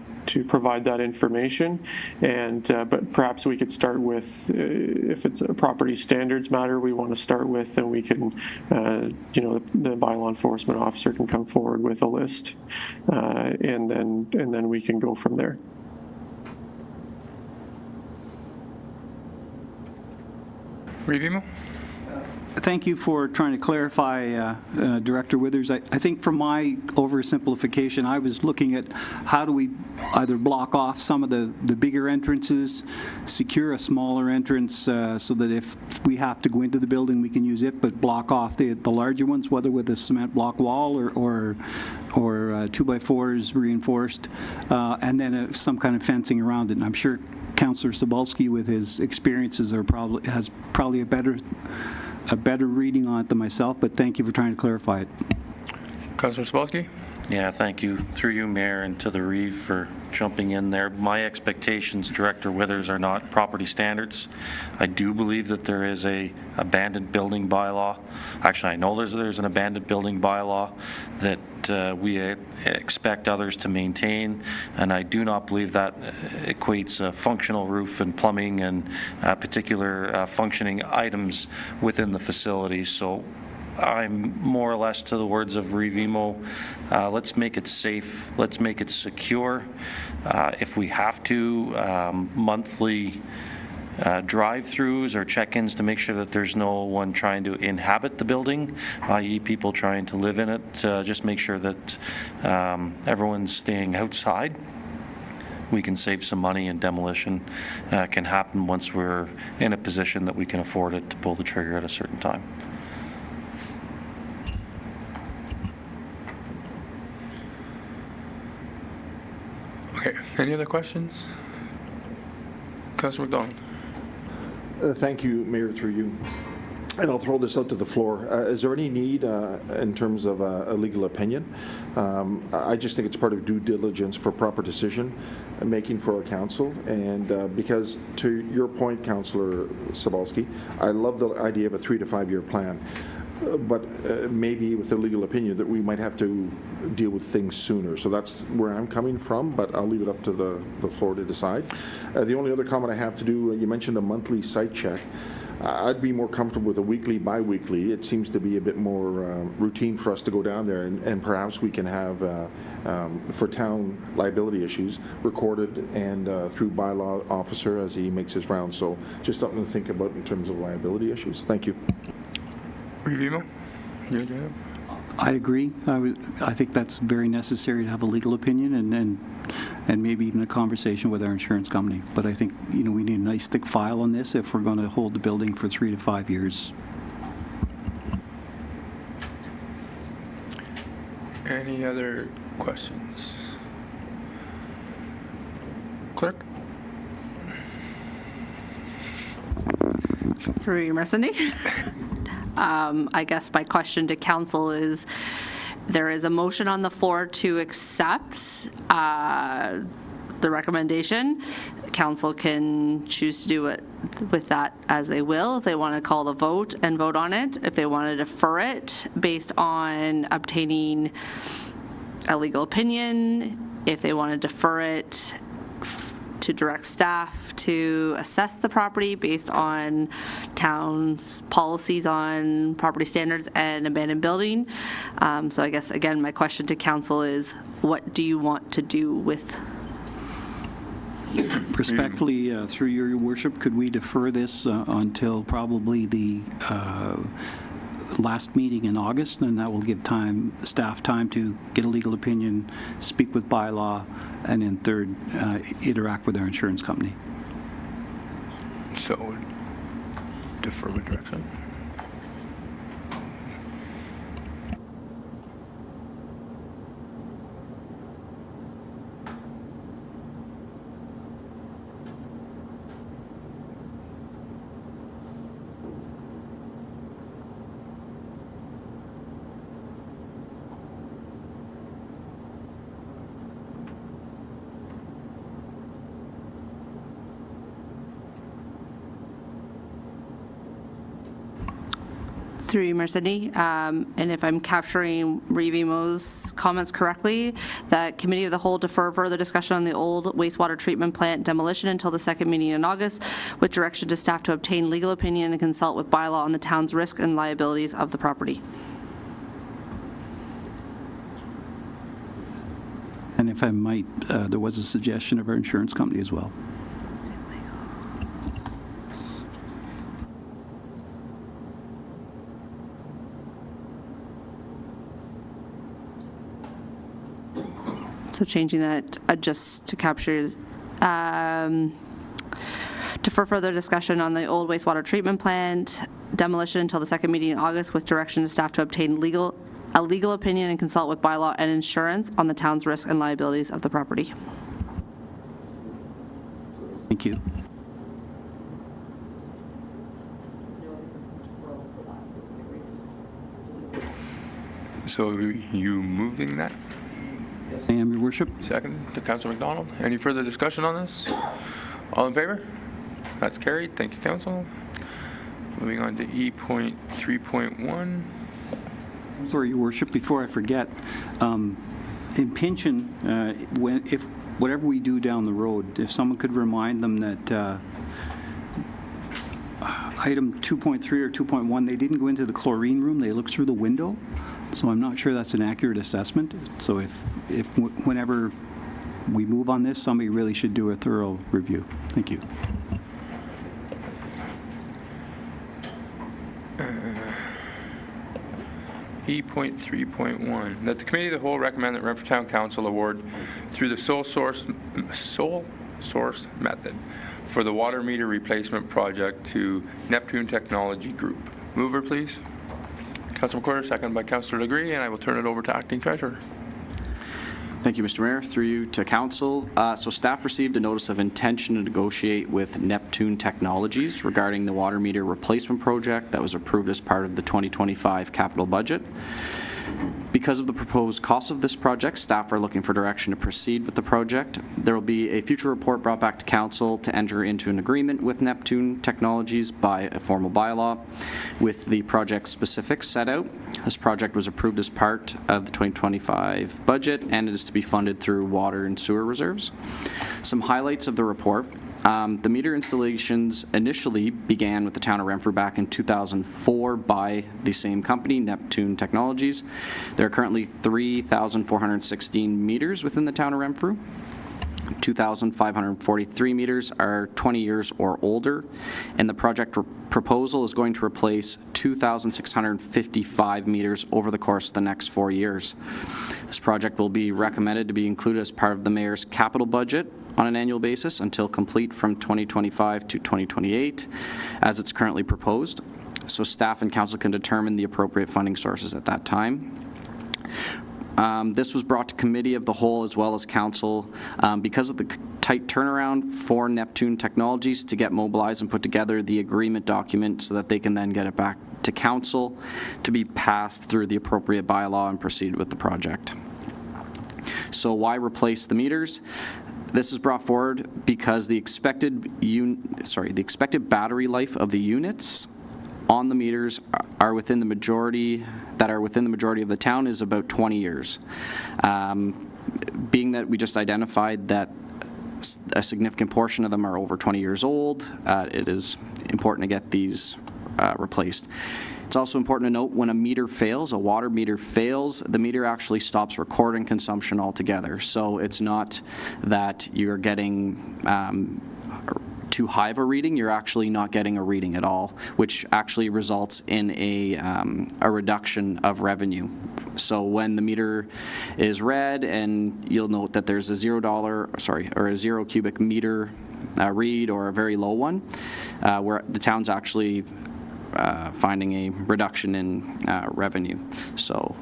provide that information, and but perhaps we could start with, if it's a property standards matter we want to start with, then we can, the bylaw enforcement officer can come forward with a list, and then we can go from there. Revimo? Thank you for trying to clarify, Director Withers. I think from my oversimplification, I was looking at how do we either block off some of the bigger entrances, secure a smaller entrance so that if we have to go into the building, we can use it, but block off the larger ones, whether with a cement block wall or 2x4s reinforced, and then some kind of fencing around it. And I'm sure Councillor Cebulski, with his experiences, has probably a better reading on it than myself, but thank you for trying to clarify it. Councillor Cebulski? Yeah, thank you. Through you, Mayor, and to the Reeve for jumping in there. My expectations, Director Withers, are not property standards. I do believe that there is a abandoned building bylaw. Actually, I know there's an abandoned building bylaw that we expect others to maintain, and I do not believe that equates a functional roof and plumbing and particular functioning items within the facility. So I'm more or less to the words of Revimo. Let's make it safe. Let's make it secure. If we have to, monthly drive-throughs or check-ins to make sure that there's no one trying to inhabit the building, i.e. people trying to live in it. Just make sure that everyone's staying outside. We can save some money, and demolition can happen once we're in a position that we can afford it to pull the trigger at a certain time. Okay, any other questions? Councillor McDonald. Thank you, Mayor, through you. And I'll throw this out to the floor. Is there any need in terms of a legal opinion? I just think it's part of due diligence for proper decision making for our council. And because to your point, Councillor Cebulski, I love the idea of a 3 to 5 year plan. But maybe with a legal opinion that we might have to deal with things sooner. So that's where I'm coming from, but I'll leave it up to the floor to decide. The only other comment I have to do, you mentioned a monthly site check. I'd be more comfortable with a weekly, bi-weekly. It seems to be a bit more routine for us to go down there, and perhaps we can have, for town liability issues, recorded and through bylaw officer as he makes his rounds. So just something to think about in terms of liability issues. Thank you. Revimo? I agree. I think that's very necessary to have a legal opinion and maybe even a conversation with our insurance company. But I think we need a nice thick file on this if we're going to hold the building for 3 to 5 years. Any other questions? Clerk? Through you, Mayor Cindy. I guess my question to council is, there is a motion on the floor to accept the recommendation. Council can choose to do it with that as they will. If they want to call the vote and vote on it, if they want to defer it based on obtaining a legal opinion, if they want to defer it to direct staff to assess the property based on town's policies on property standards and abandoned building. So I guess, again, my question to council is, what do you want to do with? Respectfully, through your worship, could we defer this until probably the last meeting in August, and that will give staff time to get a legal opinion, speak with bylaw, and then third, interact with our insurance company. So, defer with direction. Through you, Mayor Sidney, and if I'm capturing Reevimo's comments correctly, that Committee of the Whole defer further discussion on the old wastewater treatment plant demolition until the second meeting in August, with direction to staff to obtain legal opinion and consult with bylaw on the town's risk and liabilities of the property. And if I might, there was a suggestion of our insurance company as well. So changing that just to capture, defer further discussion on the old wastewater treatment plant demolition until the second meeting in August, with direction to staff to obtain a legal opinion and consult with bylaw and insurance on the town's risk and liabilities of the property. Thank you. So you moving that? Yes, I am, Your Worship. Second to Councillor McDonald. Any further discussion on this? All in favor? That's carried. Thank you, Council. Moving on to E.3.1. Sorry, Your Worship, before I forget, in Pynchon, if whatever we do down the road, if someone could remind them that item 2.3 or 2.1, they didn't go into the chlorine room, they looked through the window. So I'm not sure that's an accurate assessment. So if whenever we move on this, somebody really should do a thorough review. Thank you. E.3.1, that the Committee of the Whole recommend that Renfrew Town Council award through the sole source method for the water meter replacement project to Neptune Technology Group. Mover, please. Councilor McQuarrie, second by Councilor Legree, and I will turn it over to Acting Treasurer. Thank you, Mr. Mayor. Through you to Council. So staff received a notice of intention to negotiate with Neptune Technologies regarding the water meter replacement project that was approved as part of the 2025 capital budget. Because of the proposed cost of this project, staff are looking for direction to proceed with the project. There will be a future report brought back to Council to enter into an agreement with Neptune Technologies by a formal bylaw with the project specifics set out. This project was approved as part of the 2025 budget and it is to be funded through water and sewer reserves. Some highlights of the report. The meter installations initially began with the town of Renfrew back in 2004 by the same company, Neptune Technologies. There are currently 3,416 meters within the town of Renfrew. 2,543 meters are 20 years or older, and the project proposal is going to replace 2,655 meters over the course of the next 4 years. This project will be recommended to be included as part of the Mayor's capital budget on an annual basis until complete from 2025 to 2028, as it's currently proposed. So staff and council can determine the appropriate funding sources at that time. This was brought to Committee of the Whole as well as Council because of the tight turnaround for Neptune Technologies to get mobilized and put together the agreement document so that they can then get it back to Council to be passed through the appropriate bylaw and proceed with the project. So why replace the meters? This is brought forward because the expected battery life of the units on the meters are within the majority of the town is about 20 years. Being that we just identified that a significant portion of them are over 20 years old, it is important to get these replaced. It's also important to note when a meter fails, a water meter fails, the meter actually stops recording consumption altogether. So it's not that you're getting too high of a reading, you're actually not getting a reading at all, which actually results in a reduction of revenue. So when the meter is read, and you'll note that there's a zero cubic meter read or a very low one, where the town's actually finding a reduction in revenue. So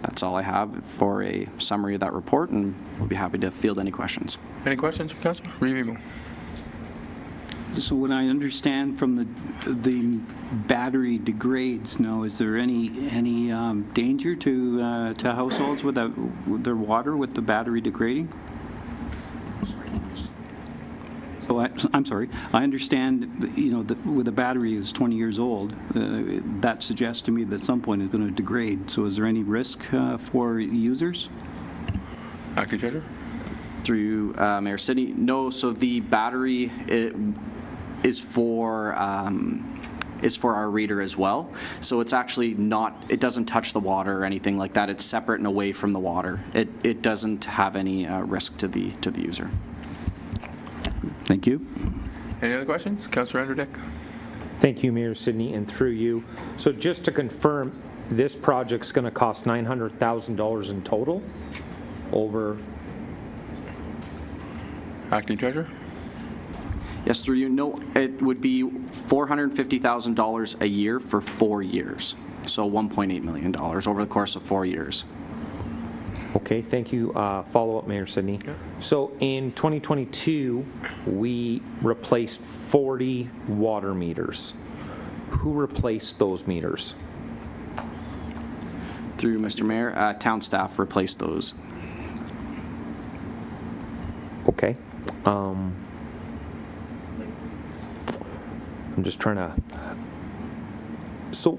that's all I have for a summary of that report, and we'll be happy to field any questions. Any questions from Council? Review. So what I understand from the battery degrades now, is there any danger to households with their water with the battery degrading? I'm sorry. I understand, you know, that with the battery is 20 years old, that suggests to me that at some point it's going to degrade. So is there any risk for users? Acting Treasurer? Through Mayor Sidney. No, so the battery is for our reader as well. So it's actually not, it doesn't touch the water or anything like that. It's separate and away from the water. It doesn't have any risk to the user. Thank you. Any other questions? Councillor Anderdick? Thank you, Mayor Sidney, and through you. So just to confirm, this project's going to cost $900,000 in total over... Acting Treasurer? Yes, through you. No, it would be $450,000 a year for 4 years. So $1.8 million over the course of 4 years. Okay, thank you. Follow-up, Mayor Sidney. Yeah. So in 2022, we replaced 40 water meters. Who replaced those meters? Through Mr. Mayor, town staff replaced those. Okay. I'm just trying to. So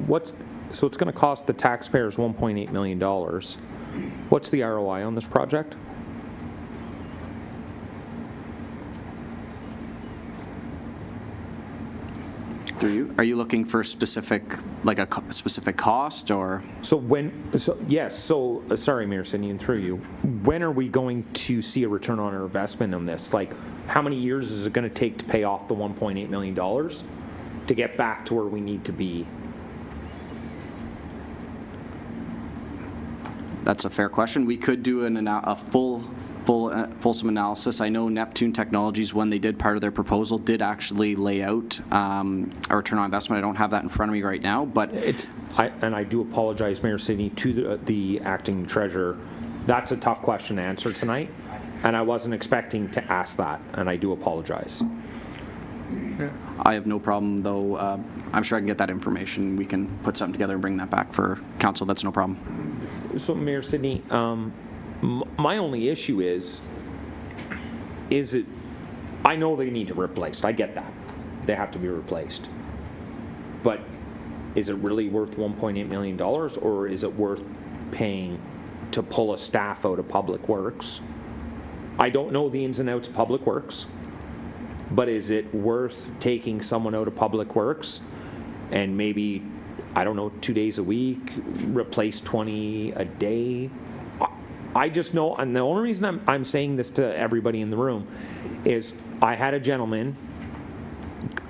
it's going to cost the taxpayers $1.8 million. What's the ROI on this project? Through you, are you looking for specific, like a specific cost, or? Sorry, Mayor Sidney, and through you, when are we going to see a return on our investment on this? Like, how many years is it going to take to pay off the $1.8 million to get back to where we need to be? That's a fair question. We could do a fulsome analysis. I know Neptune Technologies, when they did part of their proposal, did actually lay out a return on investment. I don't have that in front of me right now, but I do apologize, Mayor Sidney, to the acting treasurer. That's a tough question to answer tonight, and I wasn't expecting to ask that, and I do apologize. Yeah. I have no problem, though. I'm sure I can get that information. We can put something together and bring that back for council. That's no problem. So, Mayor Sidney, my only issue is it, I know they need to be replaced. I get that. They have to be replaced. But is it really worth $1.8 million, or is it worth paying to pull a staff out of Public Works? I don't know the ins and outs of Public Works, but is it worth taking someone out of Public Works and maybe, I don't know, 2 days a week, replace 20 a day? I just know, and the only reason I'm saying this to everybody in the room is I had a gentleman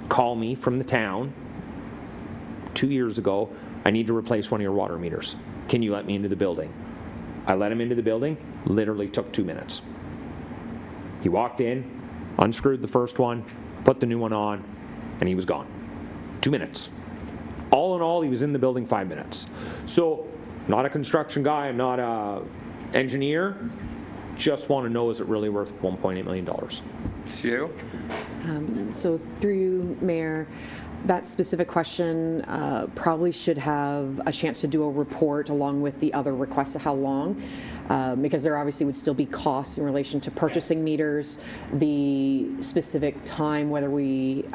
call me from the town 2 years ago. I need to replace one of your water meters. Can you let me into the building? I let him into the building, literally took 2 minutes. He walked in, unscrewed the first one, put the new one on, and he was gone. 2 minutes. All in all, he was in the building 5 minutes. So, not a construction guy, I'm not a engineer, just want to know, is it really worth $1.8 million? CAO? So through you, Mayor, that specific question probably should have a chance to do a report along with the other requests of how long, because there obviously would still be costs in relation to purchasing meters, the specific time, whether we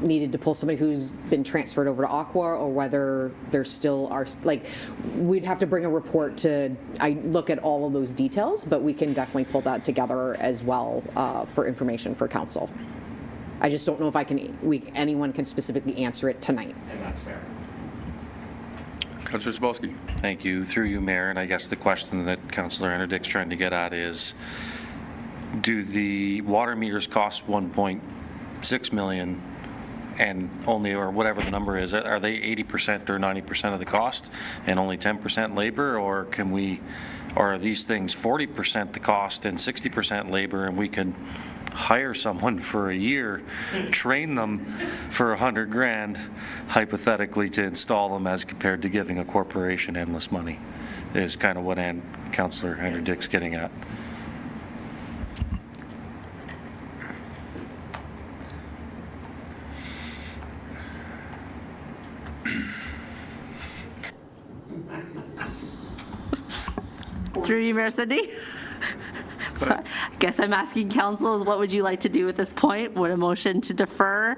needed to pull somebody who's been transferred over to Aqua, or whether there still are, like, we'd have to bring a report to look at all of those details, but we can definitely pull that together as well for information for council. I just don't know if anyone can specifically answer it tonight. And that's fair. Councillor Zabolski. Thank you. Through you, Mayor, and I guess the question that Councillor Anderdick's trying to get at is, do the water meters cost $1.6 million and only, or whatever the number is, are they 80% or 90% of the cost and only 10% labor, or are these things 40% the cost and 60% labor, and we can hire someone for a year, train them for $100,000 hypothetically to install them, as compared to giving a corporation endless money, is kind of what Councillor Anderdick's getting at. Through you, Mayor Sidney. guess I'm asking council is what would you like to do at this point? Would a motion to defer?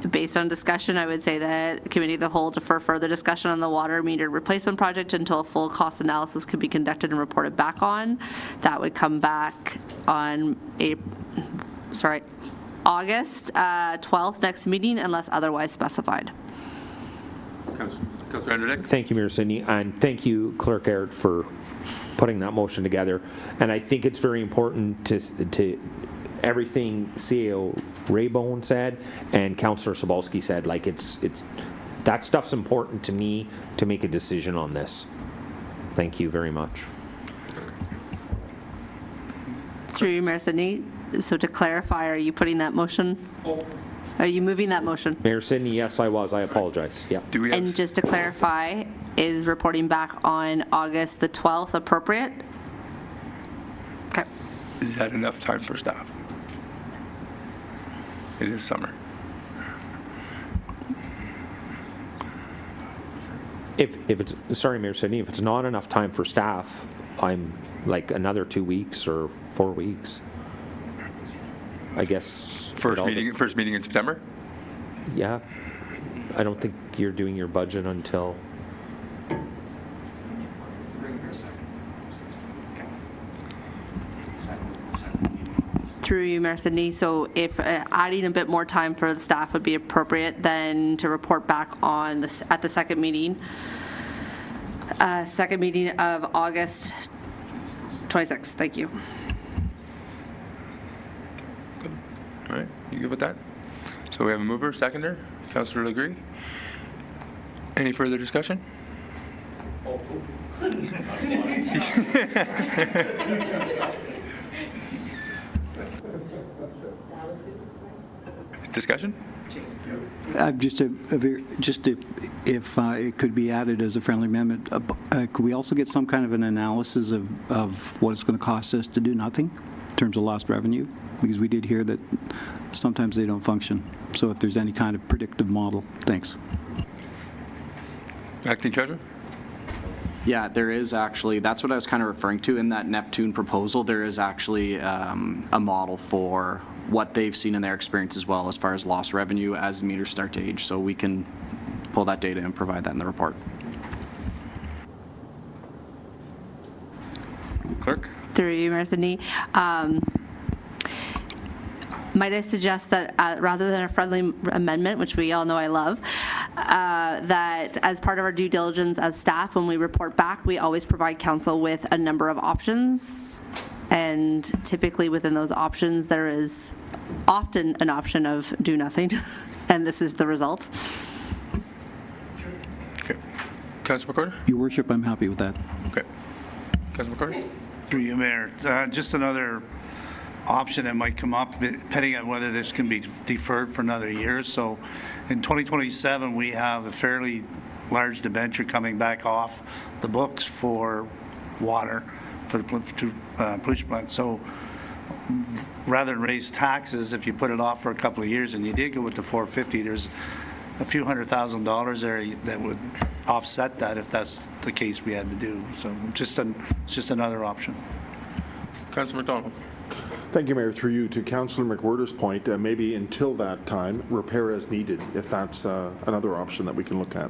Based on discussion, I would say that Committee of the Whole defer further discussion on the water meter replacement project until a full cost analysis could be conducted and reported back on. That would come back on August 12th, next meeting, unless otherwise specified. Councillor Anderdick? Thank you, Mayor Sidney, and thank you, Clerk Aird, for putting that motion together. And I think it's very important to everything CAO Raybone said and Councillor Sobalski said. Like it's that stuff's important to me to make a decision on this. Thank you very much. Through you, Mayor Sidney. So to clarify, are you putting that motion? Are you moving that motion? Mayor Sidney, yes, I was. I apologize. Yeah. Do we have And just to clarify, is reporting back on August the 12th appropriate? Okay. Is that enough time for staff? It is summer. If it's, sorry, Mayor Sidney, if it's not enough time for staff, I'm like another 2 weeks or 4 weeks. I guess. First meeting in September? Yeah. I don't think you're doing your budget until. Through you, Mayor Sidney. So if adding a bit more time for the staff would be appropriate, then to report back on this at the second meeting of August 26th. Thank you. Good. All right, you good with that? So we have a mover, seconder, Councillor Legree. Any further discussion? Discussion? If it could be added as a friendly amendment, could we also get some kind of an analysis of what it's going to cost us to do nothing in terms of lost revenue? Because we did hear that sometimes they don't function. So if there's any kind of predictive model, thanks. Acting Treasurer? Yeah, there is actually, that's what I was kind of referring to in that Neptune proposal. There is actually a model for what they've seen in their experience as well as far as lost revenue as meters start to age. So we can pull that data and provide that in the report. Clerk? Through you, Mayor Sidney. Might I suggest that rather than a friendly amendment, which we all know I love, that as part of our due diligence as staff, when we report back, we always provide council with a number of options. And typically within those options, there is often an option of do nothing. And this is the result. Okay. Councillor McCorder? Your Worship, I'm happy with that. Okay. Councillor McCorder? Through you, Mayor. Just another option that might come up, depending on whether this can be deferred for another year. So in 2027, we have a fairly large debenture coming back off the books for water for the pollution plant. So rather than raise taxes, if you put it off for a couple of years and you did go with the 450, there's a few $100,000 there that would offset that if that's the case we had to do. So just another option. Councillor McDonald? Thank you, Mayor. Through you to Councillor McWhirter's point, maybe until that time, repair as needed, if that's another option that we can look at.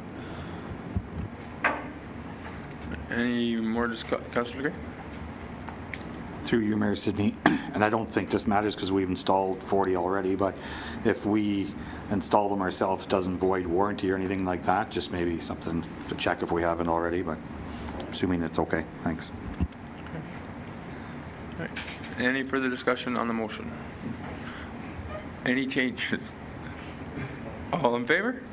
Any more discussion, Councillor Legree? Through you, Mayor Sidney, and I don't think this matters because we've installed 40 already, but if we install them ourselves, it doesn't void warranty or anything like that, just maybe something to check if we haven't already, but assuming it's okay. Thanks. All right. Any further discussion on the motion? Any changes? All in favor?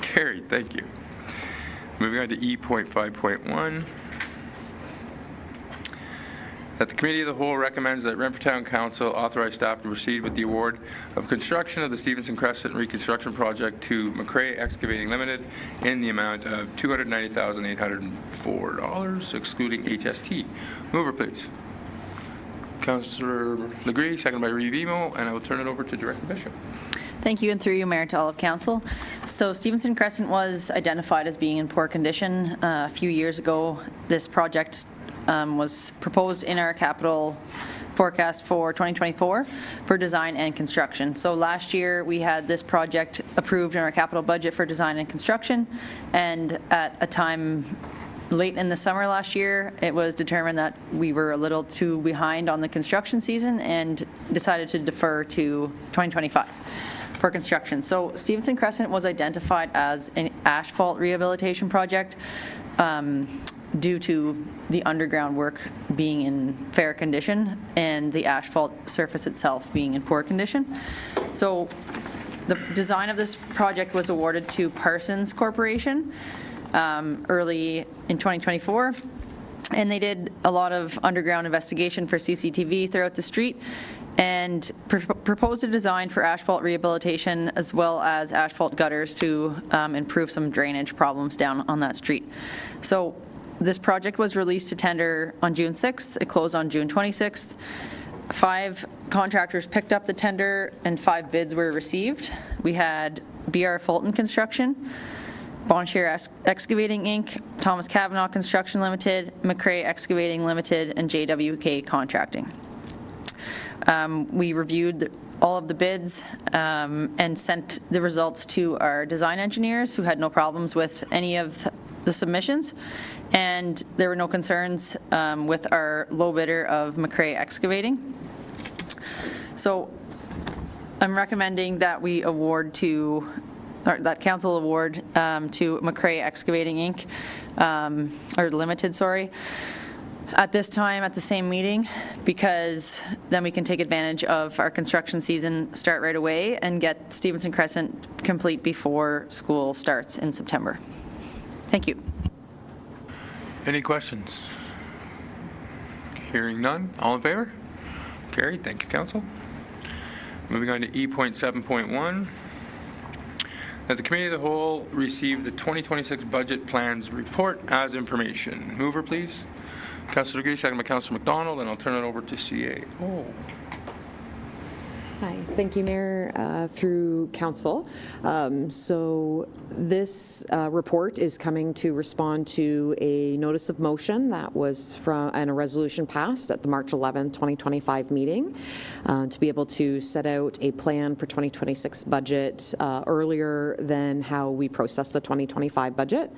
Carried. Thank you. Moving on to E.5.1. That the Committee of the Whole recommends that Renfrew Town Council authorize staff to proceed with the award of construction of the Stevenson Crescent reconstruction project to McRae Excavating Limited in the amount of $290,804, excluding HST. Mover, please. Councillor Legree, seconded by Reeve Emo, and I will turn it over to Director Bishop. Thank you, and through you, Mayor, to all of Council. So Stevenson Crescent was identified as being in poor condition. A few years ago, this project was proposed in our capital forecast for 2024 for design and construction. So last year we had this project approved in our capital budget for design and construction, and at a time late in the summer last year, it was determined that we were a little too behind on the construction season and decided to defer to 2025 for construction. So Stevenson Crescent was identified as an asphalt rehabilitation project due to the underground work being in fair condition and the asphalt surface itself being in poor condition. So the design of this project was awarded to Parsons Corporation early in 2024, and they did a lot of underground investigation for CCTV throughout the street and proposed a design for asphalt rehabilitation as well as asphalt gutters to improve some drainage problems down on that street. So this project was released to tender on June 6th. It closed on June 26th. 5 contractors picked up the tender and 5 bids were received. We had BR Fulton Construction, Bonshire Excavating Inc., Thomas Cavanaugh Construction Limited, McCrae Excavating Limited, and JWK Contracting. We reviewed all of the bids and sent the results to our design engineers, who had no problems with any of the submissions, and there were no concerns with our low bidder of McCrae Excavating. So I'm recommending that we award to, or that council award to McCrae Excavating Inc., or Limited, sorry, at this time at the same meeting, because then we can take advantage of our construction season, start right away, and get Stevenson Crescent complete before school starts in September. Thank you. Any questions? Hearing none. All in favor? Carried. Thank you, Council. Moving on to E.7.1. That the Committee of the Whole receive the 2026 Budget Plans Report as information. Mover, please. Councillor Gray, second by Councillor McDonald, and I'll turn it over to CA. Hi, thank you, Mayor, through Council. So this report is coming to respond to a notice of motion that was from, and a resolution passed at the March 11th, 2025 meeting to be able to set out a plan for 2026 budget earlier than how we process the 2025 budget.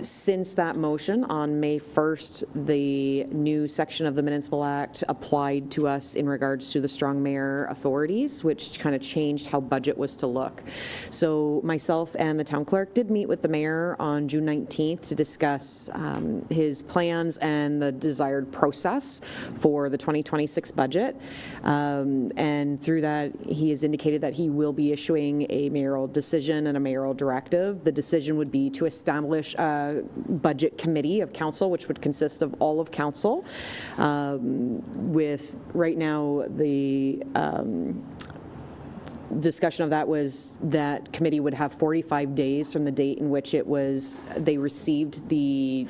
Since that motion on May 1st, the new section of the Municipal Act applied to us in regards to the strong mayor authorities, which kind of changed how budget was to look. So myself and the town clerk did meet with the mayor on June 19th to discuss his plans and the desired process for the 2026 budget. And through that, he has indicated that he will be issuing a mayoral decision and a mayoral directive. The decision would be to establish a budget committee of council, which would consist of all of council. With right now, the discussion of that was that committee would have 45 days from the date in which it was they received the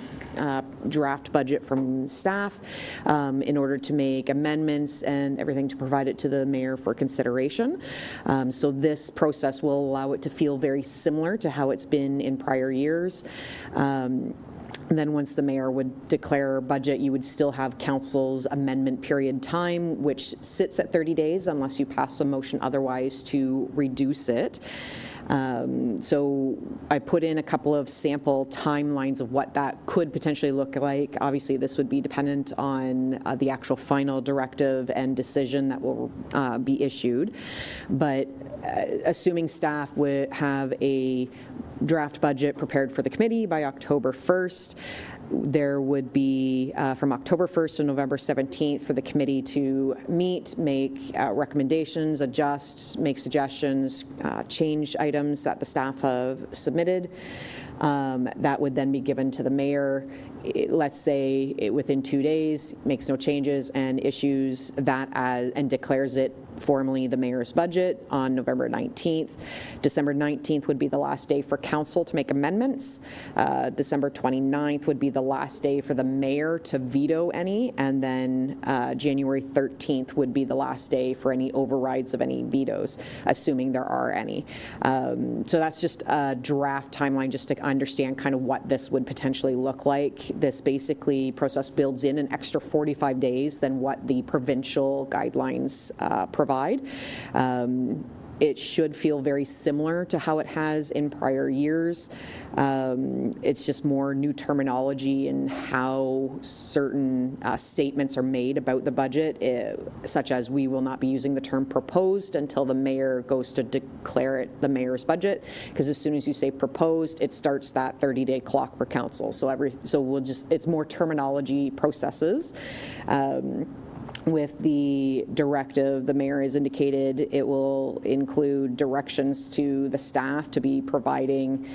draft budget from staff in order to make amendments and everything to provide it to the mayor for consideration. So this process will allow it to feel very similar to how it's been in prior years. And then once the mayor would declare a budget, you would still have council's amendment period time, which sits at 30 days unless you pass a motion otherwise to reduce it. So I put in a couple of sample timelines of what that could potentially look like. Obviously, this would be dependent on the actual final directive and decision that will be issued. But assuming staff would have a draft budget prepared for the committee by October 1st, there would be from October 1st to November 17th for the committee to meet, make recommendations, adjust, make suggestions, change items that the staff have submitted. That would then be given to the mayor. Let's say within 2 days, makes no changes and issues that as and declares it formally the mayor's budget on November 19th. December 19th would be the last day for council to make amendments. December 29th would be the last day for the mayor to veto any, and then January 13th would be the last day for any overrides of any vetoes, assuming there are any. So that's just a draft timeline just to understand kind of what this would potentially look like. This basically process builds in an extra 45 days than what the provincial guidelines provide. It should feel very similar to how it has in prior years. It's just more new terminology and how certain statements are made about the budget, such as we will not be using the term proposed until the mayor goes to declare it the mayor's budget, because as soon as you say proposed, it starts that 30-day clock for council. So we'll just, it's more terminology processes. With the directive, the mayor has indicated it will include directions to the staff to be providing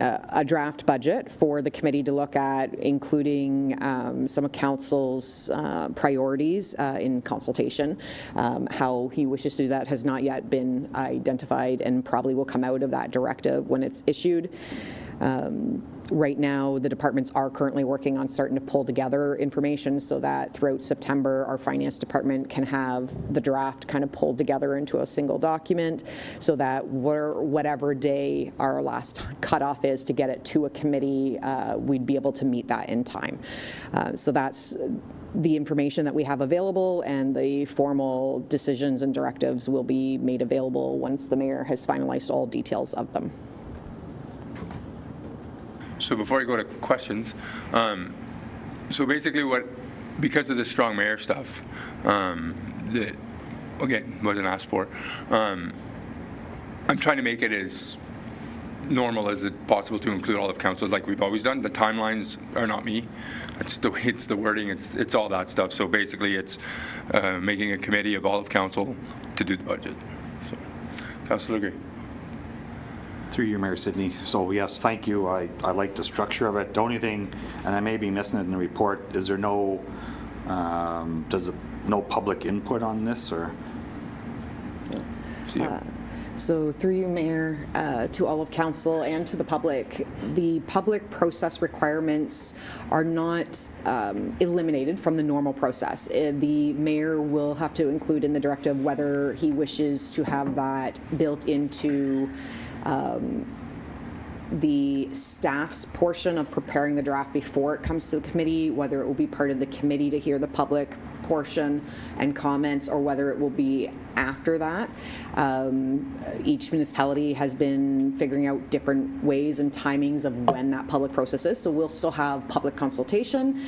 a draft budget for the committee to look at, including some of council's priorities in consultation. How he wishes to do that has not yet been identified and probably will come out of that directive when it's issued. Right now, the departments are currently working on starting to pull together information so that throughout September, our finance department can have the draft kind of pulled together into a single document, so that whatever day our last cutoff is to get it to a committee, we'd be able to meet that in time. So that's the information that we have available, and the formal decisions and directives will be made available once the mayor has finalized all details of them. So before I go to questions, so basically because of the strong mayor stuff, that, again, wasn't asked for, I'm trying to make it as normal as it possible to include all of council like we've always done. The timelines are not me. It's the wording, it's all that stuff. So basically it's making a committee of all of council to do the budget. So, Councillor Gray. Through you, Mayor Sidney. So yes, thank you. I like the structure of it. The only thing, and I may be missing it in the report, is there no no public input on this, or? So through you, Mayor, to all of council and to the public process requirements are not eliminated from the normal process. The mayor will have to include in the directive whether he wishes to have that built into the staff's portion of preparing the draft before it comes to the committee, whether it will be part of the committee to hear the public portion and comments, or whether it will be after that. Each municipality has been figuring out different ways and timings of when that public process is, so we'll still have public consultation.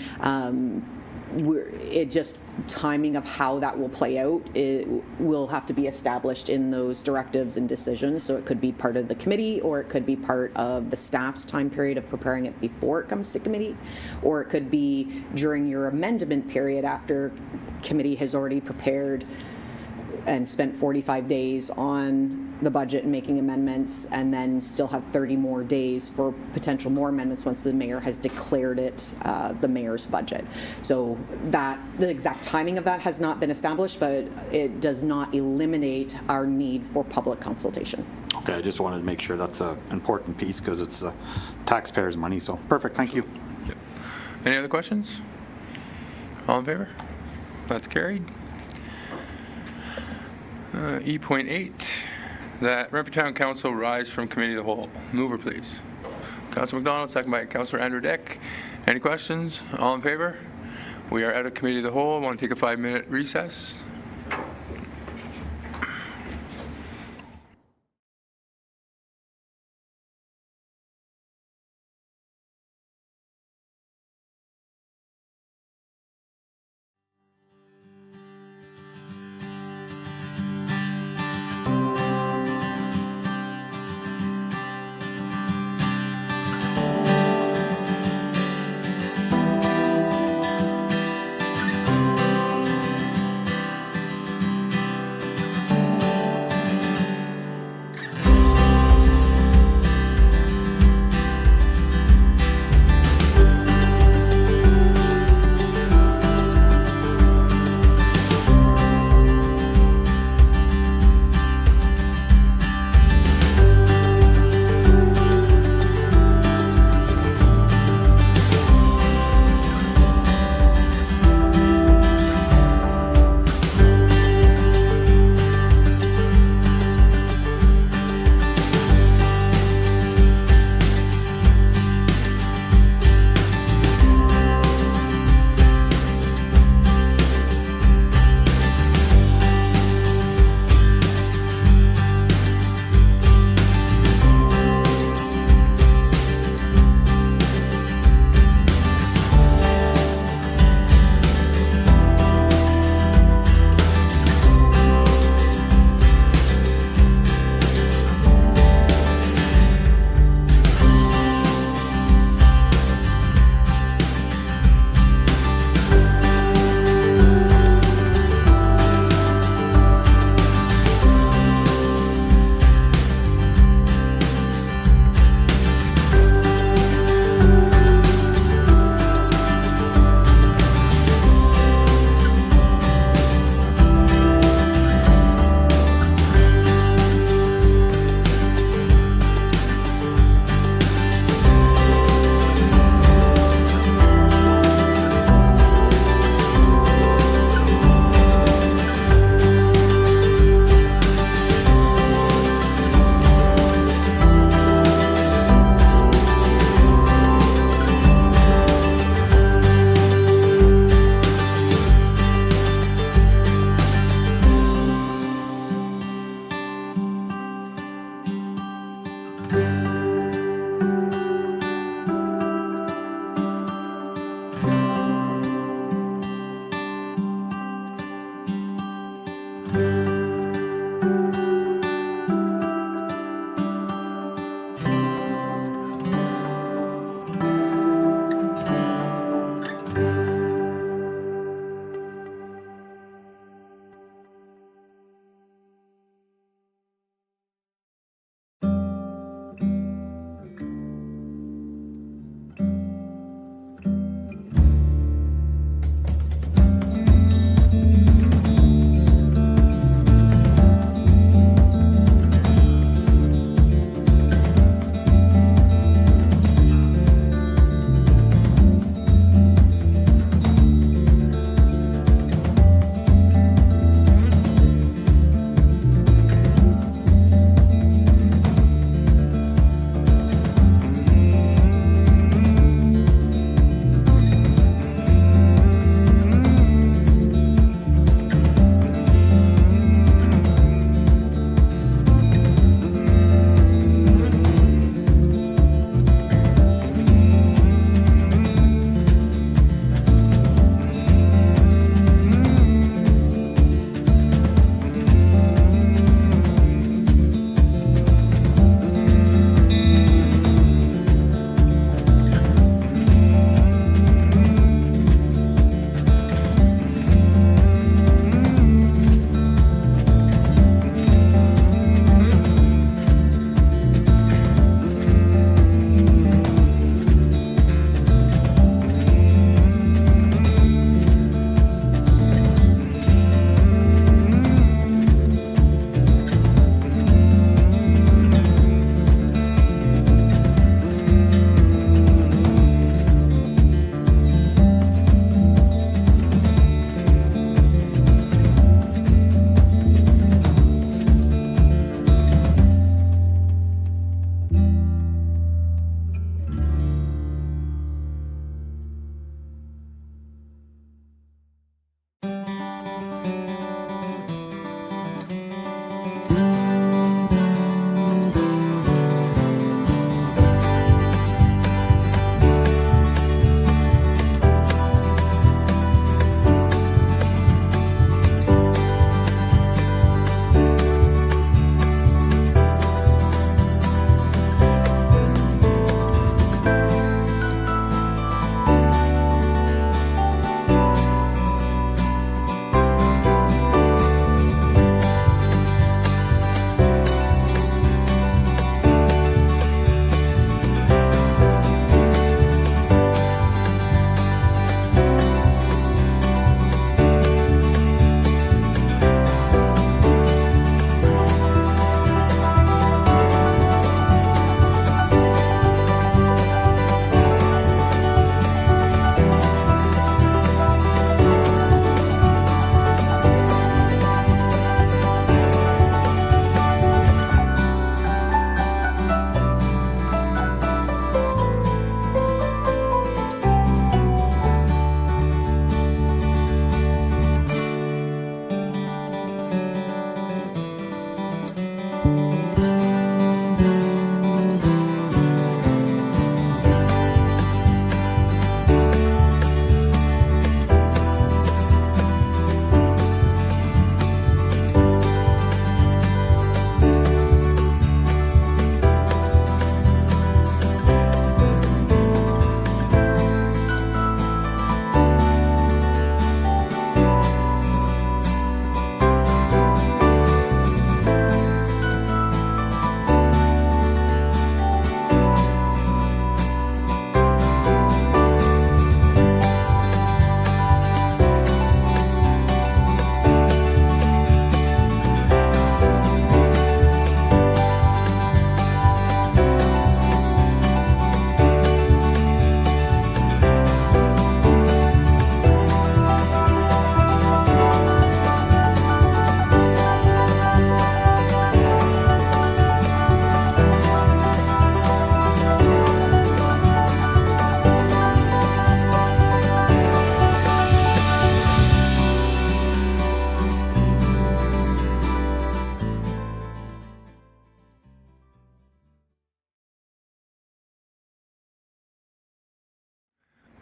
It just timing of how that will play out, it will have to be established in those directives and decisions. So it could be part of the committee, or it could be part of the staff's time period of preparing it before it comes to committee, or it could be during your amendment period after committee has already prepared and spent 45 days on the budget and making amendments, and then still have 30 more days for potential more amendments once the mayor has declared it the mayor's budget. So that the exact timing of that has not been established, but it does not eliminate our need for public consultation. Okay, I just wanted to make sure that's an important piece because it's taxpayers' money. So perfect, thank you. Yep. Any other questions? All in favor? That's carried. E.8, that Renfrew Town Council rise from committee of the whole. Mover, please. Councillor McDonald, second by Councillor Andrew Dick. Any questions? All in favor? We are out of committee of the whole. Want to take a 5-minute recess?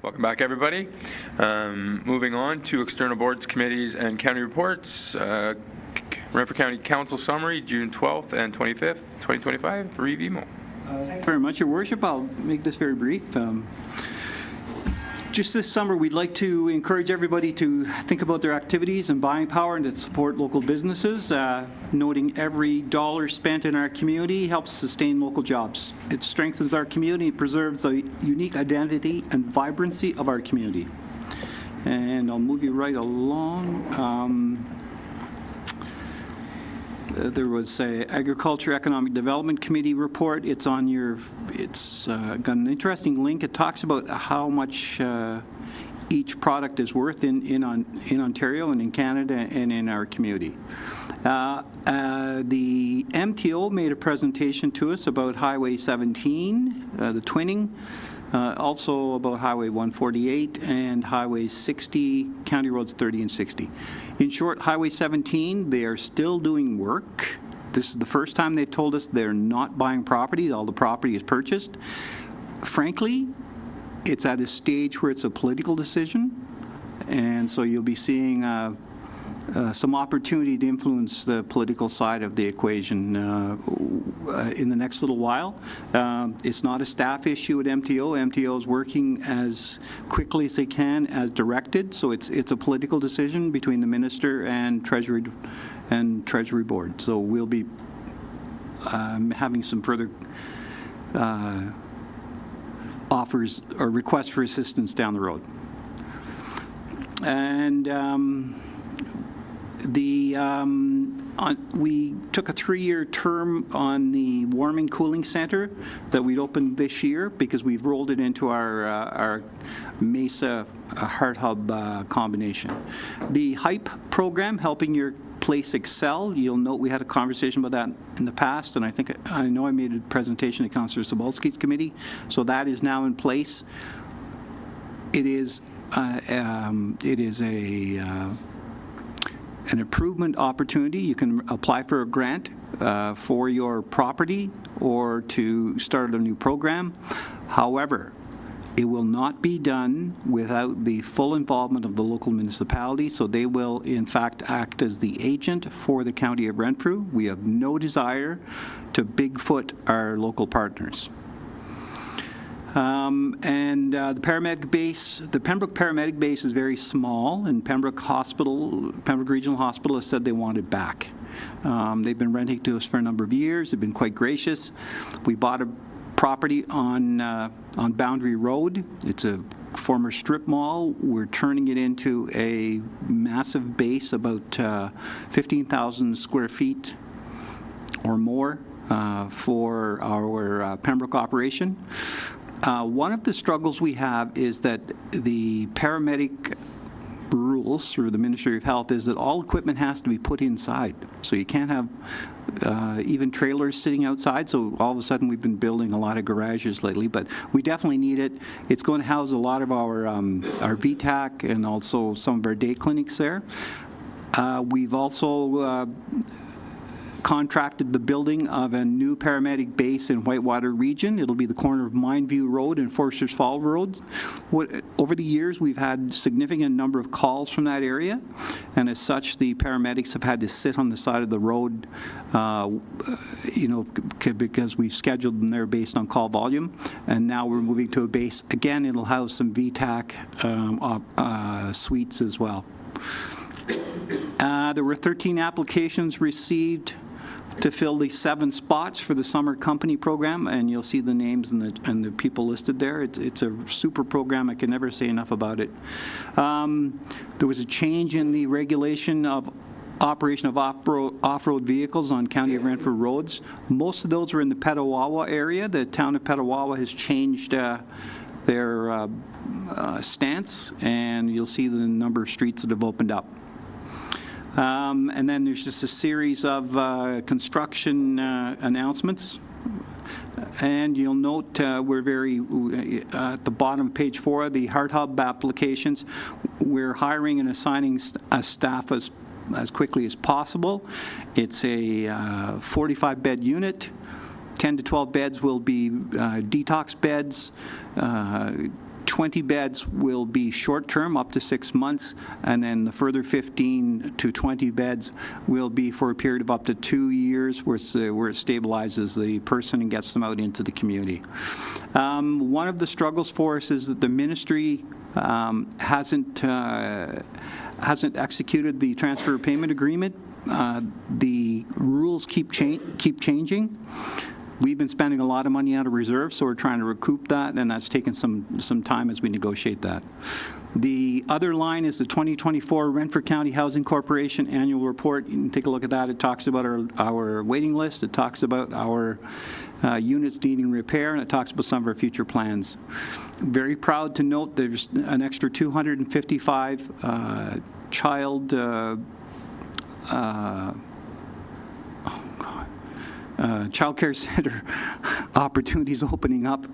Welcome back, everybody. Moving on to external boards, committees, and county reports. Renfrew County Council summary, June 12th and 25th, 2025. Reeve Emo. Thank you very much, Your Worship. I'll make this very brief. Just this summer, we'd like to encourage everybody to think about their activities and buying power and to support local businesses, noting every dollar spent in our community helps sustain local jobs. It strengthens our community, preserves the unique identity and vibrancy of our community. And I'll move you right along. There was a Agriculture Economic Development Committee report. It's on your, it's got an interesting link. It talks about how much each product is worth in Ontario and in Canada and in our community. The MTO made a presentation to us about Highway 17, the twinning, also about Highway 148 and Highway 60, County Roads 30 and 60. In short, Highway 17, they are still doing work. This is the first time they've told us they're not buying property. All the property is purchased. Frankly, it's at a stage where it's a political decision, and so you'll be seeing some opportunity to influence the political side of the equation in the next little while. It's not a staff issue at MTO. MTO is working as quickly as they can as directed, so it's a political decision between the minister and Treasury Board. So we'll be having some further offers or requests for assistance down the road. And we took a 3-year term on the warming cooling center that we'd opened this year because we've rolled it into our Mesa Heart Hub combination. The HYPE program, Helping Your Place Excel, you'll note we had a conversation about that in the past, and I know I made a presentation to Councillor Sobolski's committee, so that is now in place. It is an improvement opportunity. You can apply for a grant for your property or to start a new program. However, it will not be done without the full involvement of the local municipality, so they will in fact act as the agent for the County of Renfrew. We have no desire to Bigfoot our local partners. The paramedic base, the Pembroke paramedic base is very small, and Pembroke Regional Hospital has said they want it back. They've been renting to us for a number of years. They've been quite gracious. We bought a property on Boundary Road. It's a former strip mall. We're turning it into a massive base, about 15,000 square feet or more for our Pembroke operation. One of the struggles we have is that the paramedic rules through the Ministry of Health is that all equipment has to be put inside. So you can't have even trailers sitting outside. So all of a sudden we've been building a lot of garages lately, but we definitely need it. It's going to house a lot of our VTAC and also some of our day clinics there. We've also contracted the building of a new paramedic base in Whitewater region. It'll be the corner of Mindview Road and Forster's Fall Roads. Over the years, we've had significant number of calls from that area, and as such, the paramedics have had to sit on the side of the road, because we scheduled them there based on call volume, and now we're moving to a base. Again, it'll house some VTAC suites as well. There were 13 applications received to fill the 7 spots for the summer company program, and you'll see the names and the people listed there. It's a super program. I can never say enough about it. There was a change in the regulation of operation of off-road vehicles on County of Renfrew roads. Most of those were in the Petawawa area. The town of Petawawa has changed their stance, and you'll see the number of streets that have opened up. And then there's just a series of construction announcements. And you'll note we're very, at the bottom of page 4, the Heart Hub applications, we're hiring and assigning a staff as quickly as possible. It's a 45-bed unit. 10 to 12 beds will be detox beds. 20 beds will be short-term, up to 6 months, and then the further 15 to 20 beds will be for a period of up to 2 years, where it stabilizes the person and gets them out into the community. One of the struggles for us is that the ministry hasn't executed the transfer payment agreement. The rules keep changing. We've been spending a lot of money out of reserve, so we're trying to recoup that, and that's taken some time as we negotiate that. The other line is the 2024 Renfrew County Housing Corporation Annual Report. You can take a look at that. It talks about our waiting list. It talks about our units needing repair, and it talks about some of our future plans. Very proud to note there's an extra 255 child care center opportunities opening up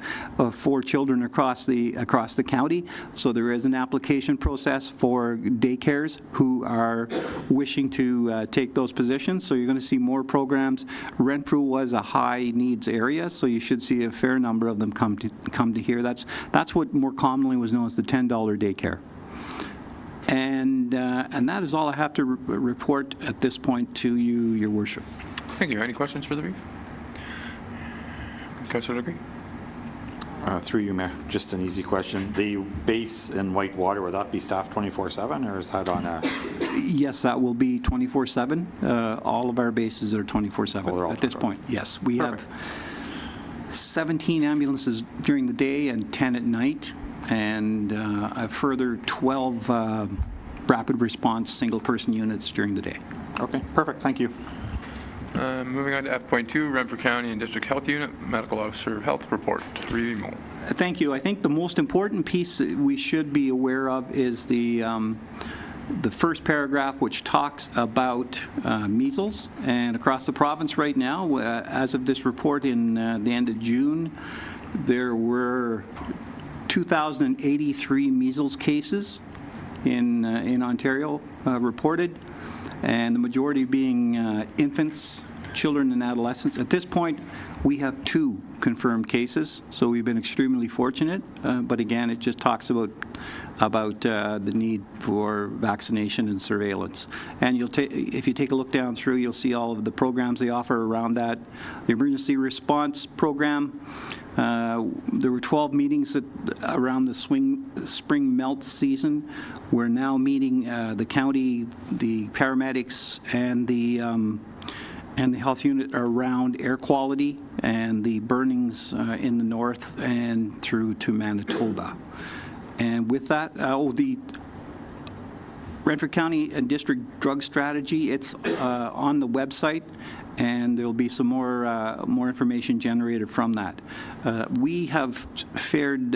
for children across the county. So there is an application process for daycares who are wishing to take those positions. So you're going to see more programs. Renfrew was a high needs area, so you should see a fair number of them come to here. That's what more commonly was known as the $10 daycare. And that is all I have to report at this point to you, Your Worship. Thank you. Any questions for the brief? Councillor Legre? Through you, Mayor, just an easy question. The base in Whitewater, will that be staffed 24/7, or is that on a... Yes, that will be 24/7. All of our bases are 24/7 at this point. Yes, we have 17 ambulances during the day and 10 at night, and a further 12 rapid response single-person units during the day. Okay, perfect. Thank you. Moving on to F.2, Renfrew County and District Health Unit, Medical Officer Health Report. Review. Thank you. I think the most important piece that we should be aware of is the first paragraph, which talks about measles. And across the province right now, as of this report in the end of June, there were 2,083 measles cases in Ontario reported, and the majority being infants, children, and adolescents. At this point, we have 2 confirmed cases, so we've been extremely fortunate. But again, it just talks about the need for vaccination and surveillance. And if you take a look down through, you'll see all of the programs they offer around that. The emergency response program. There were 12 meetings around the spring melt season. We're now meeting the county, the paramedics, and the health unit around air quality and the burnings in the north and through to Manitoba. And with that, the Renfrew County and District Drug Strategy, it's on the website, and there will be some more information generated from that. We have fared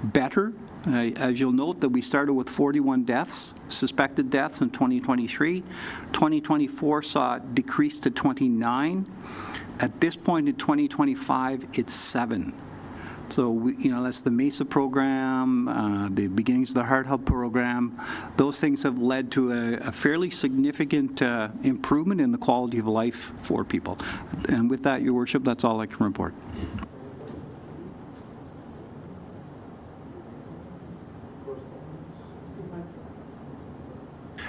better. As you'll note, that we started with 41 deaths, suspected deaths in 2023. 2024 saw it decrease to 29. At this point in 2025, it's 7. So, that's the MESA program, the beginnings of the Heart Hub program. Those things have led to a fairly significant improvement in the quality of life for people. And with that, Your Worship, that's all I can report.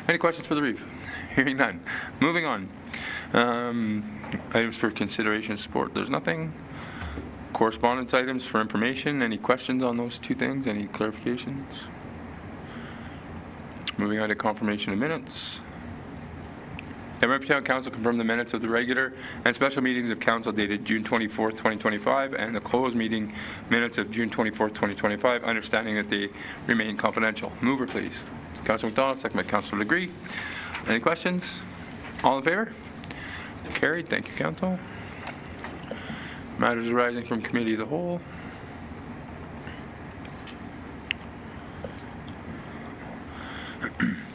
Any questions for the brief? Hearing none. Moving on. Items for consideration and support. There's nothing. Correspondence items for information. Any questions on those 2 things? Any clarifications? Moving on to confirmation of minutes. The Renfrew Town Council confirmed the minutes of the regular and special meetings of council dated June 24th, 2025, and the closed meeting minutes of June 24th, 2025, understanding that they remain confidential. Mover, please. Councillor McDonald, second by Councillor Legre. Any questions? All in favor? Carried. Thank you, Council. Matters arising from Committee of the Whole.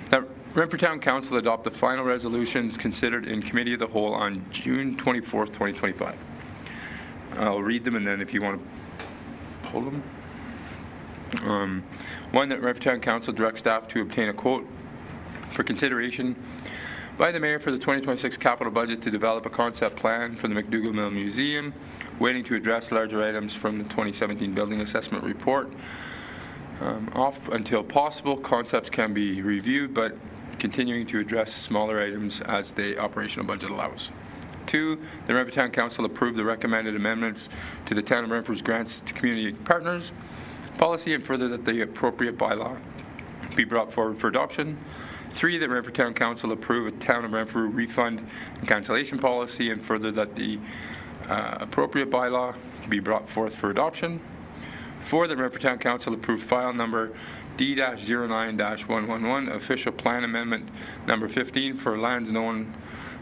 That Renfrew Town Council adopt the final resolutions considered in Committee of the Whole on June 24th, 2025. I'll read them, and then if you want to pull them. One, that Renfrew Town Council directs staff to obtain a quote for consideration by the mayor for the 2026 capital budget to develop a concept plan for the McDougall Mill Museum, waiting to address larger items from the 2017 building assessment report. Off until possible, concepts can be reviewed, but continuing to address smaller items as the operational budget allows. 2, the Renfrew Town Council approved the recommended amendments to the Town of Renfrew's grants to community partners policy, and further that the appropriate bylaw be brought forward for adoption. 3, that Renfrew Town Council approve a Town of Renfrew refund and cancellation policy, and further that the appropriate bylaw be brought forth for adoption. 4, that Renfrew Town Council approve file number D-09-111, official plan amendment number 15 for lands known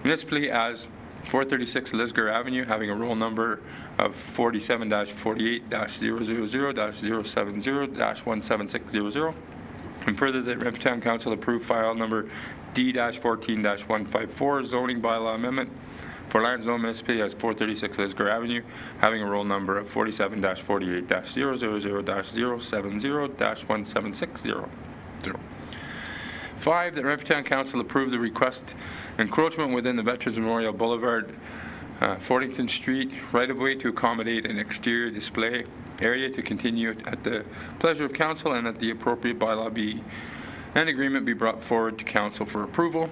municipally as 436 Lisgar Avenue, having a roll number of 47-48-000-070-17600, and further that Renfrew Town Council approve file number D-14-154 zoning bylaw amendment for lands known municipally as 436 Lisgar Avenue, having a roll number of 47-48-000-070-17600. 5, that Renfrew Town Council approve the request encroachment within the Veterans Memorial Boulevard, Fordington Street right-of-way to accommodate an exterior display area to continue at the pleasure of council, and that the appropriate bylaw be an agreement be brought forward to council for approval.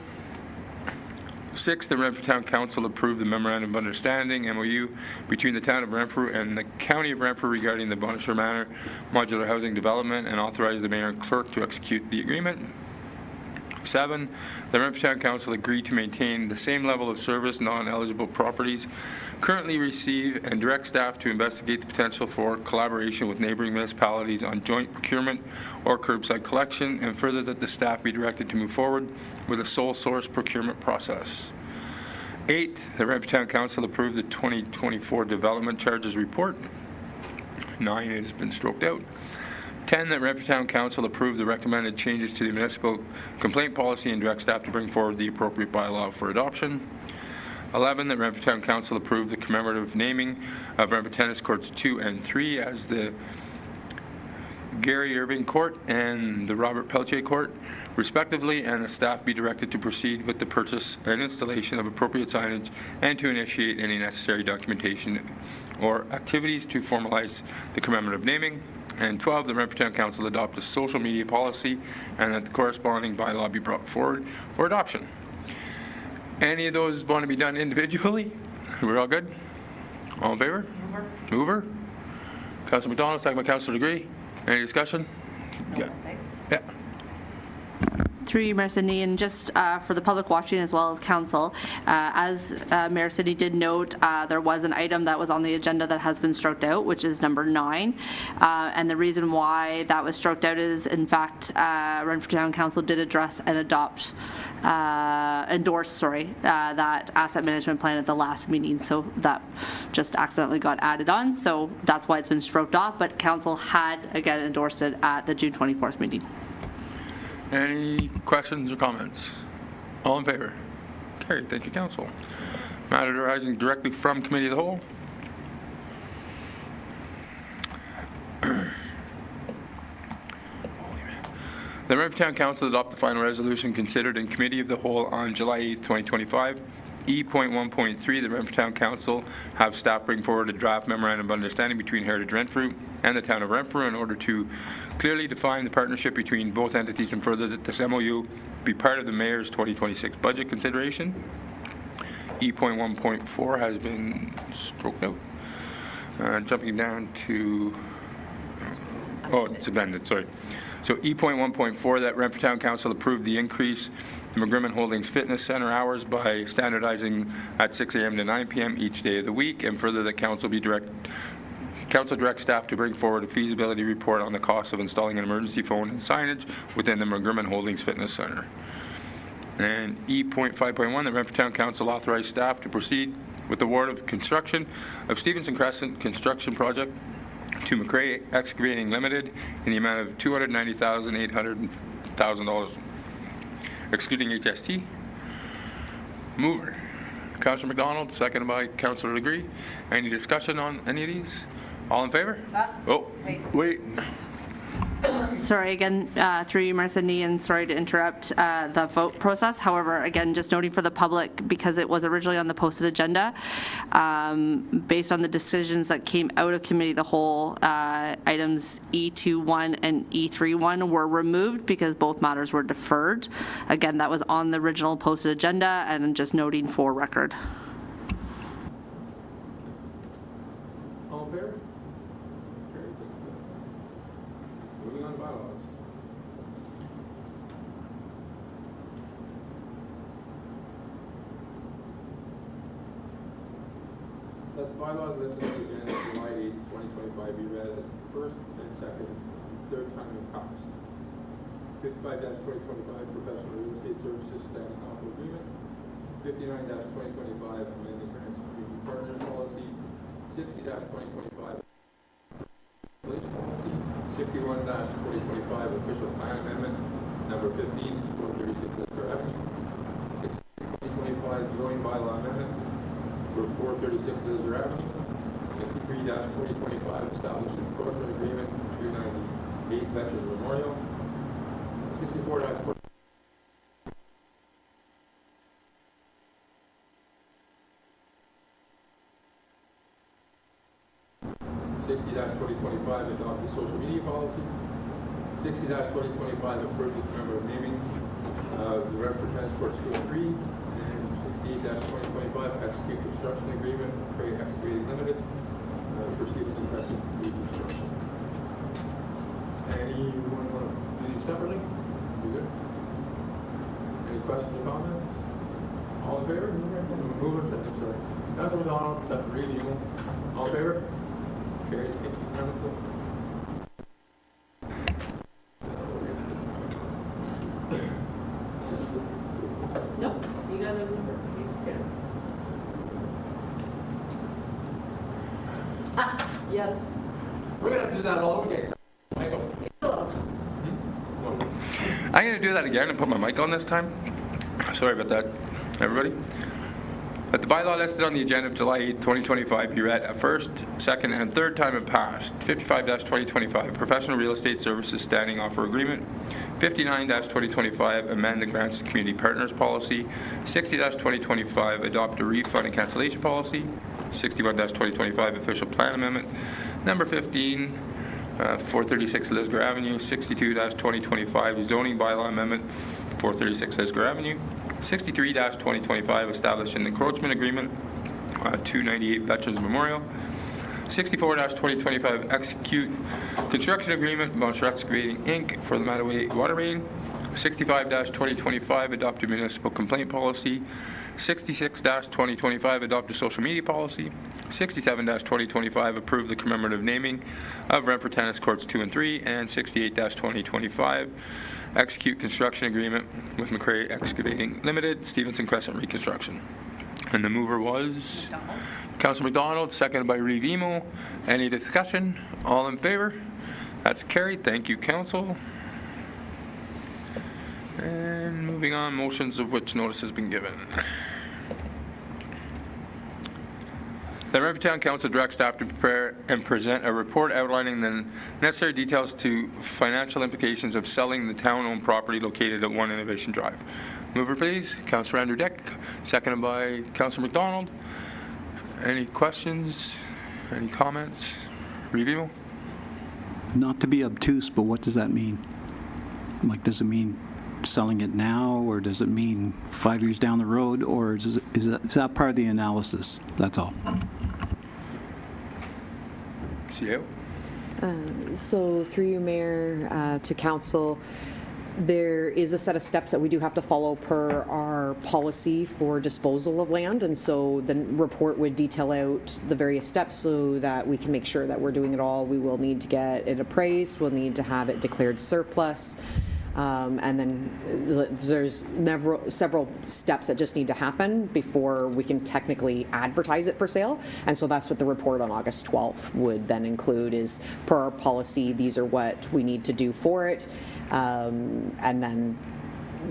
6, the Renfrew Town Council approved the Memorandum of Understanding, MOU, between the Town of Renfrew and the County of Renfrew regarding the Bonisher Manor modular housing development, and authorized the mayor and clerk to execute the agreement. 7, the Renfrew Town Council agreed to maintain the same level of service non-eligible properties currently receive, and direct staff to investigate the potential for collaboration with neighboring municipalities on joint procurement or curbside collection, and further that the staff be directed to move forward with a sole source procurement process. 8, the Renfrew Town Council approved the 2024 development charges report. 9 has been stroked out. 10, that Renfrew Town Council approved the recommended changes to the municipal complaint policy and direct staff to bring forward the appropriate bylaw for adoption. 11, that Renfrew Town Council approved the commemorative naming of Renfrew Tennis Courts 2 and 3 as the Gary Irving Court and the Robert Peltier Court, respectively, and the staff be directed to proceed with the purchase and installation of appropriate signage and to initiate any necessary documentation or activities to formalize the commemorative naming. And 12, the Renfrew Town Council adopt a social media policy, and that the corresponding bylaw be brought forward for adoption. Any of those want to be done individually? We're all good? All in favor? Mover. Councilor McDonald, second by Councilor Degree. Any discussion? Yeah. Through you, Mayor Sidney, and just for the public watching as well as council, as Mayor Sidney did note, there was an item that was on the agenda that has been stroked out, which is number 9. And the reason why that was stroked out is, in fact, Renfrew Town Council did address and endorse that asset management plan at the last meeting, so that just accidentally got added on, so that's why it's been stroked off, but council had again endorsed it at the June 24th meeting. Any questions or comments? All in favor? Carried. Thank you, council. Matter arising directly from Committee of the Whole. The Renfrew Town Council adopt the final resolution considered in Committee of the Whole on July 8, 2025. E.1.3, the Renfrew Town Council have staff bring forward a draft memorandum of understanding between Heritage Renfrew and the Town of Renfrew in order to clearly define the partnership between both entities, and further that this MOU be part of the Mayor's 2026 budget consideration. E.1.4 has been stroked out. Jumping down to, it's amended, sorry. So E.1.4, that Renfrew Town Council approved the increase in McGrimmon Holdings Fitness Center hours by standardizing at 6 a.m. to 9 p.m. each day of the week, and further that council direct staff to bring forward a feasibility report on the cost of installing an emergency phone and signage within the McGrimmon Holdings Fitness Center. And E.5.1, the Renfrew Town Council authorized staff to proceed with the award of construction of Stevenson Crescent construction project to McRae Excavating Limited in the amount of $290,800 excluding HST. Mover. Councillor McDonald, seconded by Councillor Degree. Any discussion on any of these? All in favor? Wait. Sorry again, through you, Mayor Sydney, and sorry to interrupt the vote process. However, again, just noting for the public, because it was originally on the posted agenda, based on the decisions that came out of committee, the whole items E21 and E31 were removed because both matters were deferred. Again, that was on the original posted agenda, and just noting for record. All in favor? Carried. Moving on to bylaws. That the bylaws listed on the agenda of July 8, 2025 be read as first and second, third time in passed. 55-2025 professional real estate services standing offer agreement. 59-2025 amending grants to community partners policy. 60-2025 policy. 61-2025 official plan amendment. Number 15, 436 Edgar Avenue. 60-2025 zoning bylaw amendment for 436 Edgar Avenue. 63-2025 establishing encroachment agreement 298 Veterans Memorial. 64-2025 60-2025 adopt the social media policy. 60-2025 approve the member of naming the Renfrew Tennis Courts 2 and 3. And 68-2025 execute construction agreement with Craig Excavating Limited for Stevenson Crescent reconstruction. Anyone want to do these separately? You good? Any questions or comments? All in favor? Mover, sorry. Councilor McDonald, second reading. All in favor? Carried. Thank you, Council. Nope, you got it. Yes. We're going to do that all over again. Michael. I'm going to do that again and put my mic on this time. Sorry about that, everybody. But the bylaw listed on the agenda of July 8, 2025 be read a first, second, and third time and passed. 55-2025 professional real estate services standing offer agreement. 59-2025 amend the grants to community partners policy. 60-2025 adopt a refund and cancellation policy. 61-2025 official plan amendment. Number 15, 436 Lisgar Avenue. 62-2025 zoning bylaw amendment, 436 Lisgar Avenue. 63-2025 establish an encroachment agreement, 298 Veterans Memorial. 64-2025 execute construction agreement, Montreal Excavating Inc. for the Mattaway water main. 65-2025 adopt a municipal complaint policy. 66-2025 adopt a social media policy. 67-2025 approve the commemorative naming of Renfrew Tennis Courts 2 and 3, and 68-2025 execute construction agreement with McCrae Excavating Limited, Stevenson Crescent reconstruction. And the mover was Councilor McDonald, seconded by Reeve Emo. Any discussion? All in favor? That's carried. Thank you, Council. And moving on, motions of which notice has been given. The Renfrew Town Council directs staff to prepare and present a report outlining the necessary details to financial implications of selling the town-owned property located at 1 Innovation Drive. Mover, please. Councillor Andrew Dick, seconded by Councillor McDonald. Any questions? Any comments? Review? Not to be obtuse, but what does that mean? Like, does it mean selling it now, or does it mean 5 years down the road, or is that part of the analysis? That's all. CEO? So through you, Mayor, to Council, there is a set of steps that we do have to follow per our policy for disposal of land, and so the report would detail out the various steps so that we can make sure that we're doing it all. We will need to get it appraised, we'll need to have it declared surplus, and then there's several steps that just need to happen before we can technically advertise it for sale. And so that's what the report on August 12th would then include, is per our policy, these are what we need to do for it. And then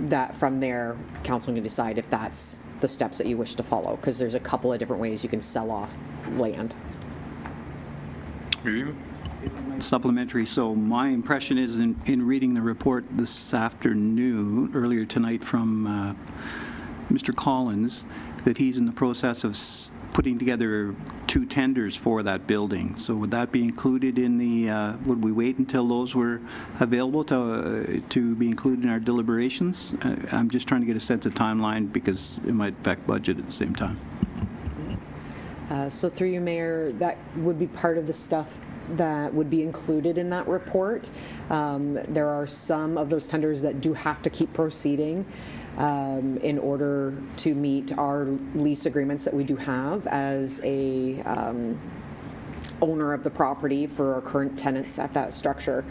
that from there, council can decide if that's the steps that you wish to follow, because there's a couple of different ways you can sell off land. Supplementary. So my impression is in reading the report this afternoon, earlier tonight from Mr. Collins, that he's in the process of putting together 2 tenders for that building. So would that be included in the, would we wait until those were available to be included in our deliberations? I'm just trying to get a sense of timeline because it might affect budget at the same time. So through you, Mayor, that would be part of the stuff that would be included in that report. There are some of those tenders that do have to keep proceeding in order to meet our lease agreements that we do have as a owner of the property for our current tenants at that structure.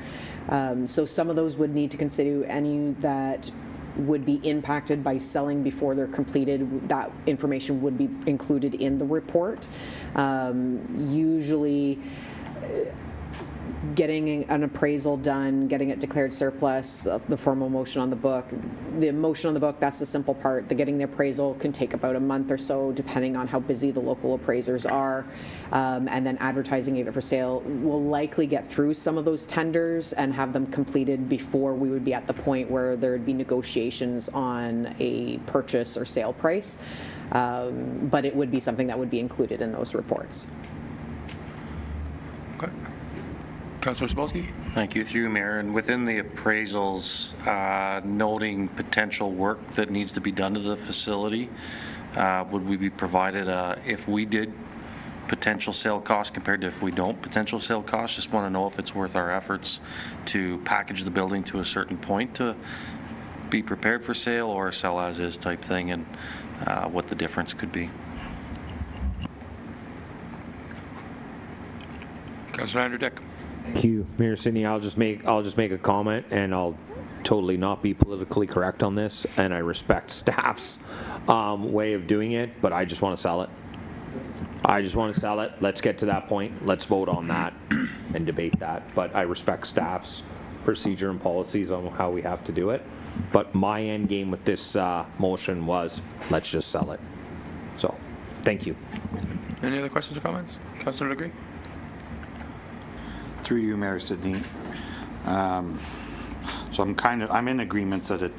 So some of those would need to consider any that would be impacted by selling before they're completed. That information would be included in the report. Usually getting an appraisal done, getting it declared surplus, the formal motion on the book. The motion on the book, that's the simple part. The getting the appraisal can take about a month or so, depending on how busy the local appraisers are. And then advertising it for sale. We'll likely get through some of those tenders and have them completed before we would be at the point where there would be negotiations on a purchase or sale price. But it would be something that would be included in those reports. Okay. Councillor Cebulski? Thank you, through you, Mayor. And within the appraisals, noting potential work that needs to be done to the facility, would we be provided, if we did, potential sale cost compared to if we don't potential sale cost? Just want to know if it's worth our efforts to package the building to a certain point to be prepared for sale or sell as is type thing, and what the difference could be. Councillor Anderdick. Thank you, Mayor Sidney. I'll just make a comment, and I'll totally not be politically correct on this, and I respect staff's way of doing it, but I just want to sell it. I just want to sell it. Let's get to that point. Let's vote on that and debate that. But I respect staff's procedure and policies on how we have to do it. But my end game with this motion was, let's just sell it. So, thank you. Any other questions or comments? Councillor Legree? Through you, Mayor Sidney. So I'm in agreement that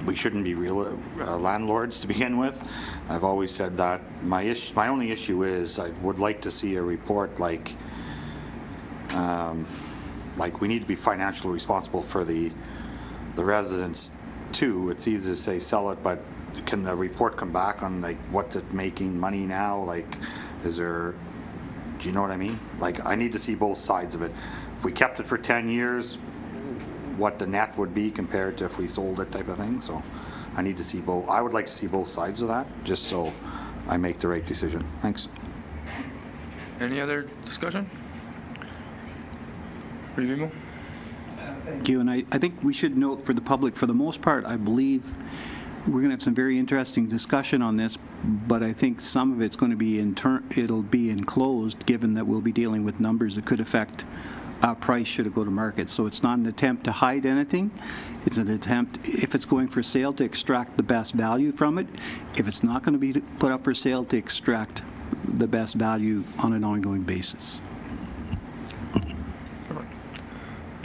we shouldn't be real landlords to begin with. I've always said that. My only issue is I would like to see a report like we need to be financially responsible for the residents too. It's easy to say sell it, but can the report come back on like what's it making money now? Like, is there? Do you know what I mean? Like, I need to see both sides of it. If we kept it for 10 years, what the net would be compared to if we sold it type of thing. So I need to see both. I would like to see both sides of that just so I make the right decision. Thanks. Any other discussion? Revimo? Thank you. And I think we should note for the public, for the most part, I believe we're going to have some very interesting discussion on this, but I think some of it's going to be it'll be enclosed, given that we'll be dealing with numbers that could affect our price should it go to market. So it's not an attempt to hide anything. It's an attempt, if it's going for sale, to extract the best value from it. If it's not going to be put up for sale, to extract the best value on an ongoing basis.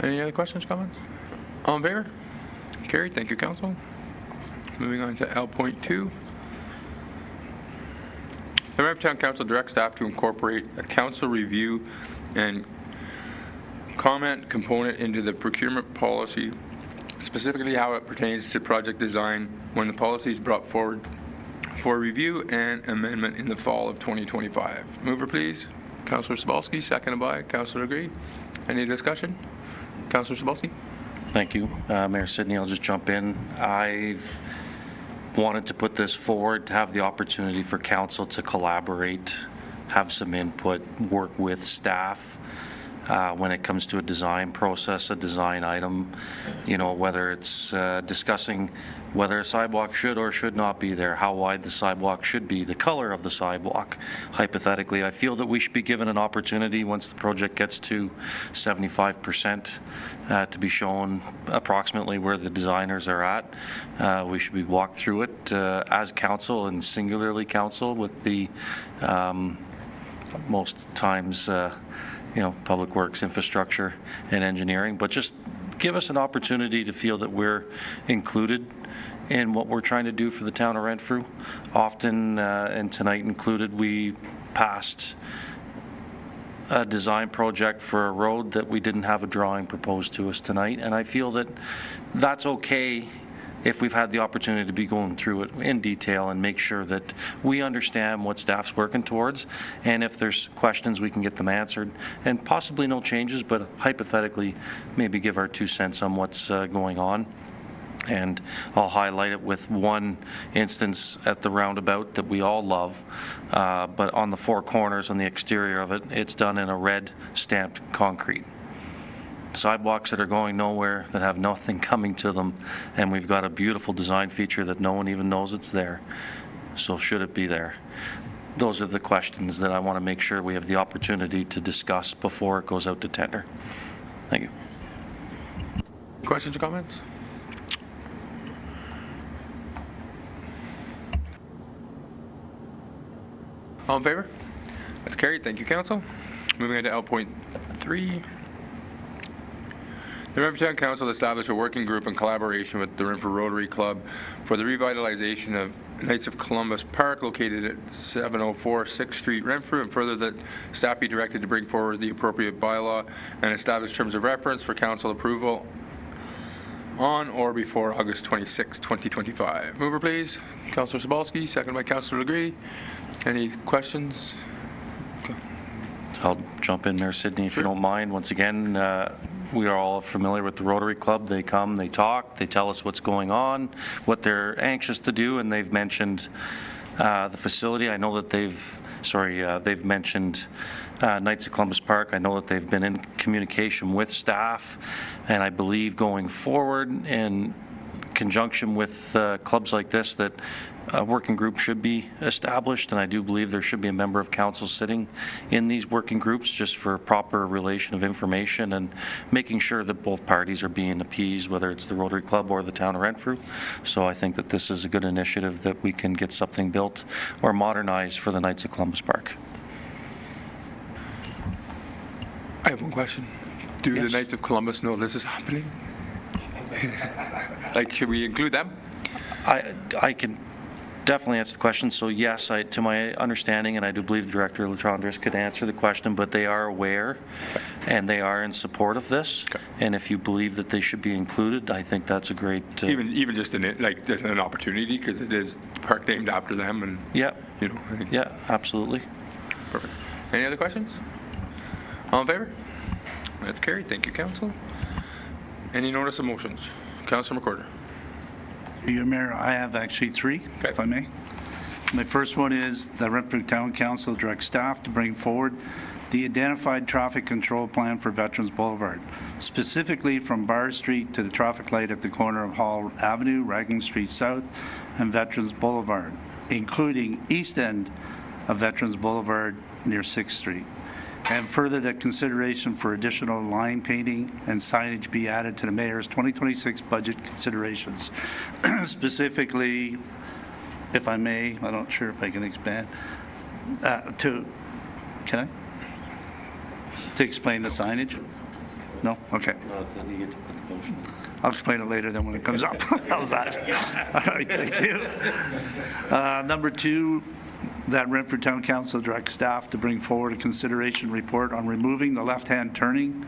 Any other questions, comments? All in favor? Carried. Thank you, Council. Moving on to L.2. The Renfrew Town Council directs staff to incorporate a council review and comment component into the procurement policy, specifically how it pertains to project design when the policy is brought forward for review and amendment in the fall of 2025. Mover, please. Councillor Cebulski, seconded by Councillor Legree. Any discussion? Councillor Cebulski. Thank you, Mayor Sidney. I'll just jump in. I've wanted to put this forward to have the opportunity for council to collaborate, have some input, work with staff when it comes to a design process, a design item, you know, whether it's discussing whether a sidewalk should or should not be there, how wide the sidewalk should be, the color of the sidewalk, hypothetically. I feel that we should be given an opportunity once the project gets to 75% to be shown approximately where the designers are at. We should be walked through it as council and singularly council with the most times public works, infrastructure, and engineering, but just give us an opportunity to feel that we're included in what we're trying to do for the town of Renfrew. Often, and tonight included, we passed a design project for a road that we didn't have a drawing proposed to us tonight, and I feel that that's okay if we've had the opportunity to be going through it in detail and make sure that we understand what staff's working towards, and if there's questions, we can get them answered, and possibly no changes, but hypothetically maybe give our 2 cents on what's going on. And I'll highlight it with one instance at the roundabout that we all love, but on the 4 corners on the exterior of it, it's done in a red stamped concrete. Sidewalks that are going nowhere, that have nothing coming to them, and we've got a beautiful design feature that no one even knows it's there. So should it be there? Those are the questions that I want to make sure we have the opportunity to discuss before it goes out to tender. Thank you. Questions or comments? All in favor? That's carried. Thank you, Council. Moving on to L.3. The Renfrew Town Council established a working group in collaboration with the Renfrew Rotary Club for the revitalization of Knights of Columbus Park located at 704 6th Street, Renfrew, and further that staff be directed to bring forward the appropriate bylaw and establish terms of reference for council approval on or before August 26, 2025. Mover, please. Councillor Sobalski, second by Councillor Legree. Any questions? Okay. I'll jump in there, Sydney, if you don't mind. Once again, we are all familiar with the Rotary Club. They come, they talk, they tell us what's going on, what they're anxious to do, and they've mentioned the facility. I know that they've mentioned Knights of Columbus Park. I know that they've been in communication with staff, and I believe going forward in conjunction with clubs like this that a working group should be established, and I do believe there should be a member of council sitting in these working groups just for proper relation of information and making sure that both parties are being appeased, whether it's the Rotary Club or the town of Renfrew. So I think that this is a good initiative that we can get something built or modernized for the Knights of Columbus Park. I have one question. Do the Knights of Columbus know this is happening? Like, should we include them? I can definitely answer the question. So yes, to my understanding, and I do believe Director Latondres could answer the question, but they are aware and they are in support of this. And if you believe that they should be included, I think that's a great... even just an opportunity, because it is a park named after them. And yeah, yeah, absolutely. Perfect. Any other questions? All in favor? That's carried. Thank you, Council. Any notice of motions? Councillor McWhorter. Your Mayor, I have actually 3, if I may. My first one is the Renfrew Town Council directs staff to bring forward the identified traffic control plan for Veterans Boulevard, specifically from Bar Street to the traffic light at the corner of Hall Avenue, Raglan Street South, and Veterans Boulevard, including east end of Veterans Boulevard near 6th Street. And further, that consideration for additional line painting and signage be added to the Mayor's 2026 budget considerations. Specifically, if I may, I'm not sure if I can expand, can I? To explain the signage? No? Okay. I'll explain it later then when it comes up. How's that? All right, thank you. Number 2, that Renfrew Town Council directs staff to bring forward a consideration report on removing the left-hand turning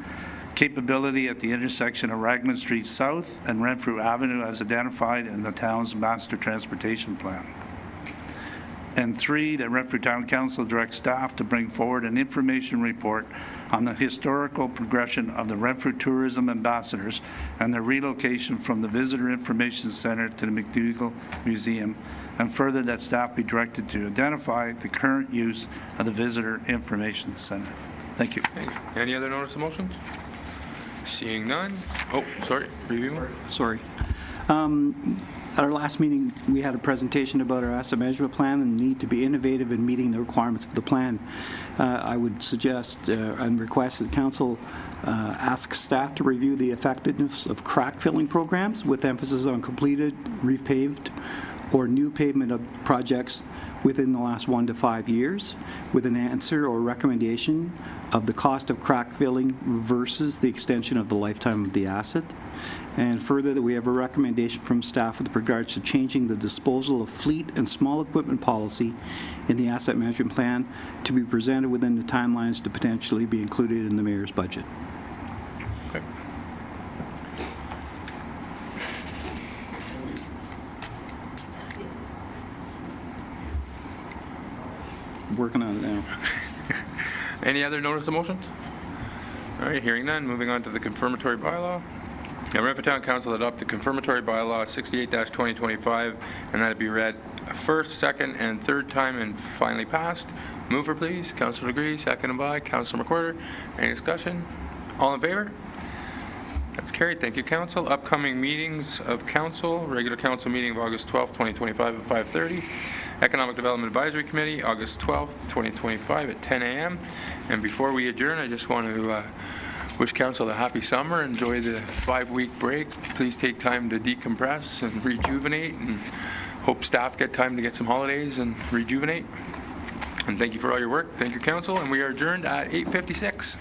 capability at the intersection of Raglan Street South and Renfrew Avenue as identified in the town's master transportation plan. And 3, that Renfrew Town Council directs staff to bring forward an information report on the historical progression of the Renfrew Tourism Ambassadors and their relocation from the Visitor Information Center to the McDougall Museum, and further that staff be directed to identify the current use of the Visitor Information Center. Thank you. Any other notice of motions? Seeing none. Oh, sorry. Review. Sorry. At our last meeting, we had a presentation about our asset management plan and the need to be innovative in meeting the requirements of the plan. I would suggest and request that Council ask staff to review the effectiveness of crack filling programs with emphasis on completed, repaved, or new pavement of projects within the last 1 to 5 years, with an answer or recommendation of the cost of crack filling versus the extension of the lifetime of the asset. And further, that we have a recommendation from staff with regards to changing the disposal of fleet and small equipment policy in the asset management plan to be presented within the timelines to potentially be included in the mayor's budget. Okay. Working on it now. Any other notice of motions? All right, hearing none, moving on to the confirmatory bylaw. Now, Renfrew Town Council adopt the confirmatory bylaw 68-2025, and that it be read first, second, and third time and finally passed. Mover, please. Councilor Degree, seconded by Councilor McWhirter. Any discussion? All in favor? That's carried. Thank you, Council. Upcoming meetings of Council. Regular Council meeting of August 12th, 2025 at 5:30. Economic Development Advisory Committee, August 12th, 2025 at 10 a.m. And before we adjourn, I just want to wish Council a happy summer. Enjoy the 5-week break. Please take time to decompress and rejuvenate, and hope staff get time to get some holidays and rejuvenate. And thank you for all your work. Thank you, Council. And we are adjourned at 8:56.